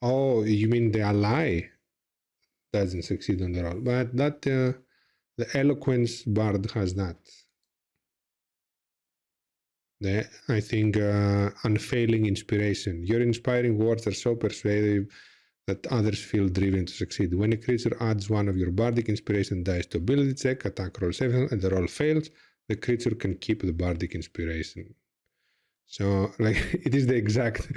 Oh, you mean the ally doesn't succeed on the roll. But that the eloquence bard has that. I think unfailing inspiration. Your inspiring words are so persuasive that others feel driven to succeed. When a creature adds one of your bardic inspiration dice to ability check, attack roll 7, and the roll fails, the creature can keep the bardic inspiration. So, like, it is the exact,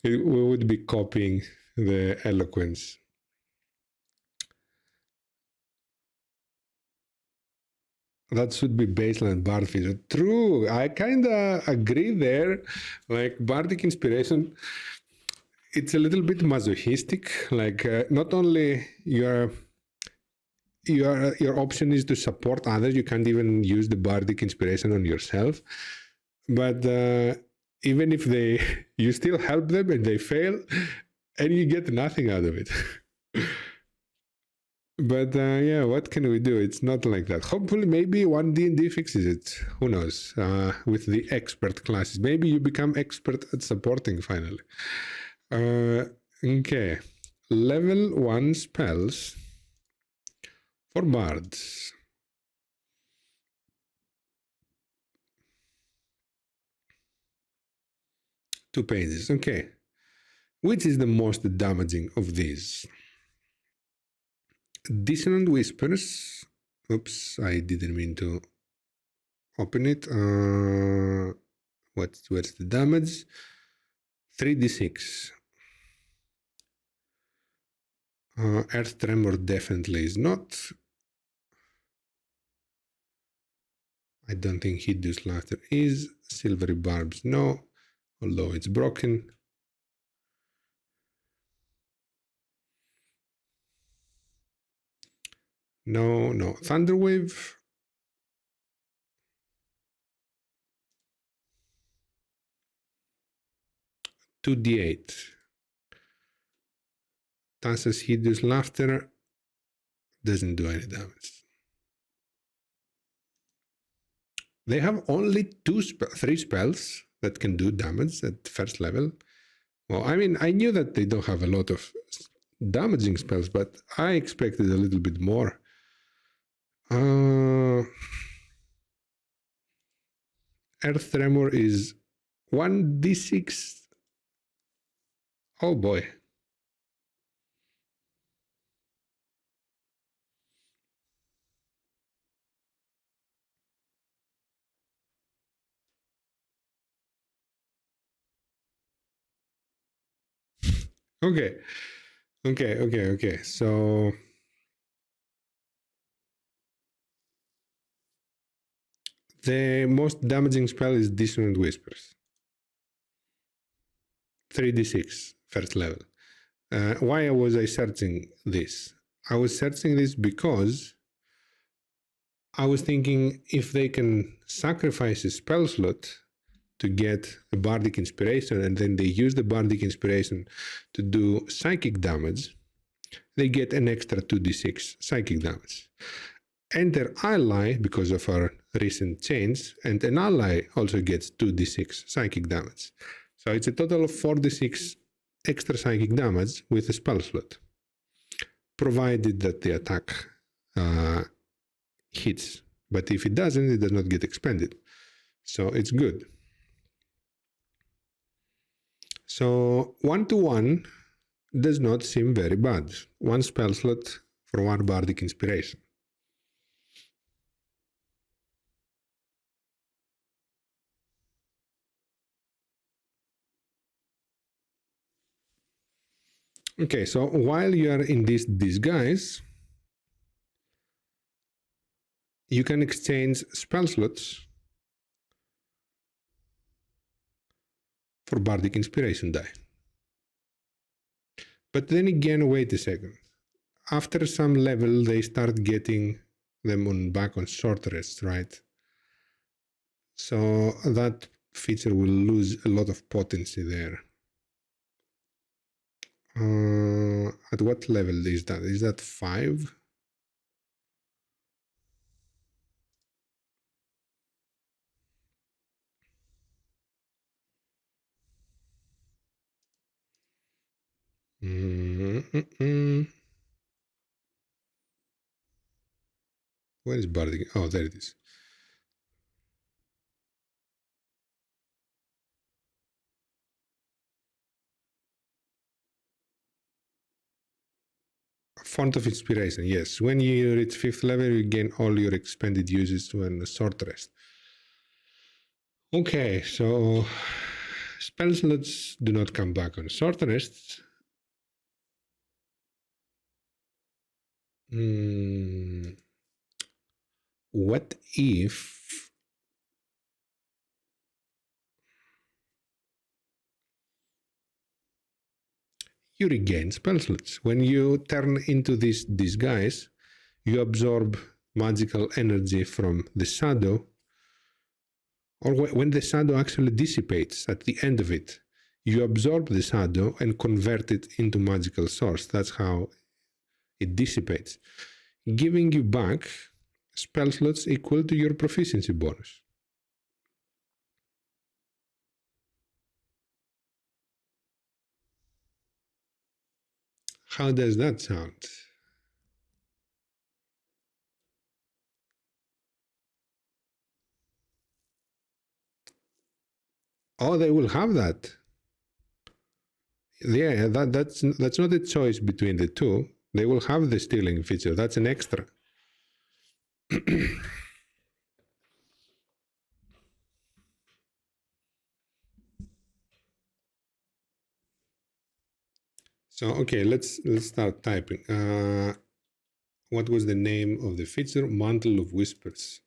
we would be copying the eloquence. That should be baseline bard feature. True, I kind of agree there. Like, bardic inspiration, it's a little bit masochistic. Like, not only your option is to support others, you can't even use the bardic inspiration on yourself. But even if you still help them and they fail, and you get nothing out of it. But yeah, what can we do? It's not like that. Hopefully, maybe one D&D fixes it. Who knows? With the expert classes, maybe you become expert at supporting finally. Okay, level 1 spells for bards. Two pages. Okay, which is the most damaging of these? Dissonant Whispers. Oops, I didn't mean to open it. What's the damage? 3d6. Earth Tremor definitely is not. I don't think Hideous Laughter is. Silvery Barbs, no. Although it's broken. No. Thunderwave. 2d8. Tassa's Hideous Laughter doesn't do any damage. They have only 3 spells that can do damage at first level. Well, I mean, I knew that they don't have a lot of damaging spells, but I expected a little bit more. Earth Tremor is 1d6. Oh boy. Okay. So the most damaging spell is Dissonant Whispers. 3d6 first level. Why was I searching this? I was searching this because I was thinking if they can sacrifice a spell slot to get a bardic inspiration and then they use the bardic inspiration to do psychic damage, they get an extra 2d6 psychic damage. And their ally, because of our recent change, and an ally also gets 2d6 psychic damage. So it's a total of 4d6 extra psychic damage with a spell slot, provided that the attack hits But if it doesn't, it does not get expended. So it's good. So 1-to-1 does not seem very bad. One spell slot for one bardic inspiration. Okay, so while you are in this disguise, you can exchange spell slots for bardic inspiration die. But then again, wait a second. After some level, they start getting them back on short rests, right? So that feature will lose a lot of potency there. At what level is that? Is that 5? Where is bardic? Oh, there it is. Font of inspiration, yes. When you reach 5th level, you gain all your expended uses when a short rest. Okay, so spell slots do not come back on short rests. What if you regain spell slots? When you turn into this disguise, you absorb magical energy from the shadow, or when the shadow actually dissipates at the end of it, you absorb the shadow and convert it into magical source. That's how it dissipates, giving you back spell slots equal to your proficiency bonus. How does that sound? Oh, they will have that. Yeah, that's not a choice between the two. They will have the stealing feature. That's an extra. So okay, let's start typing. What was the name of the feature? Mantle of Whispers.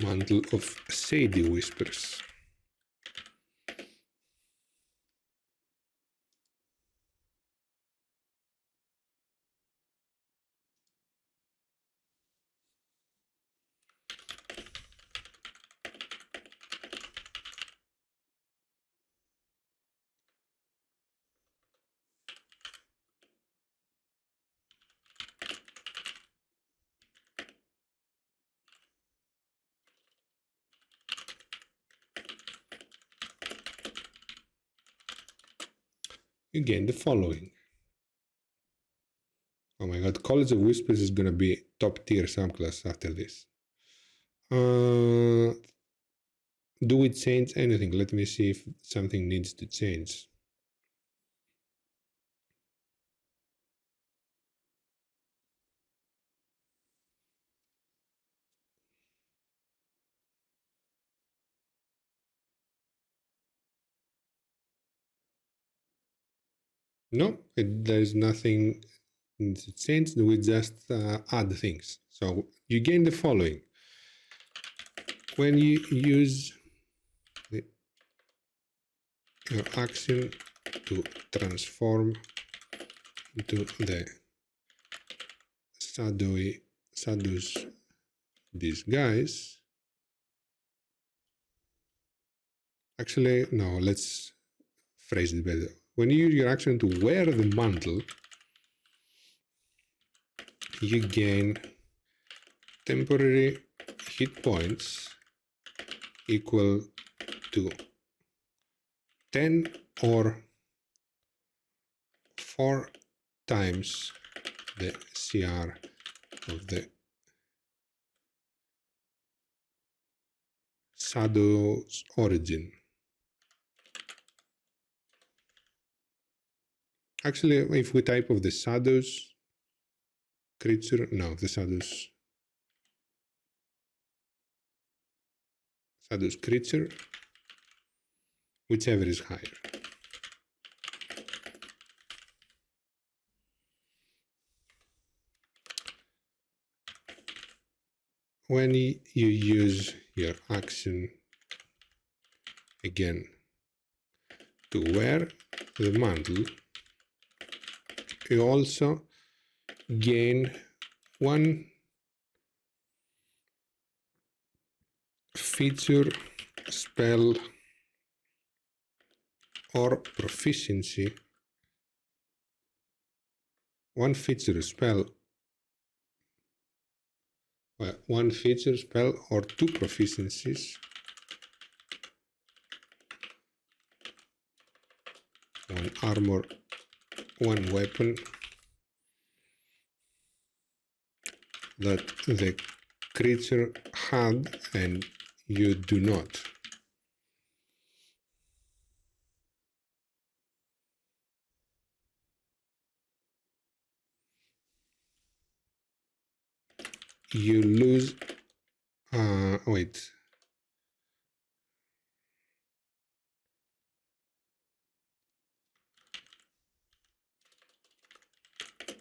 Mantle of Shady Whispers. You gain the following. Oh my god, College of Whispers is gonna be top tier subclass after this. Do we change anything? Let me see if something needs to change. No, there's nothing to change. We just add things. So you gain the following. When you use your action to transform into the shadow's disguise. Actually, no, let's phrase it better. When you use your action to wear the mantle, you gain temporary hit points equal to 10 or 4 times the CR of the shadow's origin. Actually, if we type of the shadows creature, no, the shadows creature, whichever is higher. When you use your action again to wear the mantle, you also gain one feature, spell, or proficiency. One feature, spell, one feature, spell, or 2 proficiencies. One armor, one weapon that the creature had and you do not. You lose, wait.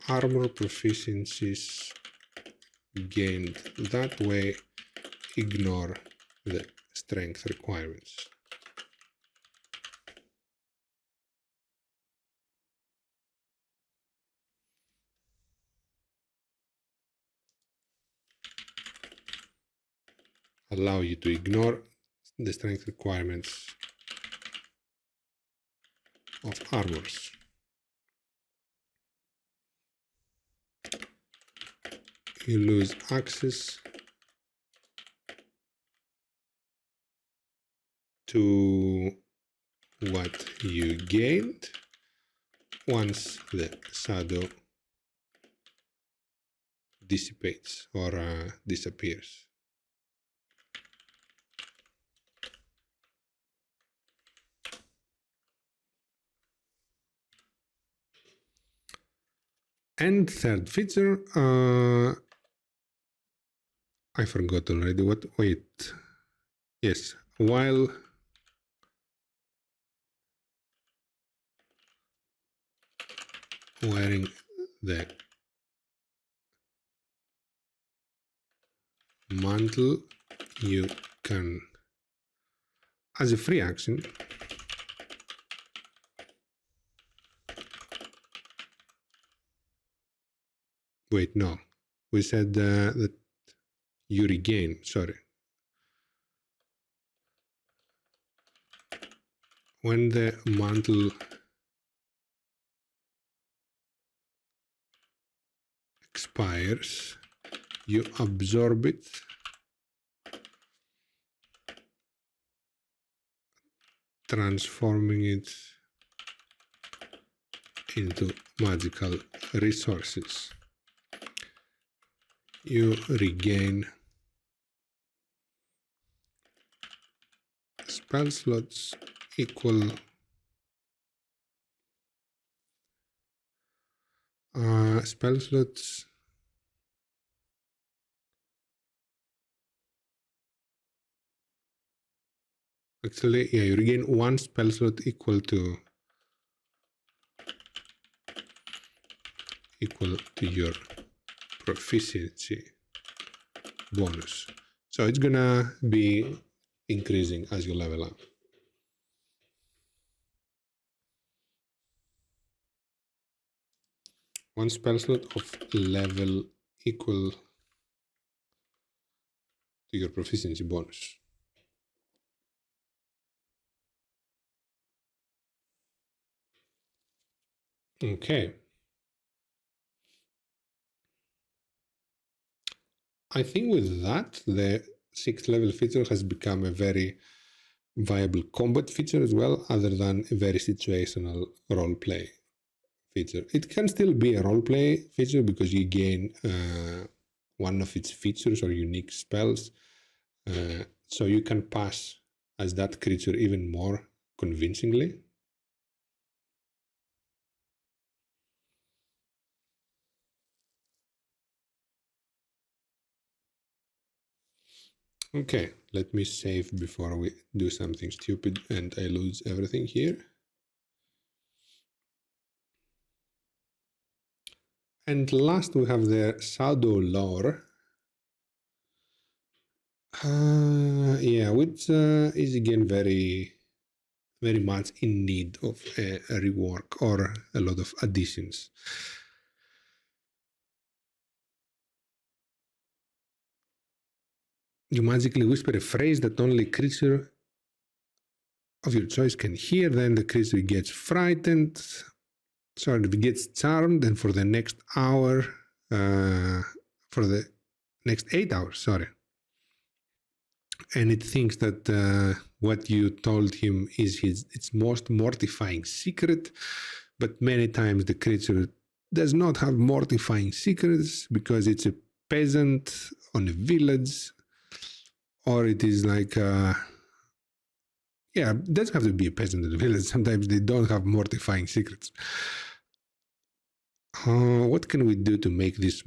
Armor proficiencies gained that way ignore the strength requirements. Allow you to ignore the strength requirements of armors. You lose access to what you gained once the shadow dissipates or disappears. And third feature, I forgot already what, wait, yes, while wearing the mantle, you can, as a free action, wait, no, we said that you regain, sorry. When the mantle expires, you absorb it transforming it into magical resources. You regain spell slots equal spell slots actually, yeah, you regain 1 spell slot equal to your proficiency bonus. So it's gonna be increasing as you level up. One spell slot of level equal to your proficiency bonus. Okay. I think with that, the 6th level feature has become a very viable combat feature as well, other than a very situational roleplay feature. It can still be a roleplay feature because you gain one of its features or unique spells, so you can pass as that creature even more convincingly. Okay, let me save before we do something stupid and I lose everything here. And last we have the Shadow Lore. Yeah, which is again very much in need of a rework or a lot of additions. You magically whisper a phrase that only creature of your choice can hear, then the creature gets frightened, sorry, it gets charmed, and for the next hour, for the next 8 hours, sorry, and it thinks that what you told him is its most mortifying secret, but many times the creature does not have mortifying secrets because it's a peasant on a village, or it is like yeah, it doesn't have to be a peasant in the village. Sometimes they don't have mortifying secrets. What can we do to make this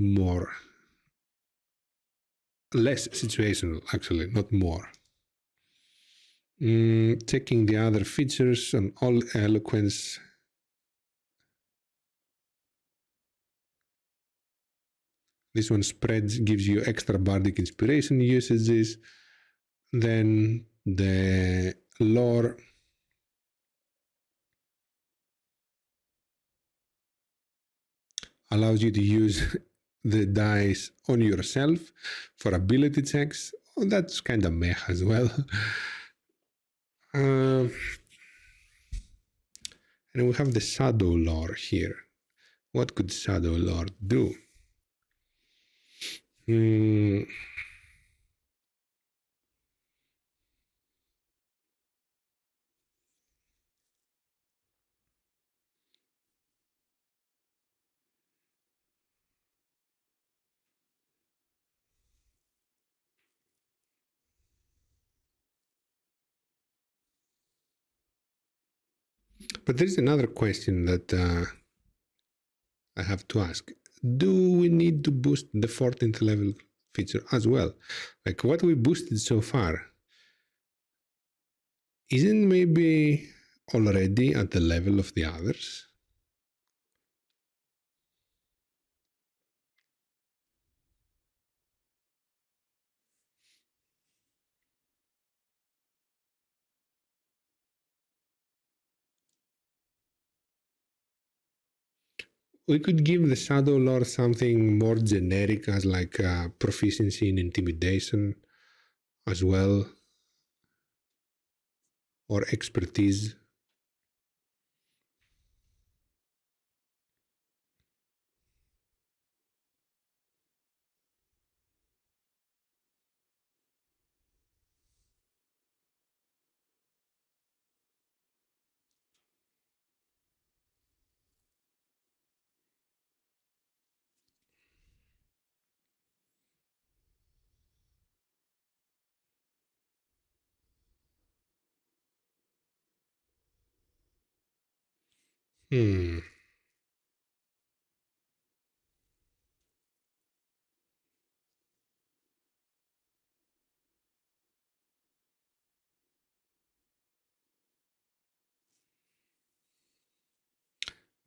less situational, actually, not more? Checking the other features on all eloquence. This one spreads, gives you extra bardic inspiration usages. Then the lore allows you to use the dice on yourself for ability checks. Oh, that's kind of meh as well. And we have the Shadow Lore here. What could Shadow Lord do? But there's another question that I have to ask. Do we need to boost the 14th level feature as well? Like what we boosted so far, isn't maybe already at the level of the others? We could give the Shadow Lord something more generic as like proficiency in intimidation as well, or expertise.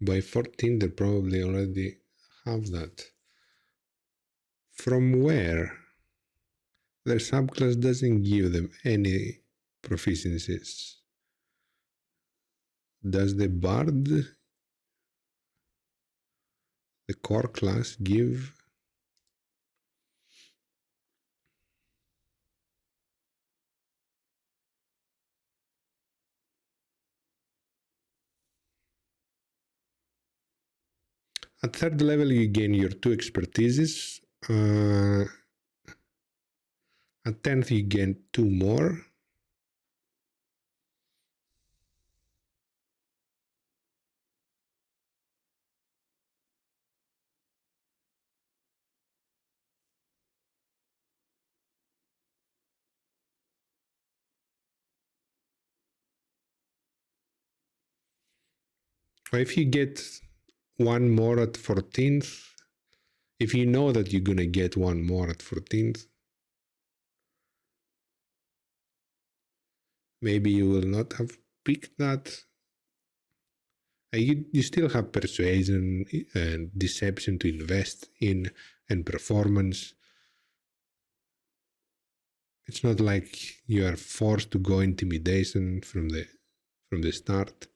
By 14, they probably already have that. From where? Their subclass doesn't give them any proficiencies. Does the bard, the core class, give? At third level, you gain your 2 expertises. At 10th, you gain 2 more. Or if you get one more at 14th, if you know that you're going to get one more at 14th, maybe you will not have picked that. You still have persuasion and deception to invest in and performance. It's not like you are forced to go intimidation from the start.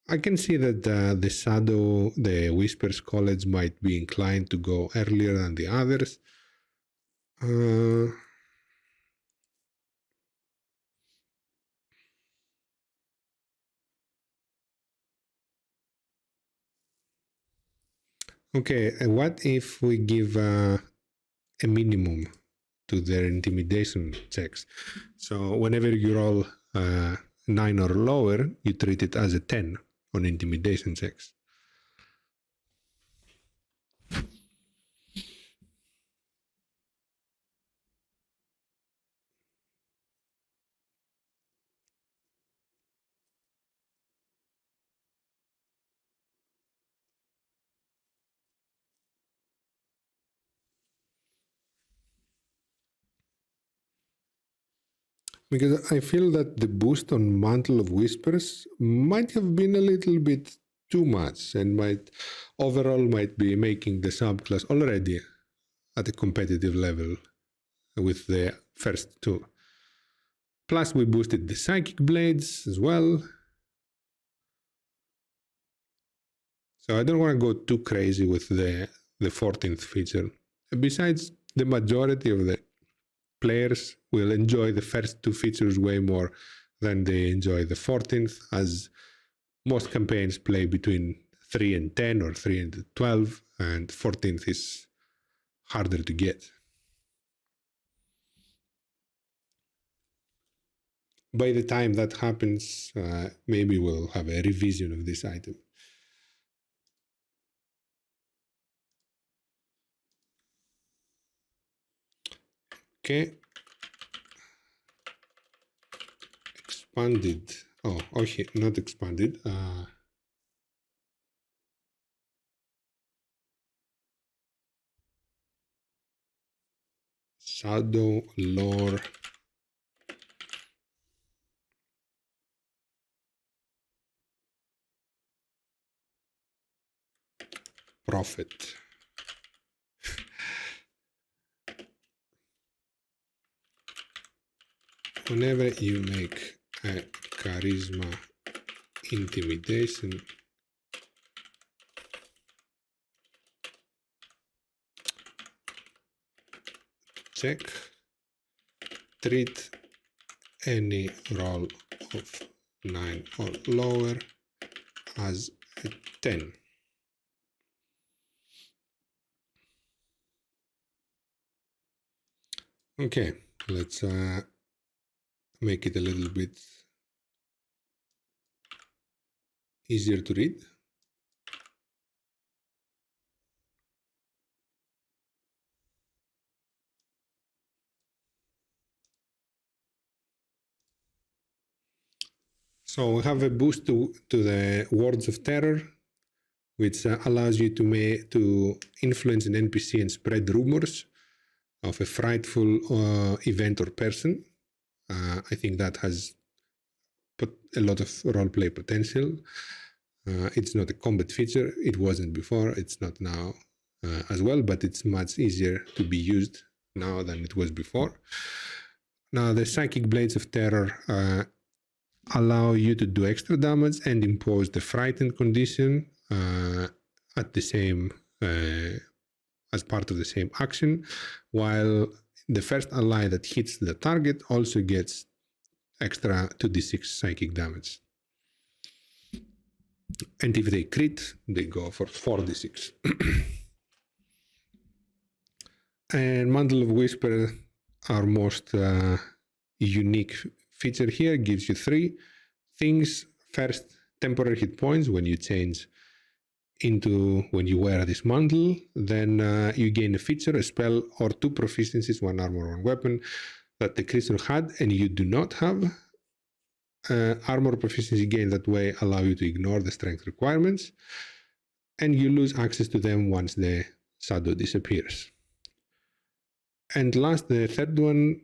I can see that the Whispers College might be inclined to go earlier than the others. Okay, what if we give a minimum to their intimidation checks? So whenever you roll 9 or lower, you treat it as a 10 on intimidation checks. Because I feel that the boost on Mantle of Whispers might have been a little bit too much and might be making the subclass already at a competitive level with the first two. Plus we boosted the Psychic Blades as well. So I don't want to go too crazy with the 14th feature. Besides, the majority of the players will enjoy the first two features way more than they enjoy the 14th, as most campaigns play between 3 and 10 or 3 and 12, and 14th is harder to get. By the time that happens, maybe we'll have a revision of this item. Okay. Expanded. Oh, okay, not expanded. Shadow Lore Prophet. Whenever you make a charisma intimidation check, treat any roll of 9 or lower as a 10. Okay, let's make it a little bit easier to read. So we have a boost to the Words of Terror, which allows you to influence an NPC and spread rumors of a frightful event or person. I think that has a lot of roleplay potential. It's not a combat feature. It wasn't before. It's not now as well, but it's much easier to be used now than it was before. Now, the Psychic Blades of Terror allow you to do extra damage and impose the frightened condition at the same as part of the same action, while the first ally that hits the target also gets extra 2d6 psychic damage. And if they crit, they go for 4d6. And Mantle of Whisper, our most unique feature here, gives you 3 things. First, temporary hit points when you change when you wear this mantle. Then you gain a feature, a spell, or 2 proficiencies, 1 armor, 1 weapon, that the creature had and you do not have. Armor proficiency gain that way allow you to ignore the strength requirements, and you lose access to them once the shadow disappears. And last, the third one,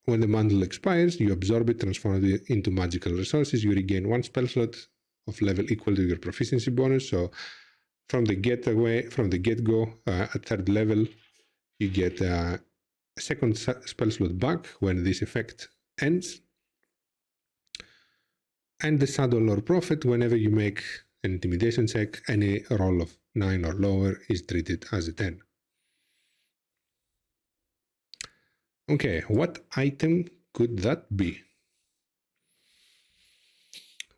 when the mantle expires, you absorb it, transform it into magical resources. You regain one spell slot of level equal to your proficiency bonus. So from the get-go, at third level, you get a second spell slot back when this effect ends. And the Shadow Lore Prophet, whenever you make an intimidation check, any roll of 9 or lower is treated as a 10. Okay, what item could that be?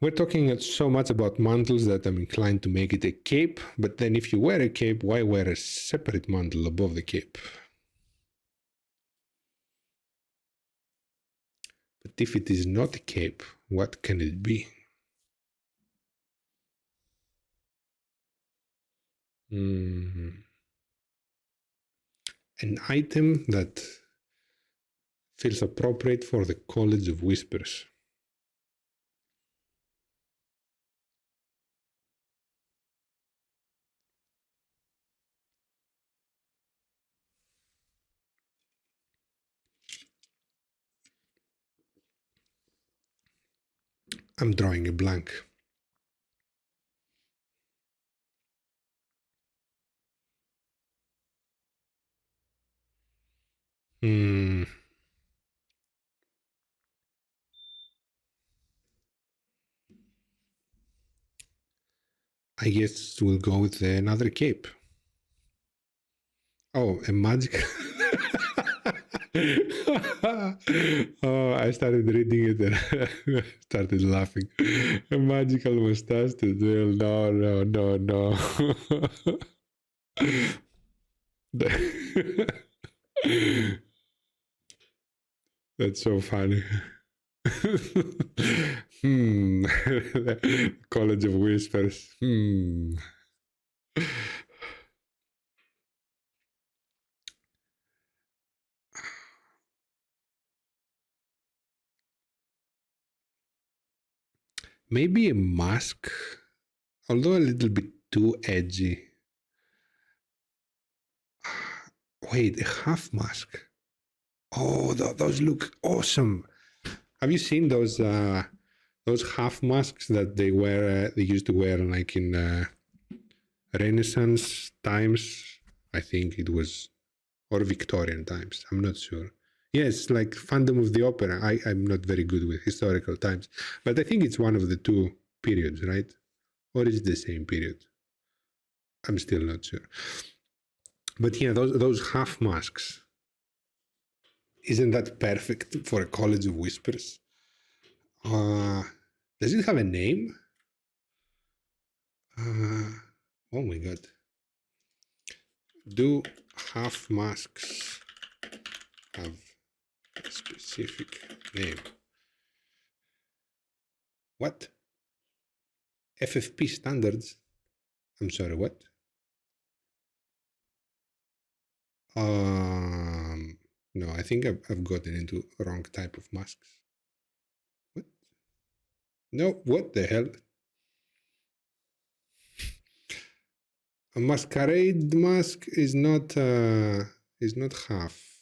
We're talking so much about mantles that I'm inclined to make it a cape, but then if you wear a cape, why wear a separate mantle above the cape? But if it is not a cape, what can it be? An item that feels appropriate for the College of Whispers. I'm drawing a blank. I guess we'll go with another cape. Oh, a magic. Oh, I started reading it and started laughing. A magical mustache to duel. No, no, no, no. That's so funny. College of Whispers. Maybe a mask, although a little bit too edgy. Wait, a half mask. Oh, those look awesome. Have you seen those half masks that they wear? They used to wear like in Renaissance times. I think it was, or Victorian times. I'm not sure. Yes, like Phantom of the Opera. I'm not very good with historical times, but I think it's one of the two periods, right? Or is it the same period? I'm still not sure. But yeah, those half masks. Isn't that perfect for a College of Whispers? Does it have a name? Oh my god. Do half masks have a specific name? What? FFP standards? I'm sorry, what? No, I think I've gotten into wrong type of masks. What? No, what the hell? A masquerade mask is not half.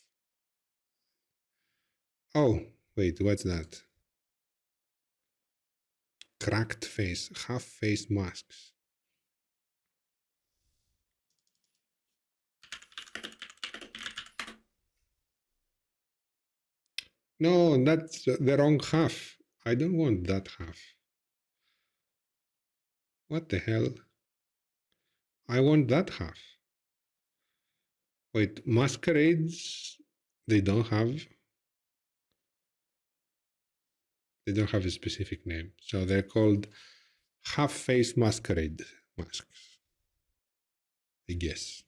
Oh, wait, what's that? Cracked face, half face masks. No, that's the wrong half. I don't want that half. What the hell? I want that half. Wait, masquerades, they don't have a specific name. So they're called half-face masquerade masks, I guess.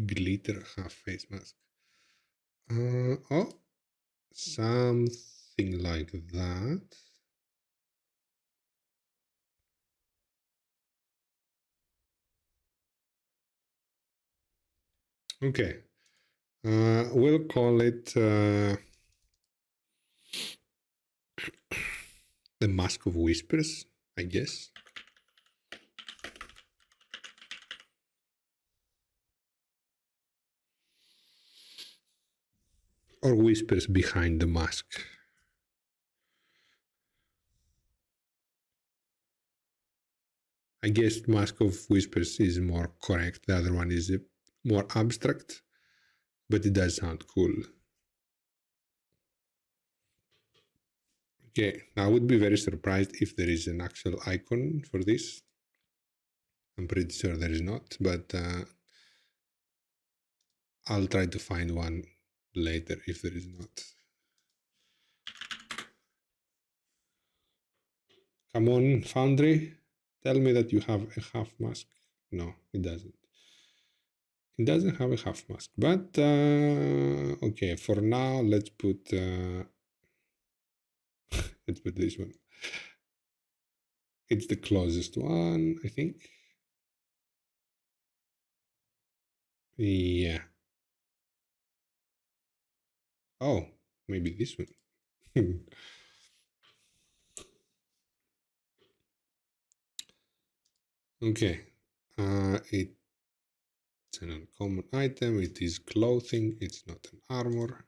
Glitter half-face mask. Oh, something like that. Okay. We'll call it the Mask of Whispers, I guess. Or Whispers Behind the Mask. I guess Mask of Whispers is more correct. The other one is more abstract, but it does sound cool. Okay, I would be very surprised if there is an actual icon for this. I'm pretty sure there is not, but I'll try to find one later if there is not. Come on, Foundry, tell me that you have a half mask. No, it doesn't. It doesn't have a half mask, but okay, for now, let's put this one. It's the closest one, I think. Yeah. Oh, maybe this one. Okay. It's an uncommon item. It is clothing. It's not an armor.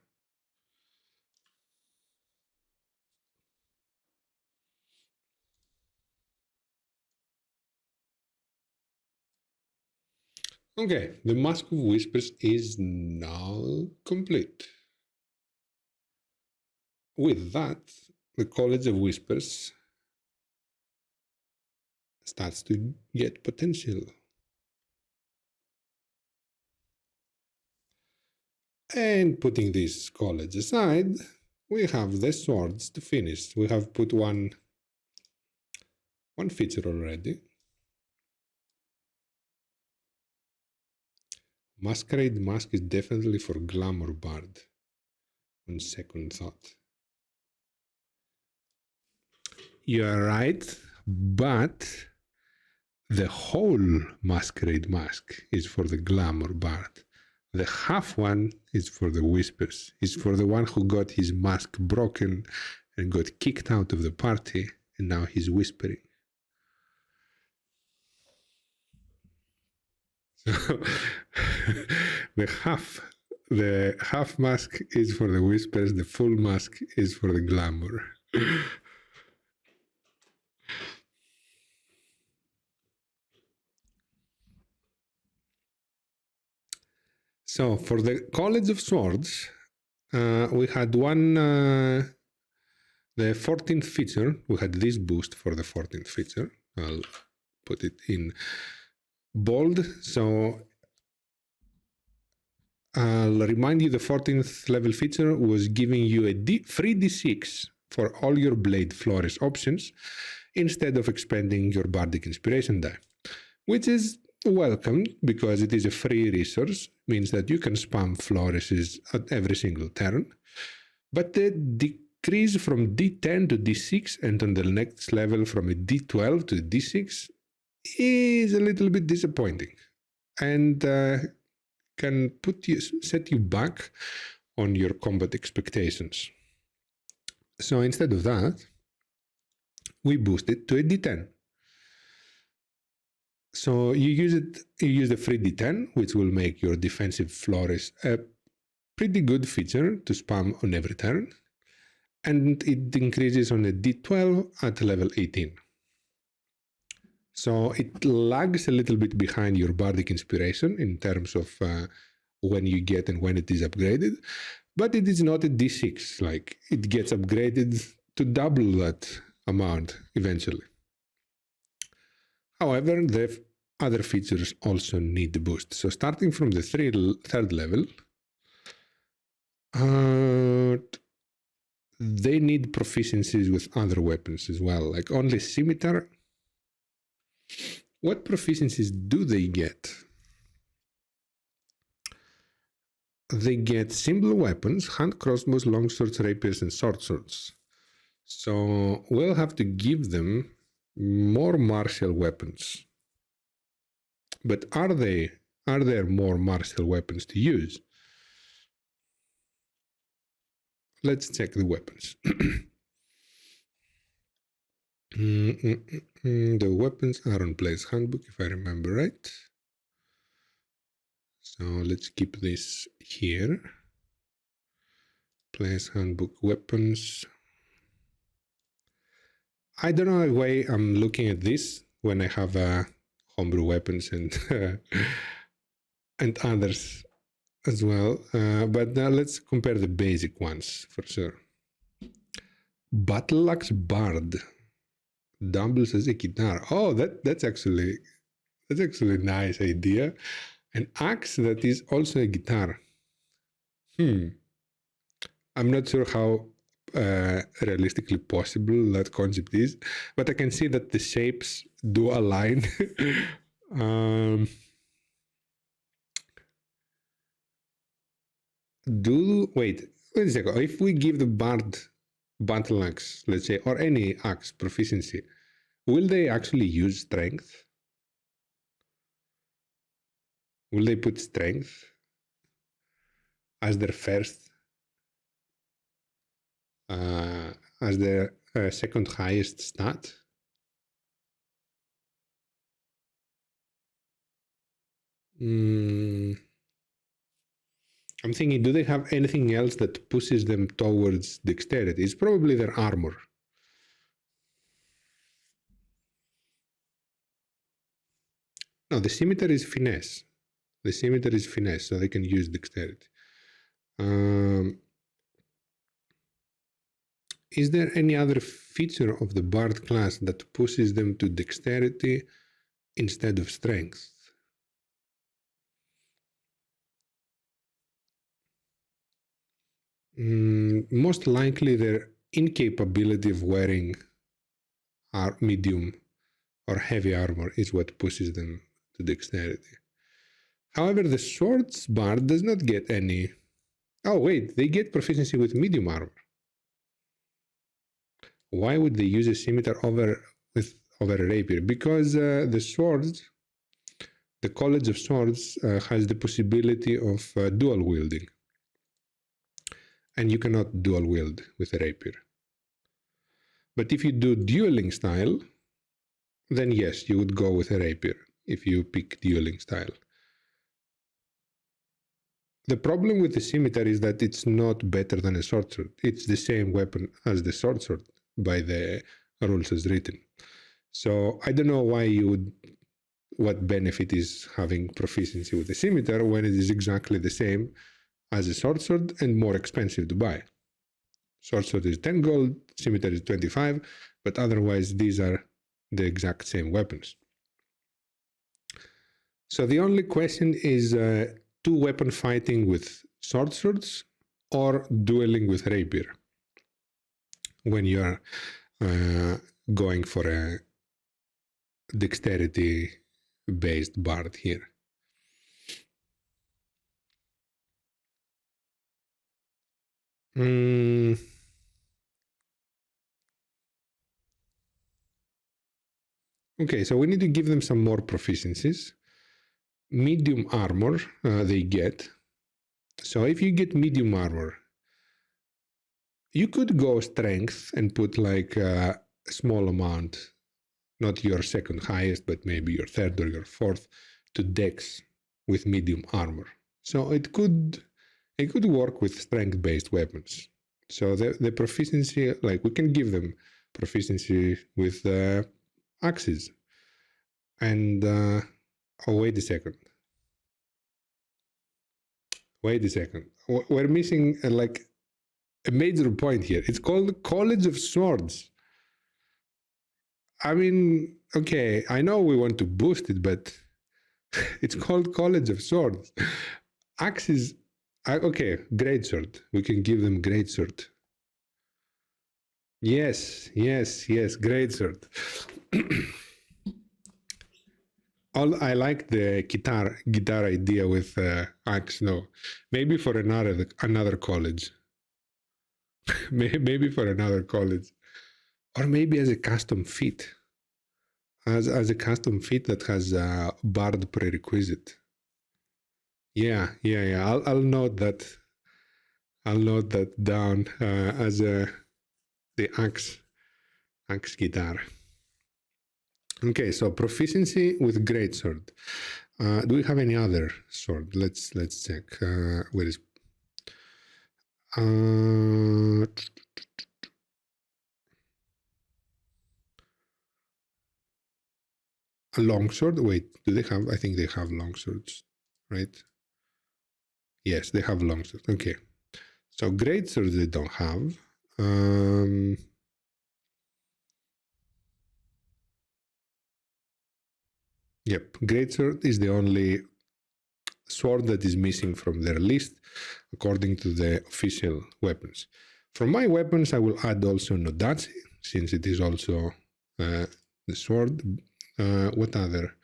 Okay, the Mask of Whispers is now complete. With that, the College of Whispers starts to get potential. And putting this college aside, we have the swords to finish. We have put one feature already. Masquerade Mask is definitely for Glamour Bard, on second thought. You're right, but the whole Masquerade Mask is for the Glamour Bard. The half one is for the Whispers. It's for the one who got his mask broken and got kicked out of the party, and now he's whispering. So the half mask is for the Whispers, the full mask is for the Glamour. So for the College of Swords, we had the 14th feature. We had this boost for the 14th feature. I'll put it in bold. So I'll remind you the 14th level feature was giving you a free D6 for all your Blade Flourish options instead of expending your Bardic Inspiration die, which is welcome because it is a free resource, means that you can spam flourishes at every single turn. But the decrease from D10 to D6 and on the next level from a D12 to D6 is a little bit disappointing and can set you back on your combat expectations. So instead of that, we boost it to a D10. So you use the free D10, which will make your defensive flourish a pretty good feature to spam on every turn. And it increases on a D12 at level 18. So it lags a little bit behind your Bardic Inspiration in terms of when you get and when it is upgraded. But it is not a D6. Like, it gets upgraded to double that amount eventually. However, the other features also need the boost. So starting from the third level, they need proficiencies with other weapons as well, like only scimitar. What proficiencies do they get? They get simple weapons, hand crossbows, long swords, rapiers, and short swords. So we'll have to give them more martial weapons. But are they Are there more martial weapons to use? Let's check the weapons. The weapons are on Player's Handbook, if I remember right. So let's keep this here. Player's Handbook weapons. I don't know why I'm looking at this when I have homebrew weapons and and others as well. But now let's compare the basic ones for sure. Battle Axe Bard doubles as a guitar. Oh, that's actually a nice idea. An axe that is also a guitar. I'm not sure how realistically possible that concept is, but I can see that the shapes do align. Wait a second. If we give the bard battle axe, let's say, or any axe proficiency, will they actually use strength? Will they put strength as their first, as their second highest stat? I'm thinking, do they have anything else that pushes them towards dexterity? It's probably their armor. No, the scimitar is finesse. The scimitar is finesse, so they can use dexterity. Is there any other feature of the bard class that pushes them to dexterity instead of strength? Most likely their incapability of wearing medium or heavy armor is what pushes them to dexterity. However, the swords bard does not get any... Oh wait, they get proficiency with medium armor. Why would they use a scimitar over a rapier? Because the swords, the College of Swords has the possibility of dual wielding. And you cannot dual wield with a rapier. But if you do dueling style, then yes, you would go with a rapier if you pick dueling style. The problem with the scimitar is that it's not better than a sword. It's the same weapon as the sword by the rules as written. So I don't know why you would, what benefit is having proficiency with the scimitar when it is exactly the same as a sword and more expensive to buy. Sword is 10 gold, scimitar is 25, but otherwise these are the exact same weapons. So the only question is two-weapon fighting with swords or dueling with rapier when you are going for a dexterity-based bard here. Okay, so we need to give them some more proficiencies. Medium armor they get. So if you get medium armor, you could go strength and put like a small amount, not your second highest, but maybe your third or your fourth, to dex with medium armor. So it could work with strength-based weapons. So the proficiency, like we can give them proficiency with axes. And oh, wait a second. We're missing like a major point here. It's called College of Swords. I mean, okay, I know we want to boost it, but it's called College of Swords. Axes, okay, greatsword. We can give them greatsword. Yes, greatsword. I like the guitar idea with axe. No, maybe for another college. Maybe for another college, or maybe as a custom fit. As a custom fit that has a bard prerequisite. Yeah. I'll note that. I'll note that down as the axe guitar. Okay, so proficiency with greatsword. Do we have any other sword? Let's check. Where is a longsword? Wait, do they have? I think they have longswords, right? Yes, they have longswords. Okay, so greatswords they don't have. Yep, greatsword is the only sword that is missing from their list according to the official weapons. From my weapons, I will add also Nodachi, since it is also the sword. What other?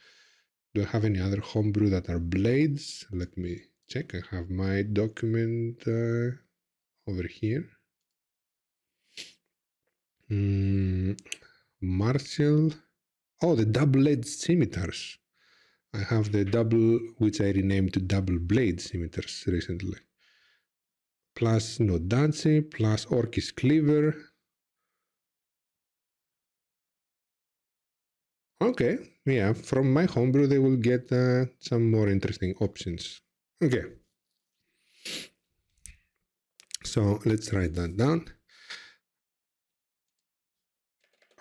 Do I have any other homebrew that are blades? Let me check. I have my document over here. Martial. Oh, the double-edged scimitars. I have the double, which I renamed to double blade scimitars recently. Plus Nodachi, plus Orcus Cleaver. Okay, yeah, from my homebrew they will get some more interesting options. Okay, so let's write that down.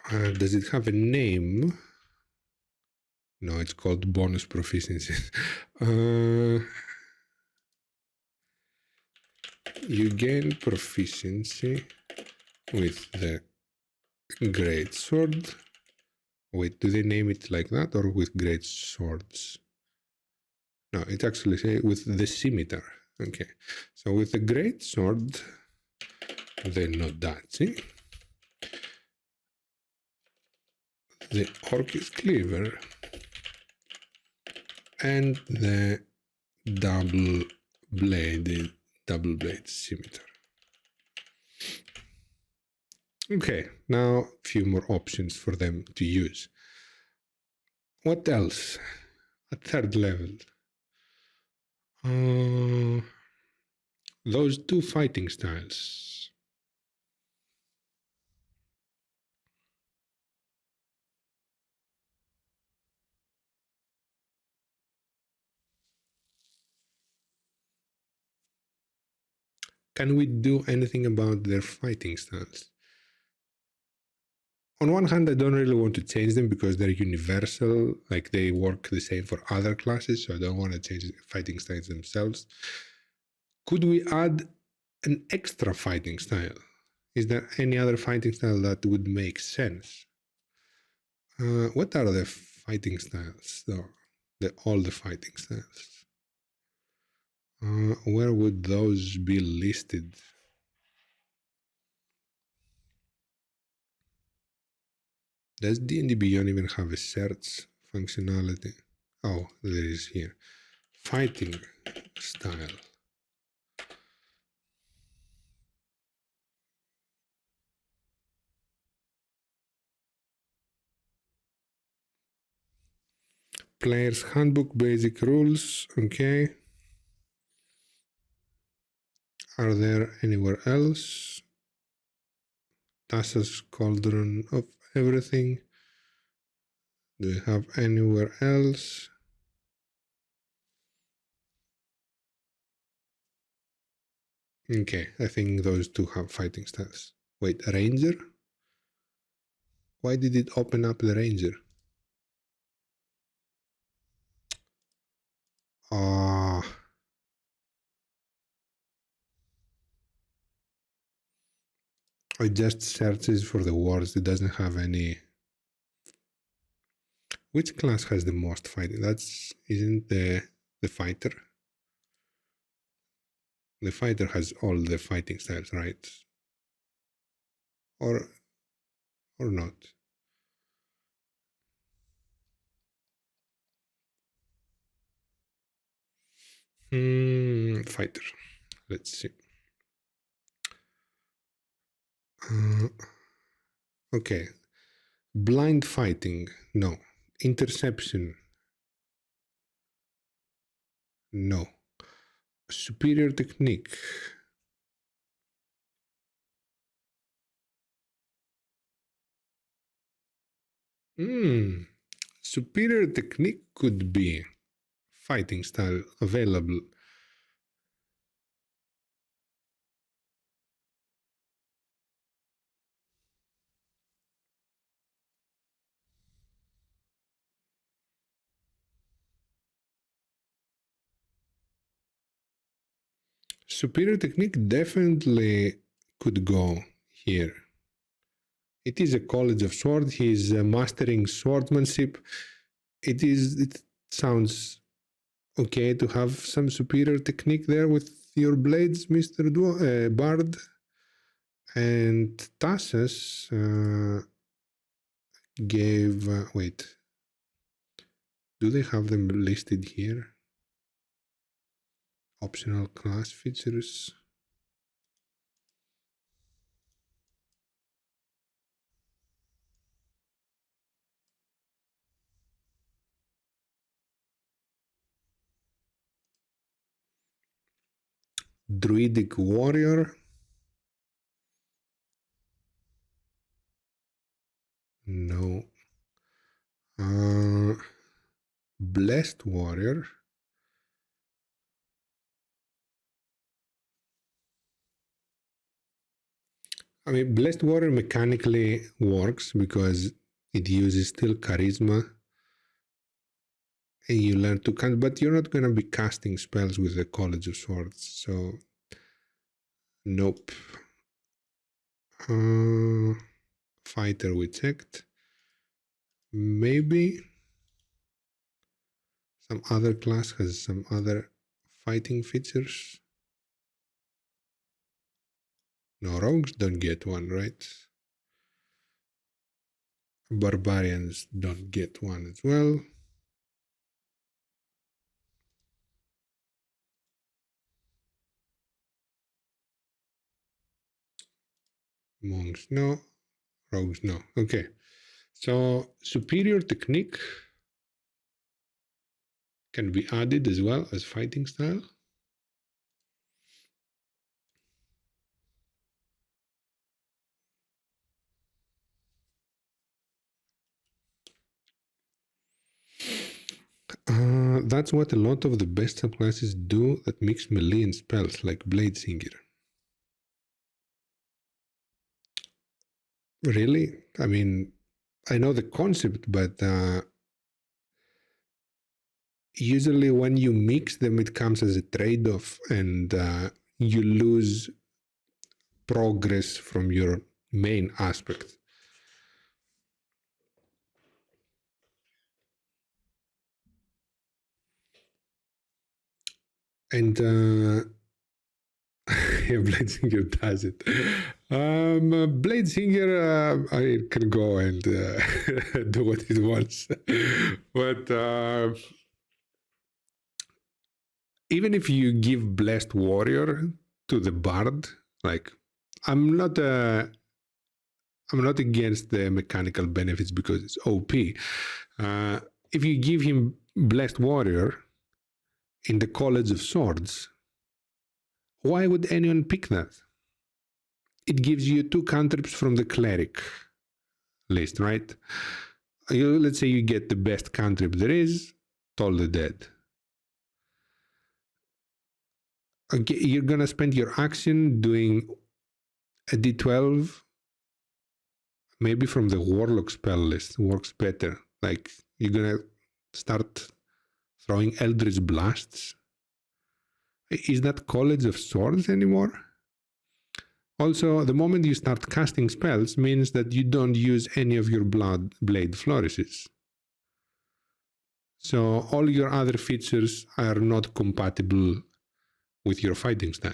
Does it have a name? No, it's called bonus proficiency. You gain proficiency with the great sword. Wait, do they name it like that or with great swords? No, it actually says with the scimitar. Okay, so with the great sword, the Nodachi, the Orcus Cleaver, and the double blade scimitar. Okay, now a few more options for them to use. What else? At third level. Those two fighting styles. Can we do anything about their fighting styles? On one hand, I don't really want to change them because they're universal, like they work the same for other classes, so I don't want to change the fighting styles themselves. Could we add an extra fighting style? Is there any other fighting style that would make sense? What are the fighting styles, though? All the fighting styles. Where would those be listed? Does D&D Beyond even have a search functionality? Oh, there is here. Fighting style. Player's Handbook, basic rules. Okay. Are there anywhere else? Tassa's Cauldron of Everything. Do we have anywhere else? Okay, I think those two have fighting styles. Wait, Ranger? Why did it open up the Ranger? Ah. It just searches for the words. It doesn't have any. Which class has the most fighting? Isn't the fighter? The fighter has all the fighting styles, right? Or not? Fighter. Let's see. Okay. Blind fighting. No. Interception. No. Superior technique. Superior technique could be fighting style available. Superior technique definitely could go here. It is a college of swords. He's mastering swordsmanship. It sounds okay to have some superior technique there with your blades, Mr. Bard. And Tassus gave... wait. Do they have them listed here? Optional class features. Druidic warrior. No. Blessed warrior. I mean, blessed warrior mechanically works because it uses still charisma, and you learn to cast, but you're not going to be casting spells with the College of Swords, so nope. Fighter we checked. Maybe some other class has some other fighting features. No, rogues don't get one, right? Barbarians don't get one as well. Monks, no. Rogues, no. Okay. So superior technique can be added as well as fighting style. That's what a lot of the best subclasses do that mix melee and spells, like Blade Singer. Really? I mean, I know the concept, but usually when you mix them, it comes as a trade-off, and you lose progress from your main aspect. And yeah, Blade Singer does it. Blade Singer, I can go and do what it wants. But even if you give Blessed Warrior to the Bard, like, I'm not against the mechanical benefits because it's OP. If you give him Blessed Warrior in the College of Swords, why would anyone pick that? It gives you 2 cantrips from the cleric list, right? Let's say you get the best cantrip there is, Toll the Dead. Okay, you're gonna spend your action doing a d12, maybe from the Warlock spell list, works better. Like, you're gonna start throwing Eldritch Blasts. Is that College of Swords anymore? Also, the moment you start casting spells means that you don't use any of your blade flourishes. So all your other features are not compatible with your fighting style.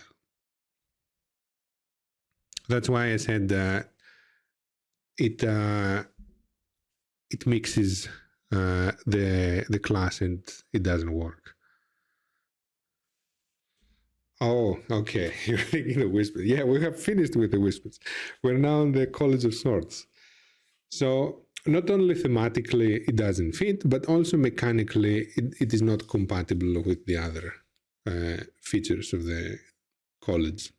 That's why I said it mixes the class and it doesn't work. Oh, okay. You're thinking the whispers. Yeah, we have finished with the whispers. We're now in the College of Swords. So not only thematically it doesn't fit, but also mechanically it is not compatible with the other features of the college.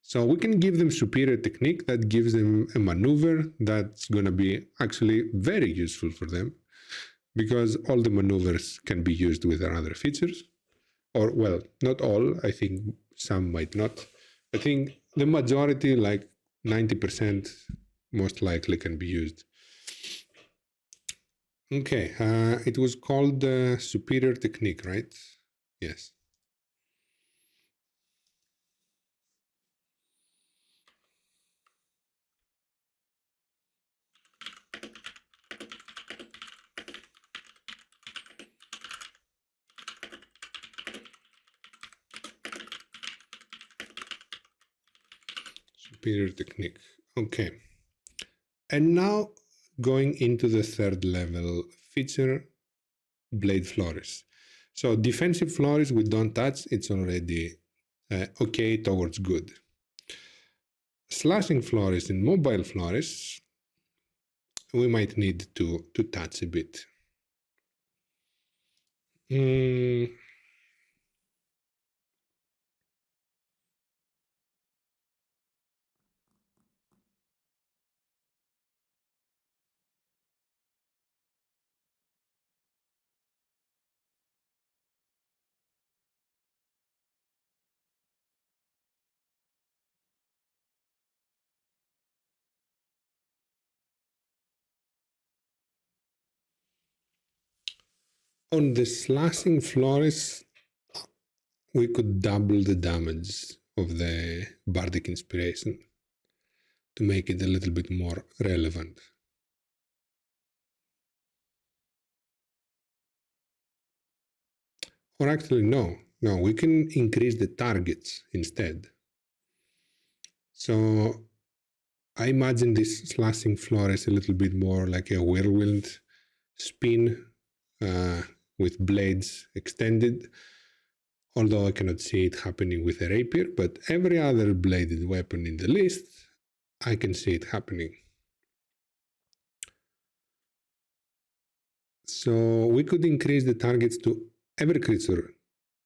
So we can give them superior technique that gives them a maneuver that's going to be actually very useful for them, because all the maneuvers can be used with other features. Or, well, not all. I think some might not. I think the majority, like 90%, most likely can be used. Okay, it was called superior technique, right? Yes. Superior technique. Okay. And now going into the third level feature, blade flourish. So defensive flourish we don't touch, it's already okay towards good. Slashing flourish and mobile flourish, we might need to touch a bit. On the slashing flourish, we could double the damage of the bardic inspiration to make it a little bit more relevant. Or actually, no, we can increase the targets instead. So I imagine this slashing flourish a little bit more like a whirlwind spin with blades extended, although I cannot see it happening with a rapier, but every other bladed weapon in the list, I can see it happening. So we could increase the targets to every creature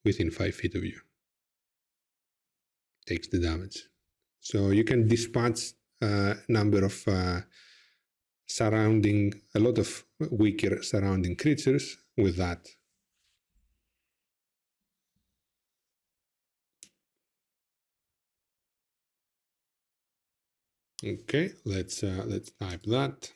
within 5 feet of you. Takes the damage. So you can dispatch a number of a lot of weaker surrounding creatures with that. Okay, let's type that.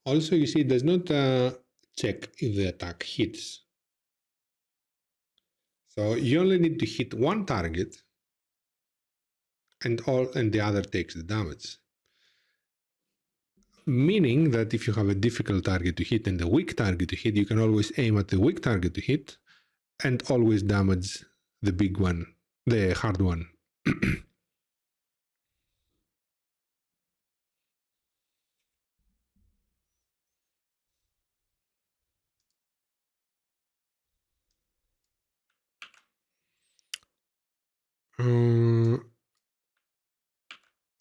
Also, you see, it does not check if the attack hits. So you only need to hit one target, and the other takes the damage. Meaning that if you have a difficult target to hit and a weak target to hit, you can always aim at the weak target to hit and always damage the big one, the hard one.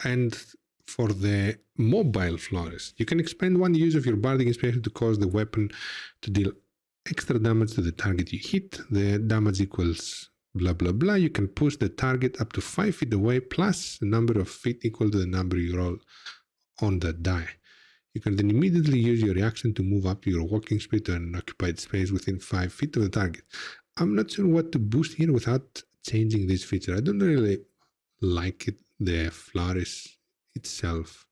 And for the mobile flourish, you can expend one use of your bardic inspiration to cause the weapon to deal extra damage to the target you hit. The damage equals blah blah blah. You can push the target up to 5 feet away plus a number of feet equal to the number you roll on that die. You can then immediately use your reaction to move up your walking speed to an occupied space within 5 feet of the target. I'm not sure what to boost here without changing this feature. I don't really like the flourish itself.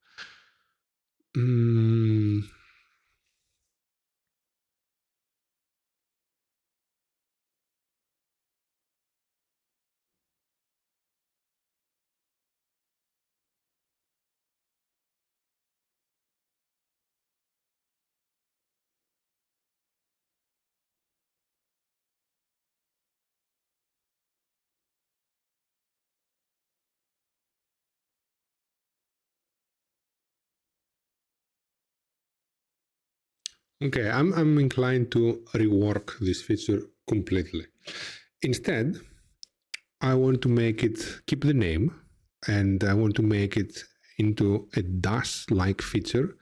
Okay, I'm inclined to rework this feature completely. Instead, I want to make it keep the name, and I want to make it into a dash-like feature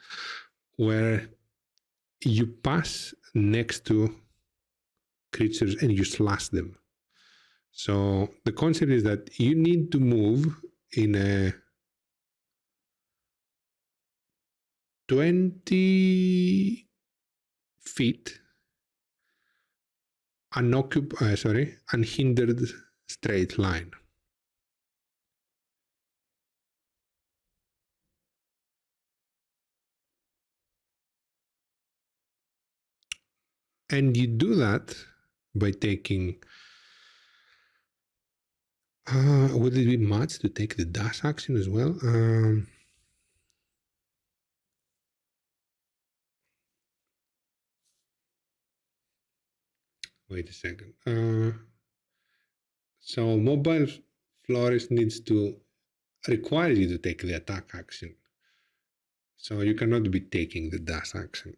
where you pass next to creatures and you slash them. So the concept is that you need to move in a 20 feet unhindered straight line. And you do that by taking, would it be much to take the dash action as well? Wait a second. So mobile florist needs to require you to take the attack action. So you cannot be taking the dash action.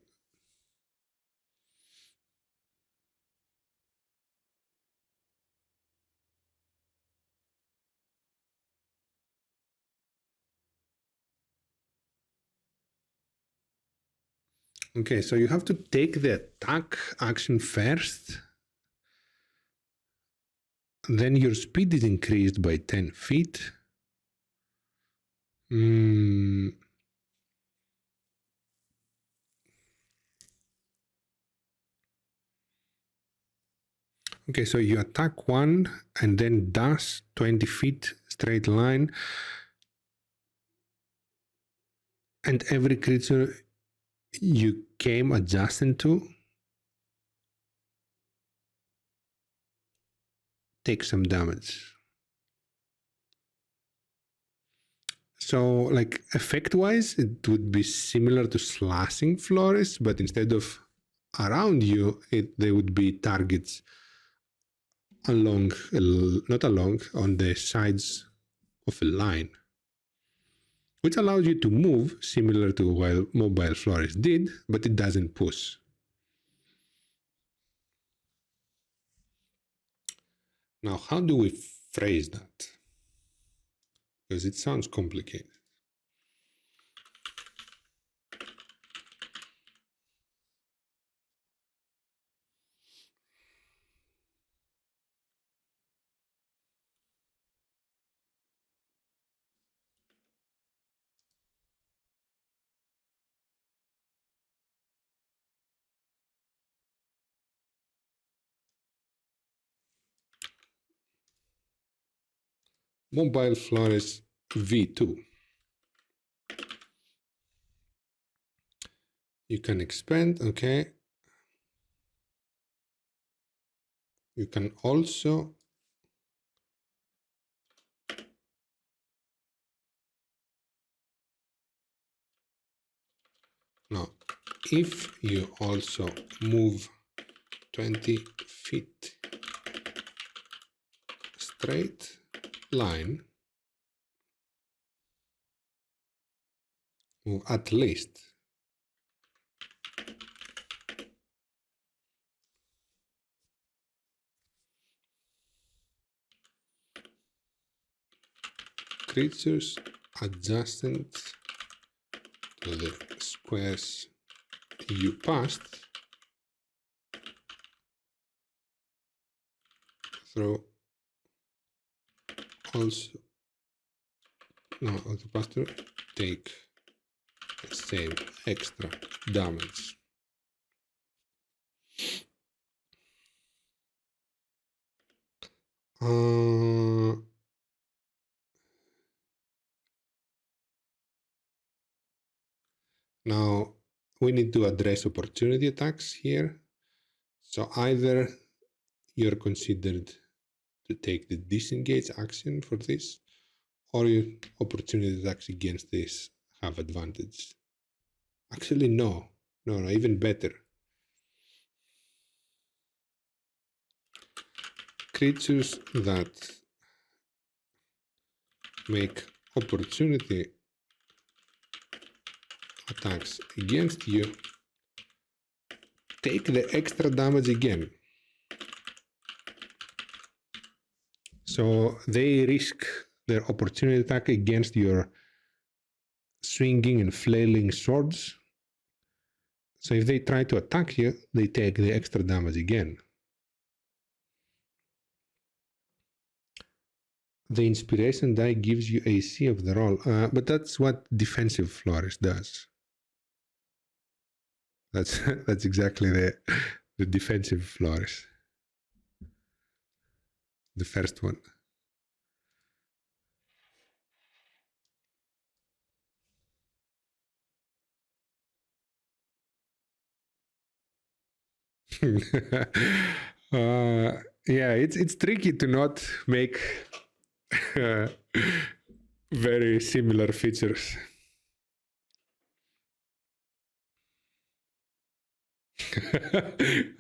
Okay, so you have to take the attack action first. Then your speed is increased by 10 feet. Okay, so you attack one and then dash 20 feet straight line. And every creature you came adjacent to takes some damage. So, like, effect-wise, it would be similar to slashing florists, but instead of around you, they would be targets along, not along, on the sides of a line, which allows you to move similar to what mobile florist did, but it doesn't push. Now, how do we phrase that? Because it sounds complicated. Mobile florist V2. You can expand, okay. You can also now if you also move 20 feet straight line, move at least creatures adjacent to the squares you passed through also pass through take the same extra damage. Now we need to address opportunity attacks here. So either you're considered to take the disengage action for this, or your opportunity attacks against this have advantage. Actually, no, even better. Creatures that make opportunity attacks against you take the extra damage again. So they risk their opportunity attack against your swinging and flailing swords. So if they try to attack you, they take the extra damage again. The inspiration die gives you AC of the roll, but that's what defensive flourish does. That's exactly the defensive flourish. The first one. Yeah, it's tricky to not make very similar features.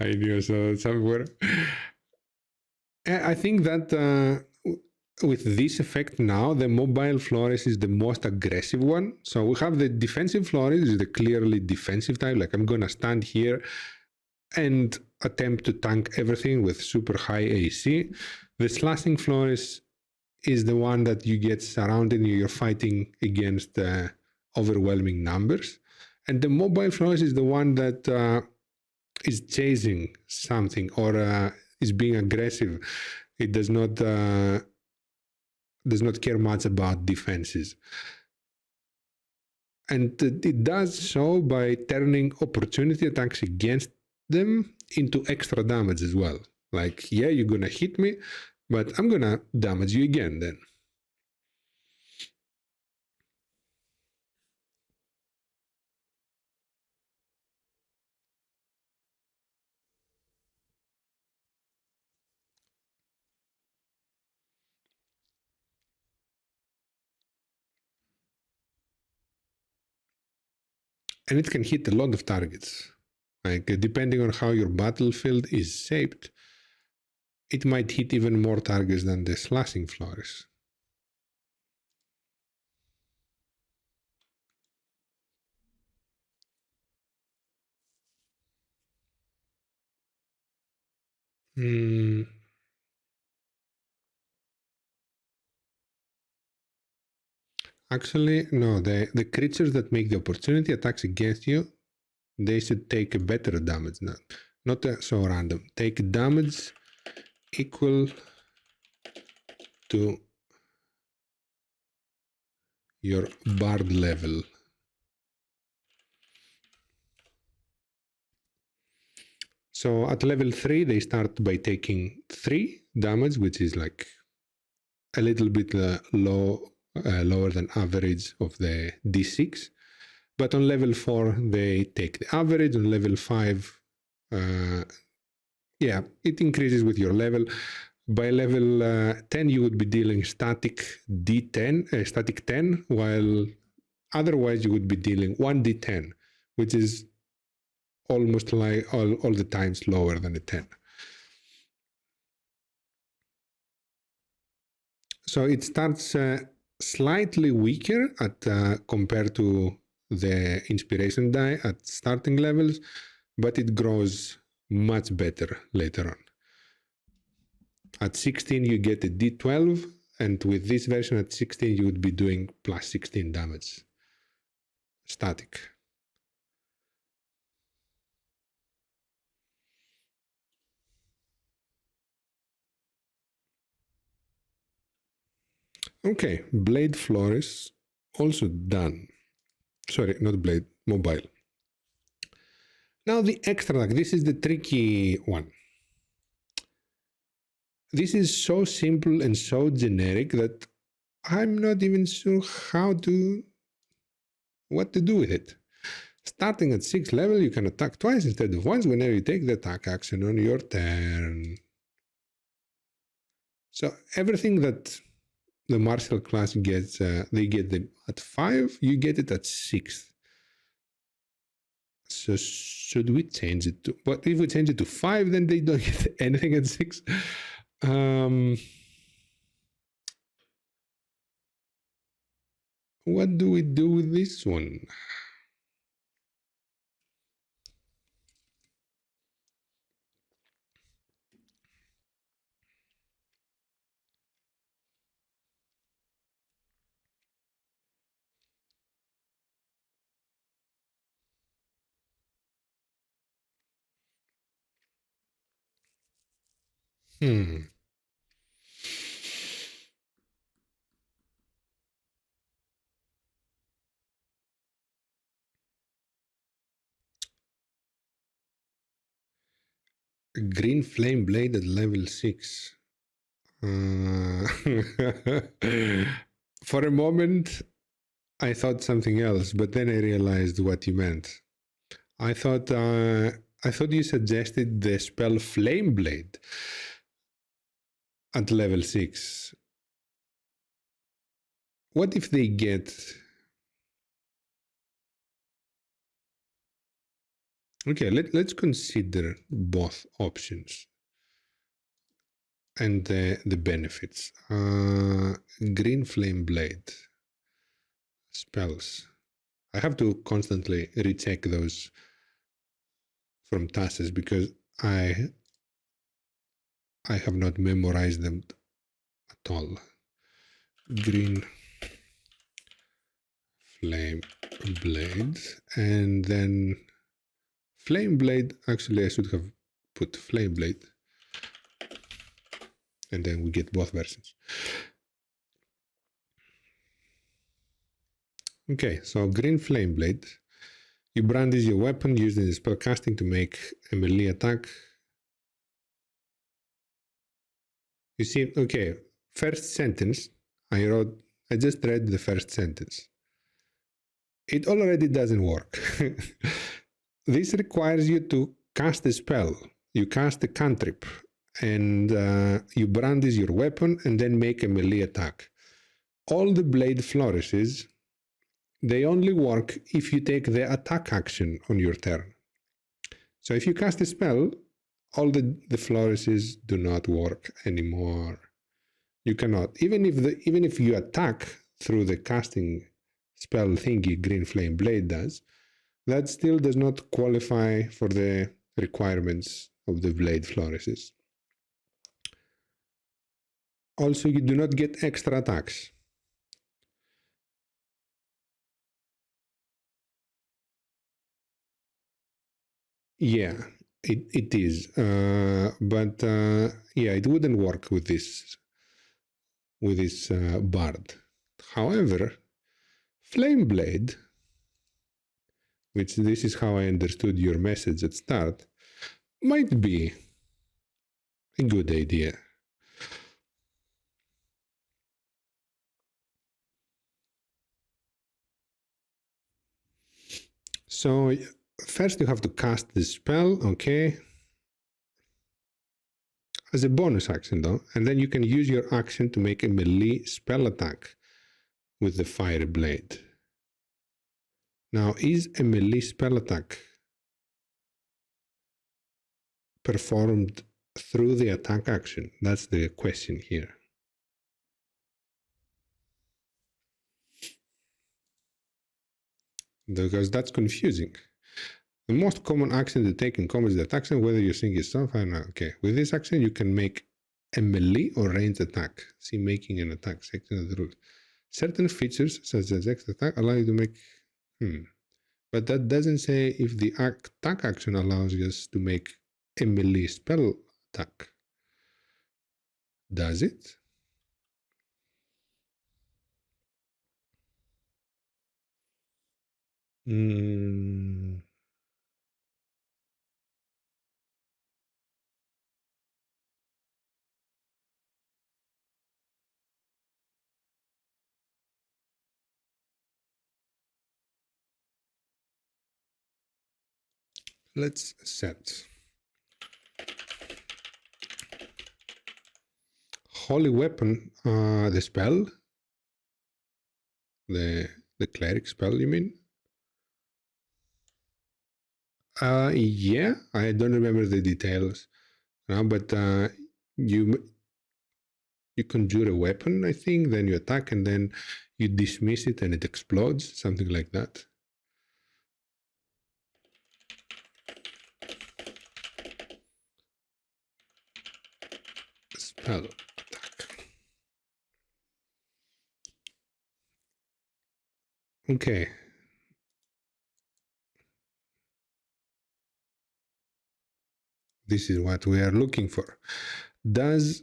I knew so somewhere. I think that with this effect now, the mobile flourish is the most aggressive one. So we have the defensive flourish, is the clearly defensive type. Like I'm gonna stand here and attempt to tank everything with super high AC. The slashing flourish is the one that you get surrounded and you're fighting against overwhelming numbers. And the mobile flourish is the one that is chasing something or is being aggressive. It does not care much about defenses. And it does so by turning opportunity attacks against them into extra damage as well. Like, yeah, you're gonna hit me, but I'm gonna damage you again then. And it can hit a lot of targets. Like, depending on how your battlefield is shaped, it might hit even more targets than the slashing flourish. Actually, no. The creatures that make the opportunity attacks against you, they should take a better damage, not so random. Take damage equal to your bard level. So at level 3, they start by taking 3 damage, which is like a little bit lower than average of the d6. But on level 4, they take the average. On level 5, yeah, it increases with your level. By level 10, you would be dealing static d10, static 10, while otherwise you would be dealing 1d10, which is almost like all the times lower than a 10. So it starts slightly weaker at compared to the inspiration die at starting levels, but it grows much better later on. At 16, you get a d12, and with this version at 16, you would be doing plus 16 damage. Static. Okay, blade flourish also done. Sorry, not blade, mobile. Now the extra attack, this is the tricky one. This is so simple and so generic that I'm not even sure what to do with it. Starting at 6th level, you can attack twice instead of once whenever you take the attack action on your turn. So everything that the martial class gets, they get them at 5, you get it at 6th. So should we change it to, but if we change it to 5, then they don't get anything at 6. What do we do with this one? Hmm. Green flame blade at level 6. For a moment, I thought something else, but then I realized what you meant. I thought you suggested the spell Flame Blade at level 6. What if they get... Okay, let's consider both options and the benefits. Green Flame Blade spells. I have to constantly recheck those from tasks because I have not memorized them at all. Green Flame Blade, and then Flame Blade. Actually, I should have put Flame Blade, and then we get both versions. Okay, so Green Flame Blade. You brandish your weapon used in the spell casting to make a melee attack. You see, okay, first sentence, I just read the first sentence. It already doesn't work. This requires you to cast a spell. You cast a cantrip, and you brandish your weapon and then make a melee attack. All the blade flourishes, they only work if you take the attack action on your turn. So if you cast a spell, all the flourishes do not work anymore. You cannot, even if you attack through the casting spell thingy Green Flame Blade does, that still does not qualify for the requirements of the blade flourishes. Also, you do not get extra attacks. Yeah, it is. But yeah, it wouldn't work with this bard. However, Flame Blade, which this is how I understood your message at start, might be a good idea. So first you have to cast the spell, okay, as a bonus action though, and then you can use your action to make a melee spell attack with the fire blade. Now, is a melee spell attack performed through the attack action? That's the question here. Because that's confusing. The most common action to take in combat is the attack action, whether you think it's tough or not. Okay, with this action, you can make a melee or ranged attack. See, making an attack section of the rules. Certain features, such as extra attack, allow you to make. But that doesn't say if the attack action allows us to make a melee spell attack. Does it? Let's set holy weapon, the spell, the cleric spell, you mean? Yeah, I don't remember the details now, but you conjure a weapon, I think, then you attack, and then you dismiss it and it explodes, something like that. Spell attack. Okay. This is what we are looking for. Does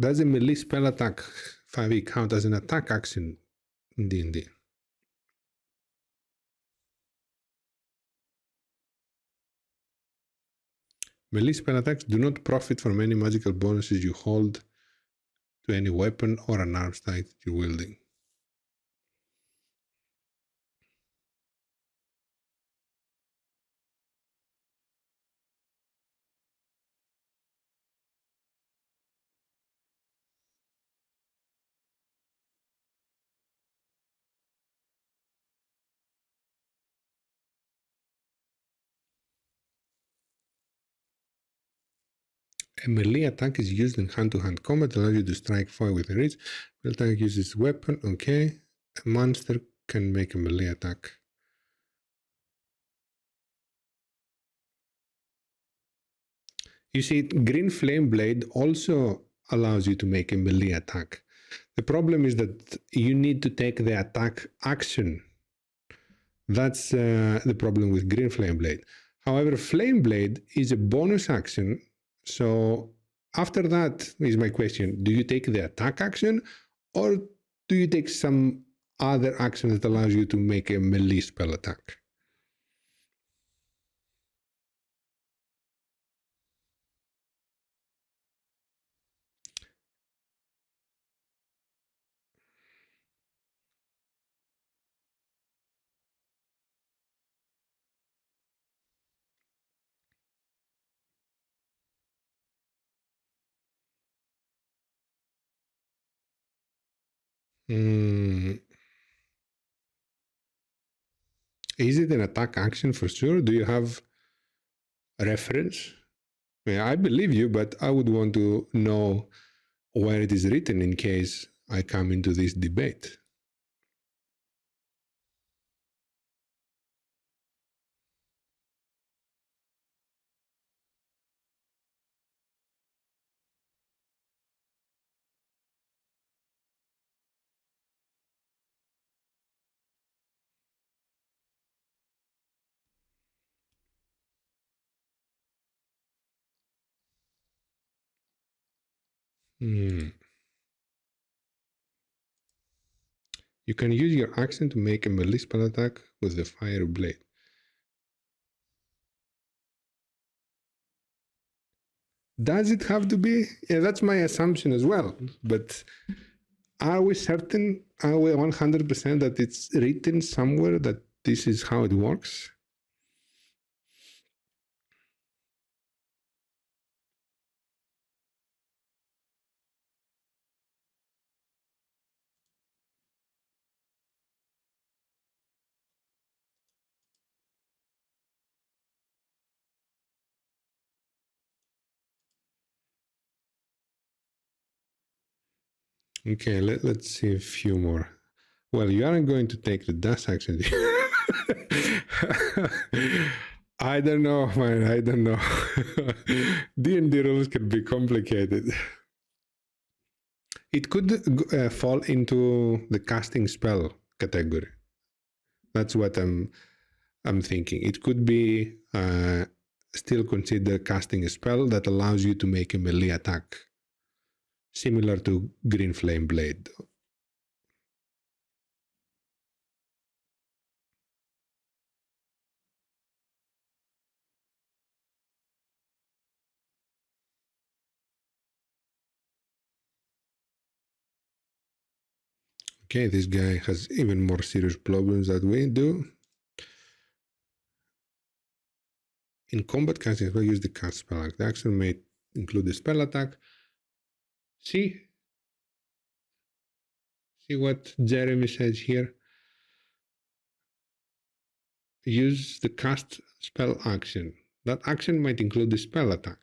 a melee spell attack 5e count as an attack action in D&D? Melee spell attacks do not profit from any magical bonuses you hold to any weapon or an arm strike you're wielding. A melee attack is used in hand-to-hand combat, allows you to strike foe with a reach. Melee attack uses weapon, okay. A monster can make a melee attack. You see, Green Flame Blade also allows you to make a melee attack. The problem is that you need to take the attack action. That's the problem with Green Flame Blade. However, Flame Blade is a bonus action. So after that is my question. Do you take the attack action or do you take some other action that allows you to make a melee spell attack? Mm. Is it an attack action for sure? Do you have a reference? Yeah, I believe you, but I would want to know where it is written in case I come into this debate. Hmm. You can use your action to make a melee spell attack with the fire blade. Does it have to be? Yeah, that's my assumption as well. But are we certain? Are we 100% that it's written somewhere that this is how it works? Okay, let's see a few more. Well, you aren't going to take the dash action. I don't know, man. I don't know. D&D rules can be complicated. It could fall into the casting spell category. That's what I'm thinking. It could be still considered casting a spell that allows you to make a melee attack, similar to Green Flame Blade. Okay, this guy has even more serious problems than we do. In combat casting, we'll use the cast spell act. The action may include the spell attack. See what Jeremy says here? Use the cast spell action. That action might include the spell attack,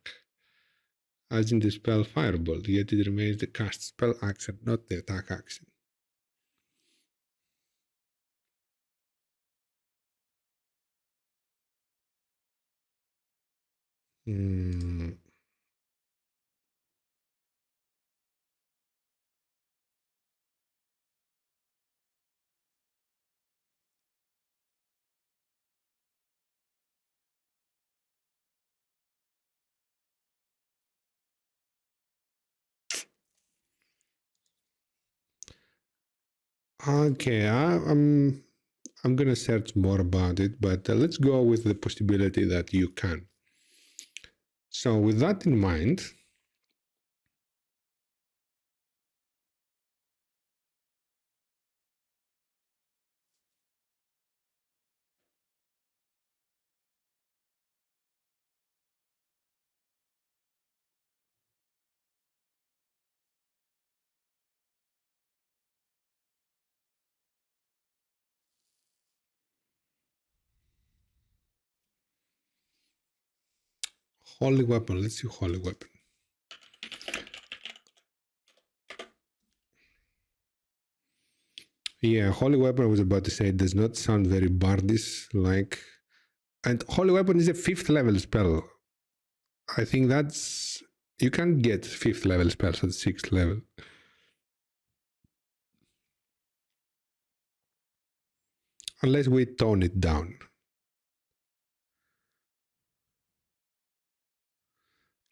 as in the spell Firebolt, yet it remains the cast spell action, not the attack action. Okay, I'm gonna search more about it, but let's go with the possibility that you can. So with that in mind, holy weapon, let's see holy weapon. Yeah, holy weapon, I was about to say, it does not sound very bardish like, and holy weapon is a 5th level spell. I think that's, you can't get 5th level spells at 6th level. Unless we tone it down.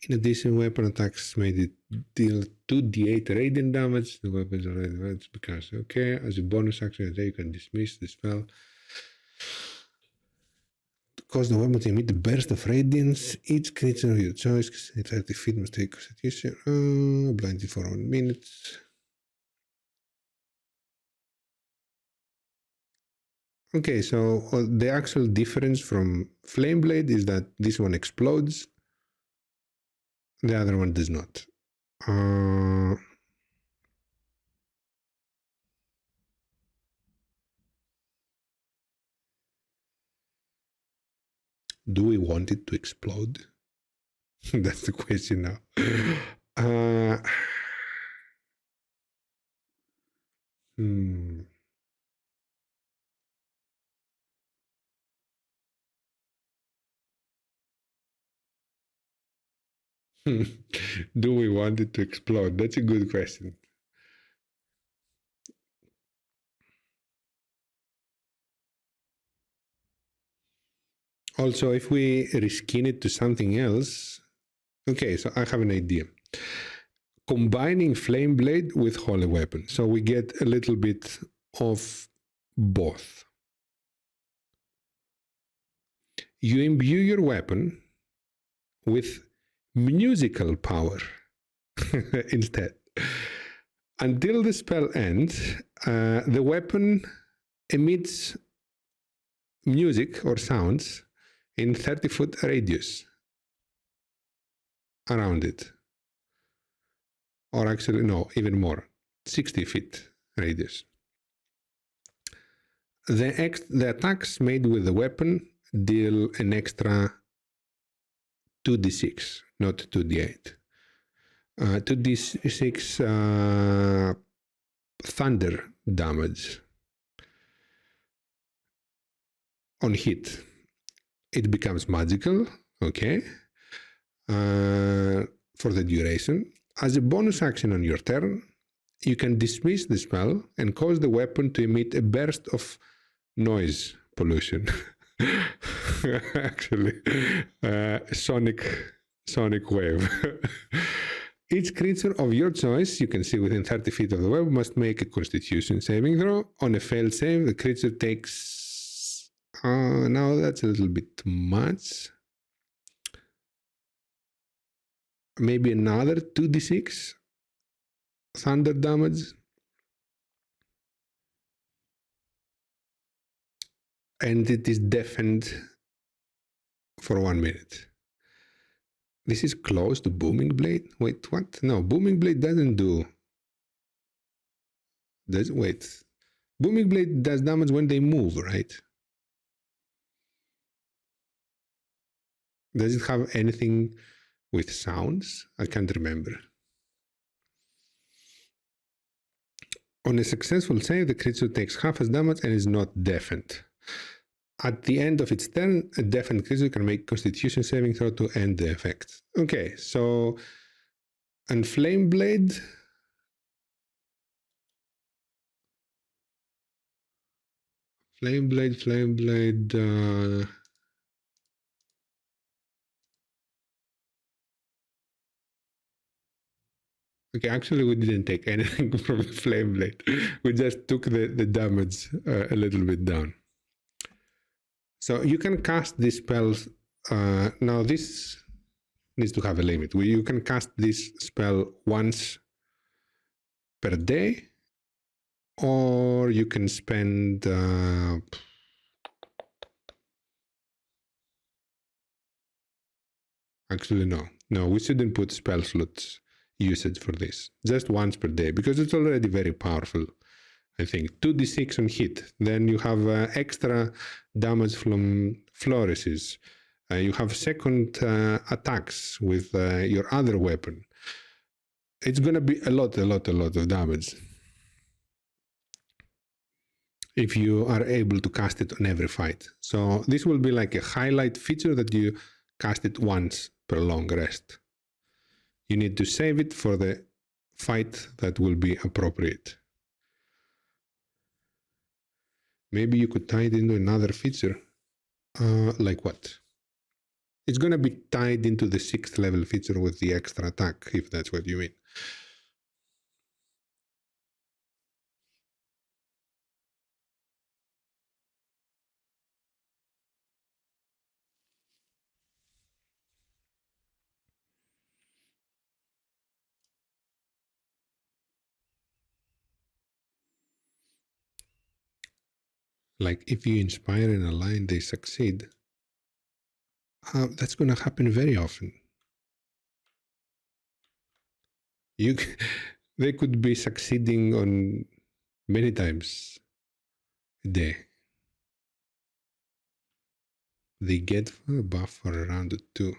In addition, weapon attacks made it deal 2d8 radiant damage. The weapons are advanced because, okay, as a bonus action, you can dismiss the spell. Cause the weapon to emit a burst of radiance. Each creature of your choice, 30 feet, must take constitution. Blinded for 1 minute. Okay, so the actual difference from Flame Blade is that this one explodes, the other one does not. Do we want it to explode? That's the question now. Do we want it to explode? That's a good question. Also, if we reskin it to something else, okay, so I have an idea. Combining Flame Blade with Holy Weapon. So we get a little bit of both. You imbue your weapon with musical power instead. Until the spell ends, the weapon emits music or sounds in 30-foot radius around it. Or actually, no, even more, 60 feet radius. The attacks made with the weapon deal an extra 2d6, not 2d8. 2d6 thunder damage on hit. It becomes magical, okay, for the duration. As a bonus action on your turn, you can dismiss the spell and cause the weapon to emit a burst of noise pollution. Actually, sonic wave. Each creature of your choice you can see within 30 feet of the web must make a Constitution saving throw. On a failed save, the creature takes... now that's a little bit much. Maybe another 2d6 thunder damage. And it is deafened for 1 minute. This is close to Booming Blade? Wait, what? No, Booming Blade doesn't do... Wait. Booming Blade does damage when they move, right? Does it have anything with sounds? I can't remember. On a successful save, the creature takes half as damage and is not deafened. At the end of its turn, a deafened creature can make Constitution saving throw to end the effect. Okay, so... And Flame Blade... Flame Blade... Okay, actually we didn't take anything from Flame Blade. We just took the damage a little bit down. So you can cast these spells... now this needs to have a limit. You can cast this spell once per day, or you can spend... actually, no, we shouldn't put spell slots usage for this. Just once per day, because it's already very powerful. I think 2d6 on hit. Then you have extra damage from flourishes. You have second attacks with your other weapon. It's gonna be a lot of damage if you are able to cast it on every fight. So this will be like a highlight feature that you cast it once per long rest. You need to save it for the fight that will be appropriate. Maybe you could tie it into another feature. Like what? It's going to be tied into the 6th level feature with the extra attack, if that's what you mean. Like if you inspire and align, they succeed. That's going to happen very often. They could be succeeding on many times a day. They get a buff for around 2.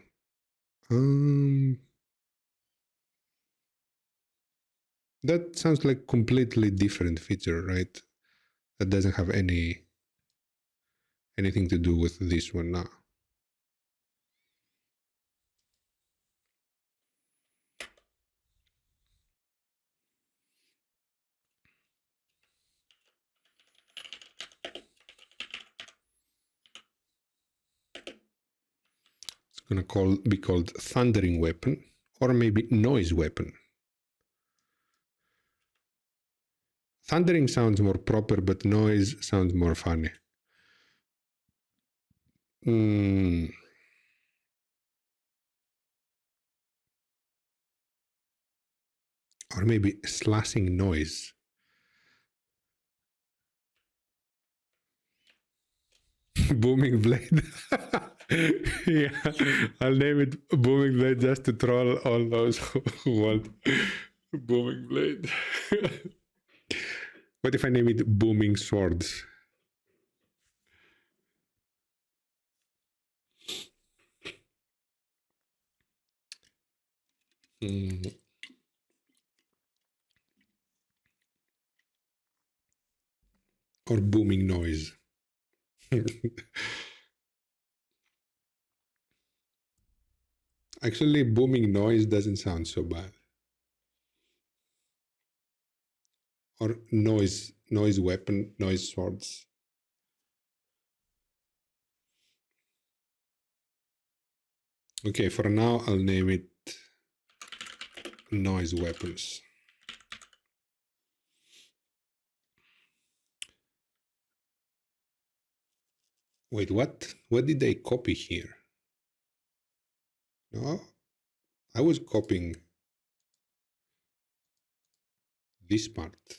That sounds like completely different feature, right? That doesn't have anything to do with this one now. It's gonna be called Thundering Weapon, or maybe Noise Weapon. Thundering sounds more proper, but noise sounds more funny. Or maybe slashing noise. Booming Blade. Yeah, I'll name it Booming Blade just to troll all those who want Booming Blade. What if I name it Booming Swords? Or Booming Noise. Actually, Booming Noise doesn't sound so bad. Or Noise Weapon, Noise Swords. Okay, for now, I'll name it Noise Weapons. Wait, what? What did I copy here? No, I was copying this part,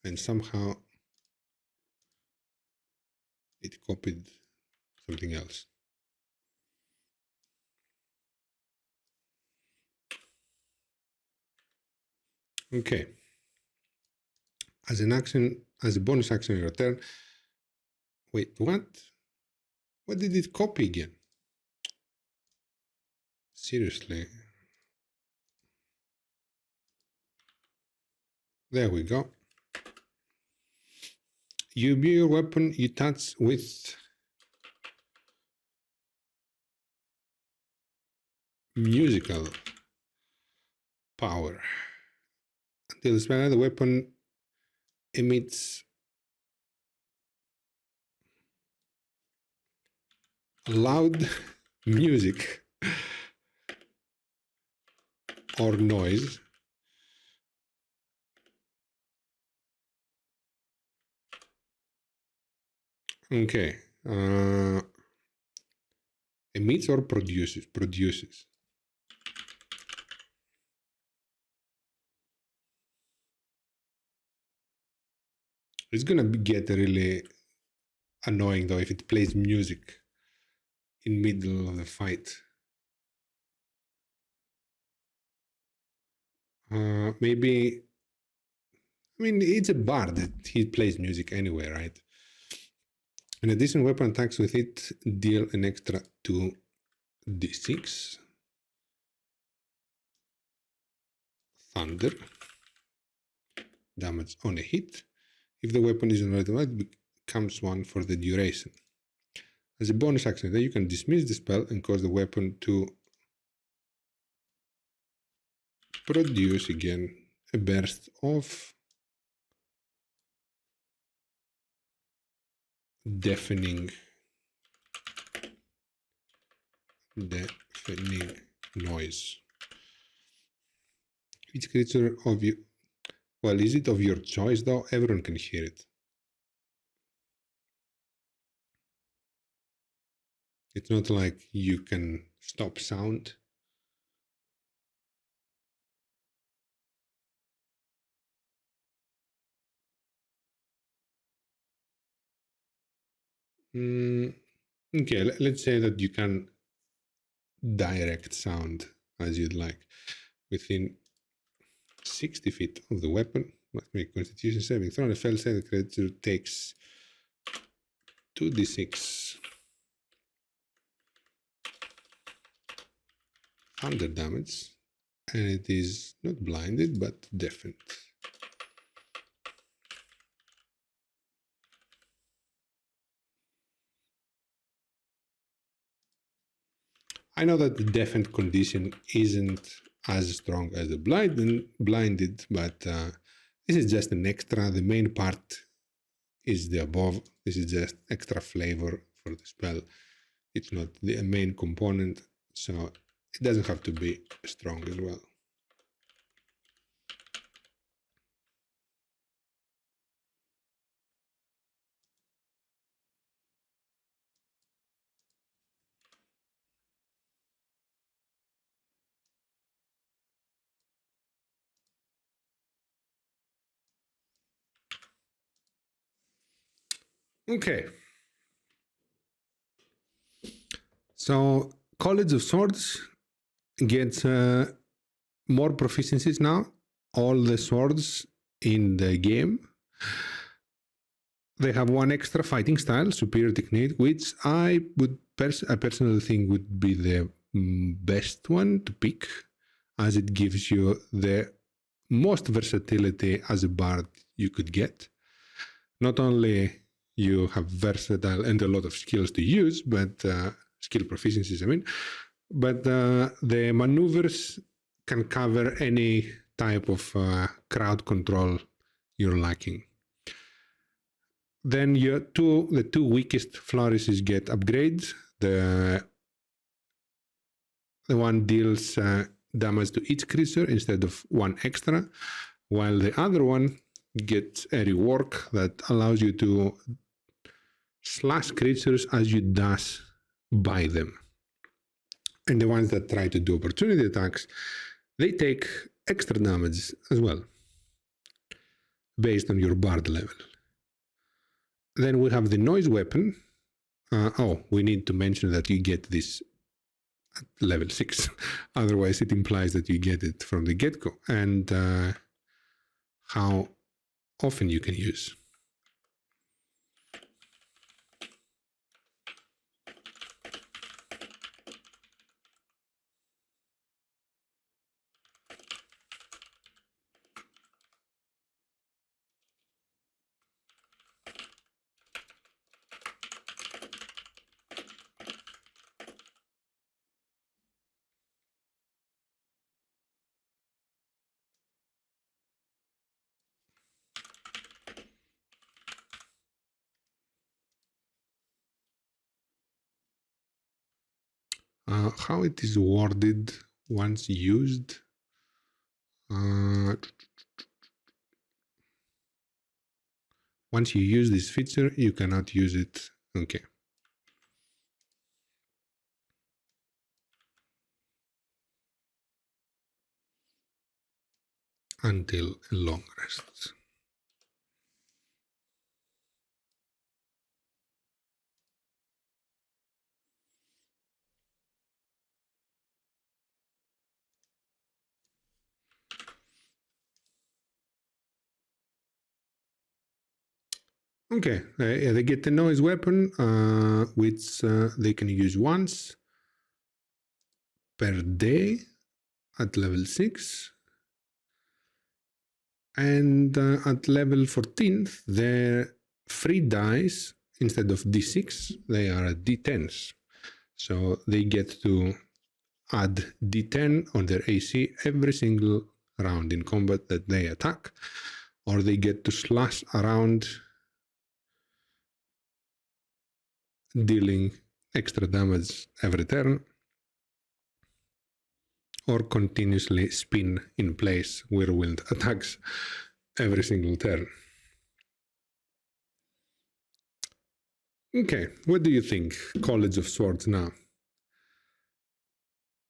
and somehow it copied something else. Okay. As an action, as a bonus action in your turn. Wait, what? What did it copy again? Seriously. There we go. You imbue your weapon you touch with musical power. Until the spell, the weapon emits loud music or noise. Okay. Emits or produces? Produces. It's gonna get really annoying though if it plays music in middle of the fight. Maybe, I mean, it's a bard. He plays music anyway, right? In addition, weapon attacks with it deal an extra 2d6 thunder damage on a hit. If the weapon is already right, it becomes one for the duration. As a bonus action, then you can dismiss the spell and cause the weapon to produce again a burst of deafening noise. Each creature of you, well, is it of your choice though? Everyone can hear it. It's not like you can stop sound. Okay, let's say that you can direct sound as you'd like within 60 feet of the weapon. Must make Constitution saving throw. On a failed save, the creature takes 2d6 thunder damage, and it is not blinded but deafened. I know that the deafened condition isn't as strong as the blinded, but this is just an extra. The main part is the above. This is just extra flavor for the spell. It's not the main component, so it doesn't have to be strong as well. Okay. So College of Swords gets more proficiencies now. All the swords in the game, they have one extra fighting style, superior technique, which I personally think would be the best one to pick, as it gives you the most versatility as a bard you could get. Not only you have versatile and a lot of skills to use, but skill proficiencies, I mean, but the maneuvers can cover any type of crowd control you're lacking. Then the two weakest flourishes get upgrades. The one deals damage to each creature instead of one extra, while the other one gets a rework that allows you to slash creatures as you dash by them. And the ones that try to do opportunity attacks, they take extra damage as well, based on your bard level. Then we have the noise weapon. We need to mention that you get this at level 6. Otherwise, it implies that you get it from the get-go. And how often you can use. How it is worded once used. Once you use this feature, you cannot use it. Okay. Until a long rest. Okay, they get a noise weapon, which they can use once per day at level 6. And at level 14th, their free dice, instead of d6, they are d10s. So they get to add d10 on their AC every single round in combat that they attack, or they get to slash around, dealing extra damage every turn, or continuously spin in place whirlwind attacks every single turn. Okay, what do you think, College of Swords now?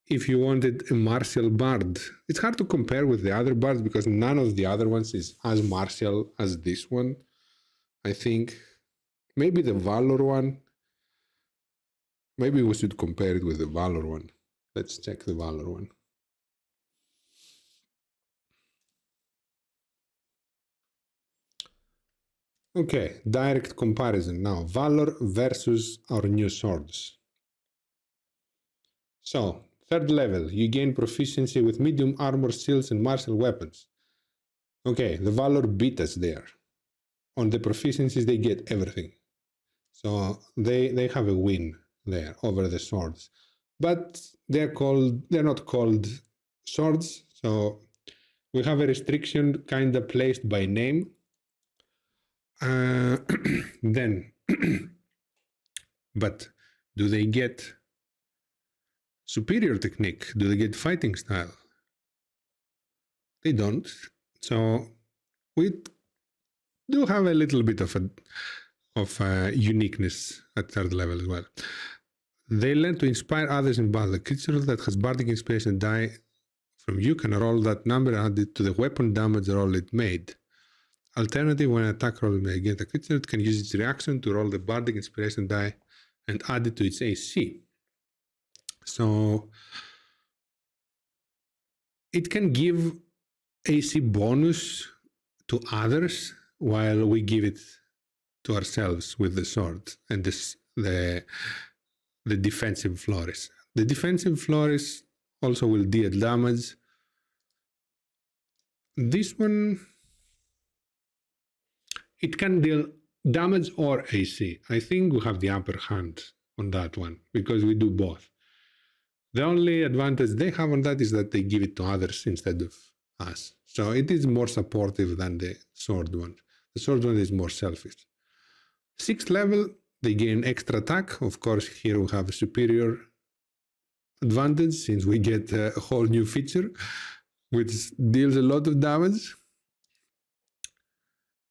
If you wanted a martial bard, it's hard to compare with the other bards because none of the other ones is as martial as this one. I think maybe the Valor one. Maybe we should compare it with the Valor one. Let's check the Valor one. Okay, direct comparison now. Valor versus our new swords. So, third level, you gain proficiency with medium armor, shields, and martial weapons. Okay, the Valor beat us there. On the proficiencies, they get everything. So they have a win there over the swords. But they're not called swords. So we have a restriction kind of placed by name. Then, but do they get superior technique? Do they get fighting style? They don't. So we do have a little bit of uniqueness at third level as well. They learn to inspire others in battle. A creature that has bardic inspiration die from you can roll that number added to the weapon damage roll it made. Alternative, when an attack roll is made against a creature, it can use its reaction to roll the bardic inspiration die and add it to its AC. So it can give AC bonus to others while we give it to ourselves with the sword and the defensive flourish. The defensive flourish also will deal damage. This one, it can deal damage or AC. I think we have the upper hand on that one because we do both. The only advantage they have on that is that they give it to others instead of us. So it is more supportive than the sword one. The sword one is more selfish. 6th level, they gain extra attack. Of course, here we have a superior advantage since we get a whole new feature which deals a lot of damage.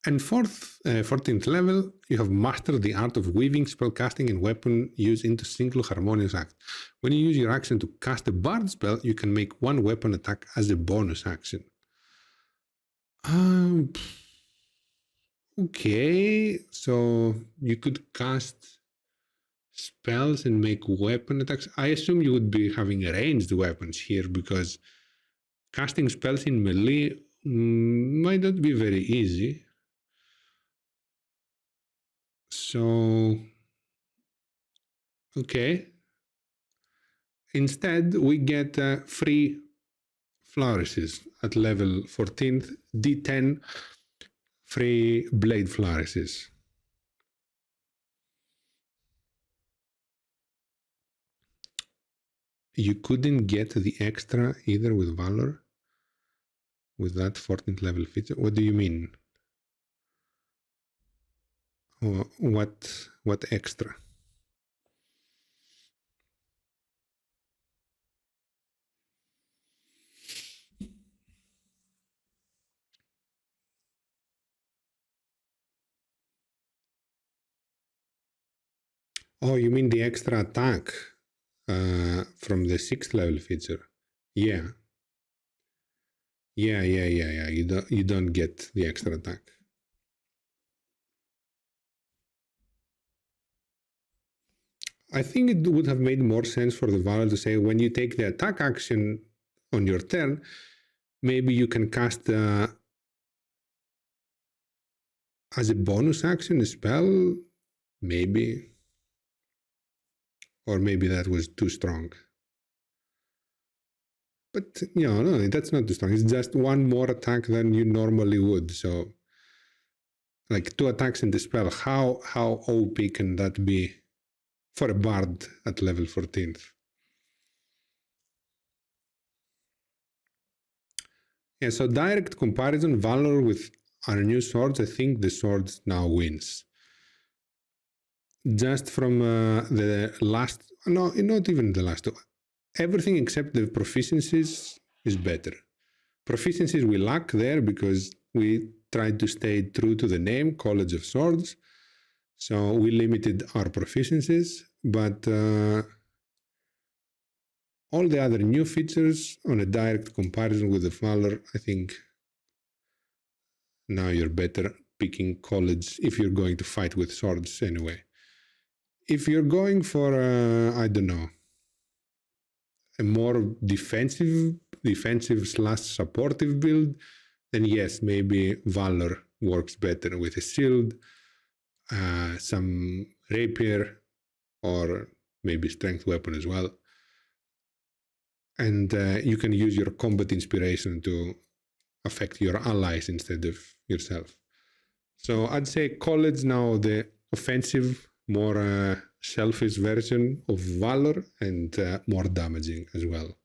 And 14th level, you have mastered the art of weaving spellcasting and weapon use into single harmonious act. When you use your action to cast a bard spell, you can make one weapon attack as a bonus action. Okay, so you could cast spells and make weapon attacks. I assume you would be having ranged weapons here because casting spells in melee might not be very easy. So, okay. Instead, we get free flourishes at level 14th, D10 free blade flourishes. You couldn't get the extra either with Valor? With that 14th level feature? What do you mean? What extra? Oh, you mean the extra attack from the 6th level feature? Yeah. Yeah. You don't get the extra attack. I think it would have made more sense for the Valor to say when you take the attack action on your turn, maybe you can cast as a bonus action a spell, maybe. Or maybe that was too strong. But, no, that's not too strong. It's just one more attack than you normally would. So, like 2 attacks in the spell, how OP can that be for a bard at level 14th? Yeah, so direct comparison, Valor with our new swords, I think the swords now wins. Just from the last, no, not even the last two. Everything except the proficiencies is better. Proficiencies we lack there because we tried to stay true to the name, College of Swords. So we limited our proficiencies, but all the other new features on a direct comparison with the Valor, I think now you're better picking College if you're going to fight with swords anyway. If you're going for, I don't know, a more defensive / supportive build, then yes, maybe Valor works better with a shield, some rapier, or maybe strength weapon as well. And you can use your combat inspiration to affect your allies instead of yourself. So I'd say College now the offensive, more selfish version of Valor and more damaging as well.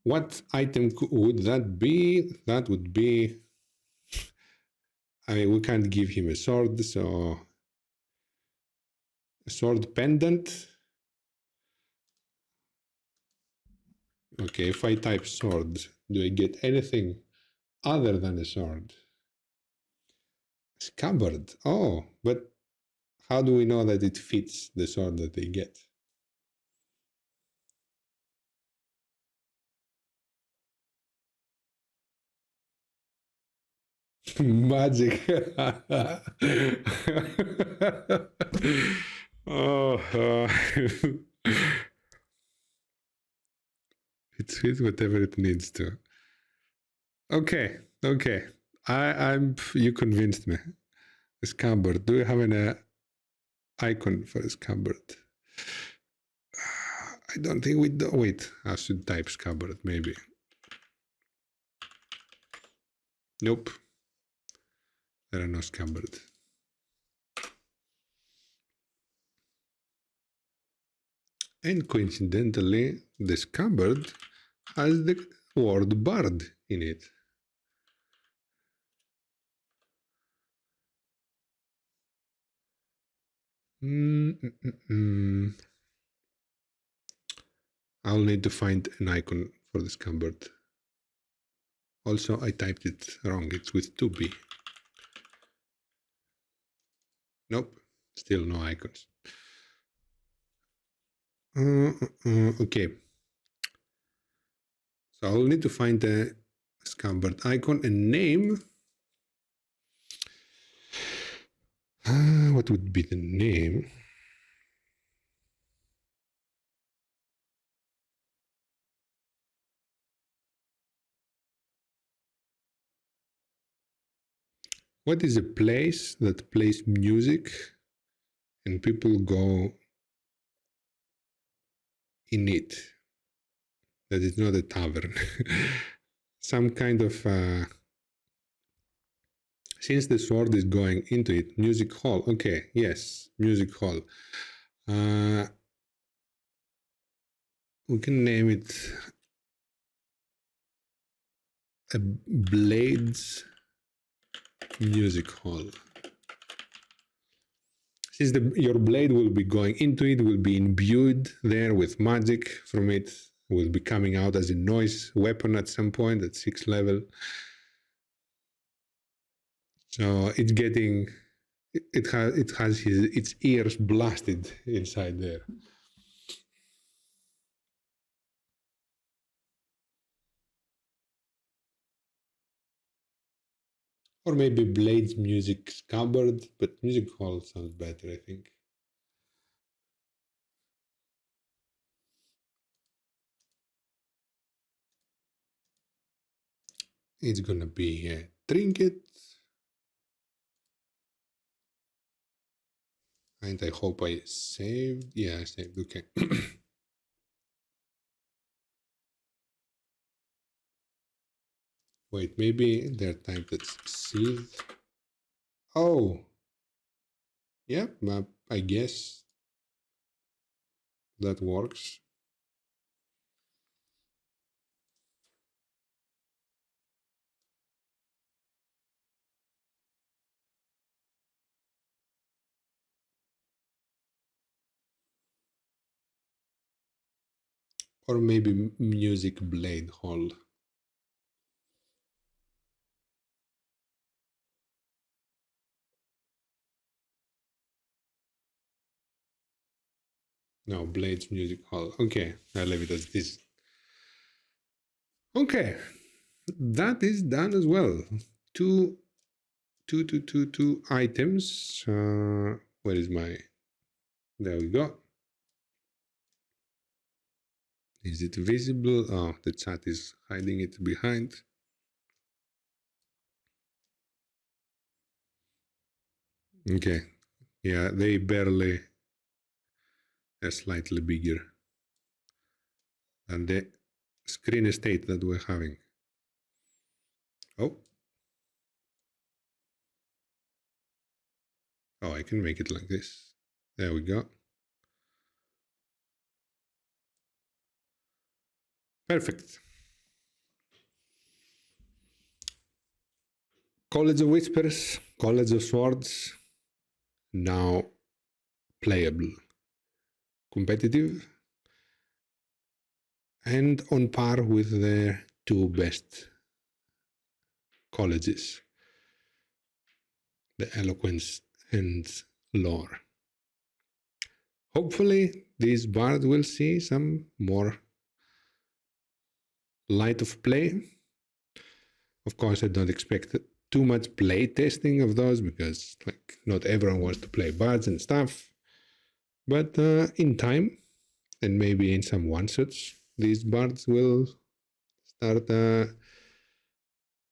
What item would that be? That would be, I mean, we can't give him a sword, so a sword pendant. Okay, if I type sword, do I get anything other than a sword? Scabbard. Oh, but how do we know that it fits the sword that they get? Magic. Oh, it fits whatever it needs to. Okay. You convinced me. A scabbard. Do you have an icon for a scabbard? I don't think we do. Wait, I should type scabbard maybe. Nope. There are no scabbard. And coincidentally, the scabbard has the word bard in it. I'll need to find an icon for the scabbard. Also, I typed it wrong. It's with 2B. Nope, still no icons. Okay. So I'll need to find a scabbard icon and name. What would be the name? what is a place that plays music and people go in it? That is not a tavern. Some kind of, since the sword is going into it, music hall. Okay, yes, music hall. We can name it a Blades Music Hall. Since your blade will be going into it, will be imbued there with magic from it, will be coming out as a noise weapon at some point at 6th level. So it's getting, it has its ears blasted inside there. Or maybe Blades Music Scabbard, but Music Hall sounds better, I think. It's gonna be a trinket. And I hope I saved. Yeah, I saved. Okay. Wait, maybe they're typed as seed. Oh, yeah, I guess that works. Or maybe Music Blade Hall. No, Blades Music Hall. Okay, I'll leave it as this. Okay, that is done as well. Two items. Where is my? There we go. Is it visible? Oh, the chat is hiding it behind. Okay, yeah, they barely are slightly bigger than the screen state that we're having. Oh, I can make it like this. There we go. Perfect. College of Whispers, College of Swords, now playable, competitive, and on par with the two best colleges, the Eloquence and Lore. Hopefully, these bards will see some more light of play. Of course, I don't expect too much play testing of those because not everyone wants to play bards and stuff. But in time, and maybe in some one-shots, these bards will start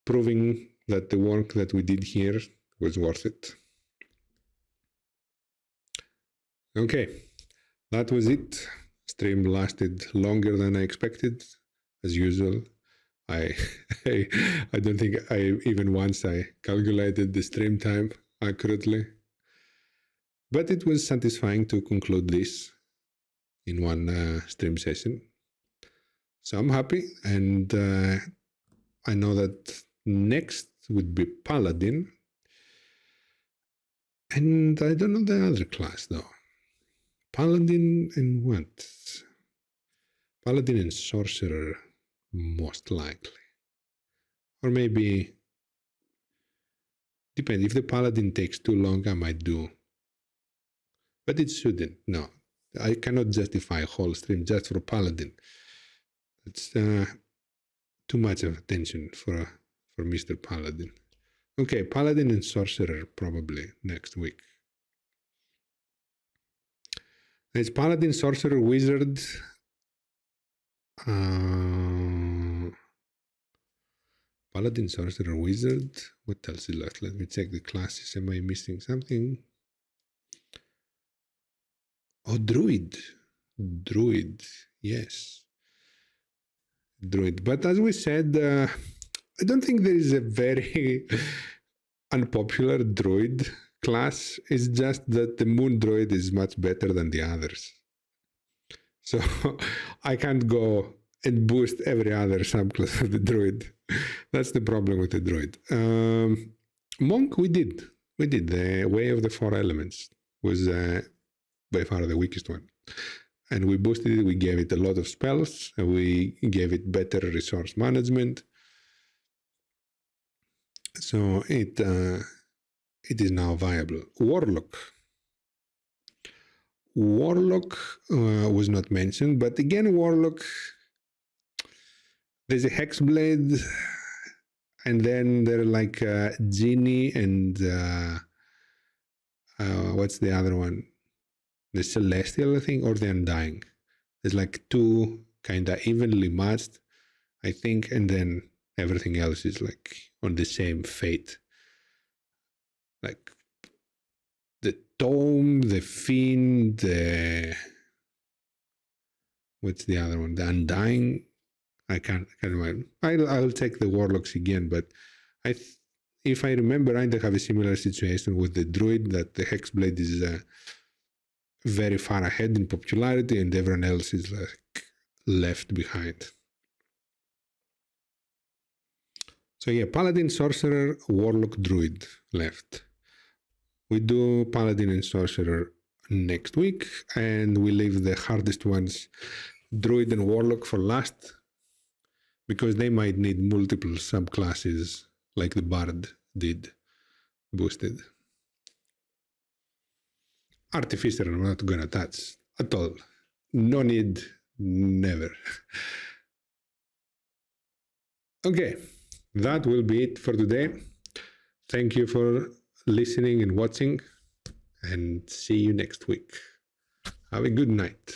proving that the work that we did here was worth it. Okay, that was it. Stream lasted longer than I expected, as usual. I don't think even once I calculated the stream time accurately. But it was satisfying to conclude this in one stream session. So I'm happy, and I know that next would be Paladin. And I don't know the other class though. Paladin and what? Paladin and Sorcerer, most likely. Or maybe, depends. If the Paladin takes too long, I might do. But it shouldn't, no. I cannot justify a whole stream just for Paladin. It's too much of attention for Mr. Paladin. Okay, Paladin and Sorcerer probably next week. It's Paladin, Sorcerer, Wizard. Paladin, Sorcerer, Wizard. What else is left? Let me check the classes. Am I missing something? Oh, Druid. Druid. Yes. Druid. But as we said, I don't think there is a very unpopular Druid class. It's just that the Moon Druid is much better than the others. So I can't go and boost every other subclass of the Druid. That's the problem with the Druid. Monk, we did. The Way of the Four Elements was by far the weakest one. And we boosted it. We gave it a lot of spells. And we gave it better resource management. So it is now viable. Warlock. Warlock was not mentioned, but again, Warlock, there's a Hexblade, and then there are like Genie and what's the other one? The Celestial, I think, or the Undying. There's like two kind of evenly matched, I think, and then everything else is like on the same fate. Like the Tome, the Fiend, what's the other one? The Undying. I can't remember. I'll take the Warlocks again, but if I remember right, I have a similar situation with the Druid, that the Hexblade is very far ahead in popularity and everyone else is like left behind. So yeah, Paladin, Sorcerer, Warlock, Druid left. We do Paladin and Sorcerer next week, and we leave the hardest ones, Druid and Warlock, for last, because they might need multiple subclasses like the Bard did, boosted. Artificer I'm not going to touch at all. No need, never. Okay, that will be it for today. Thank you for listening and watching, and see you next week. Have a good night.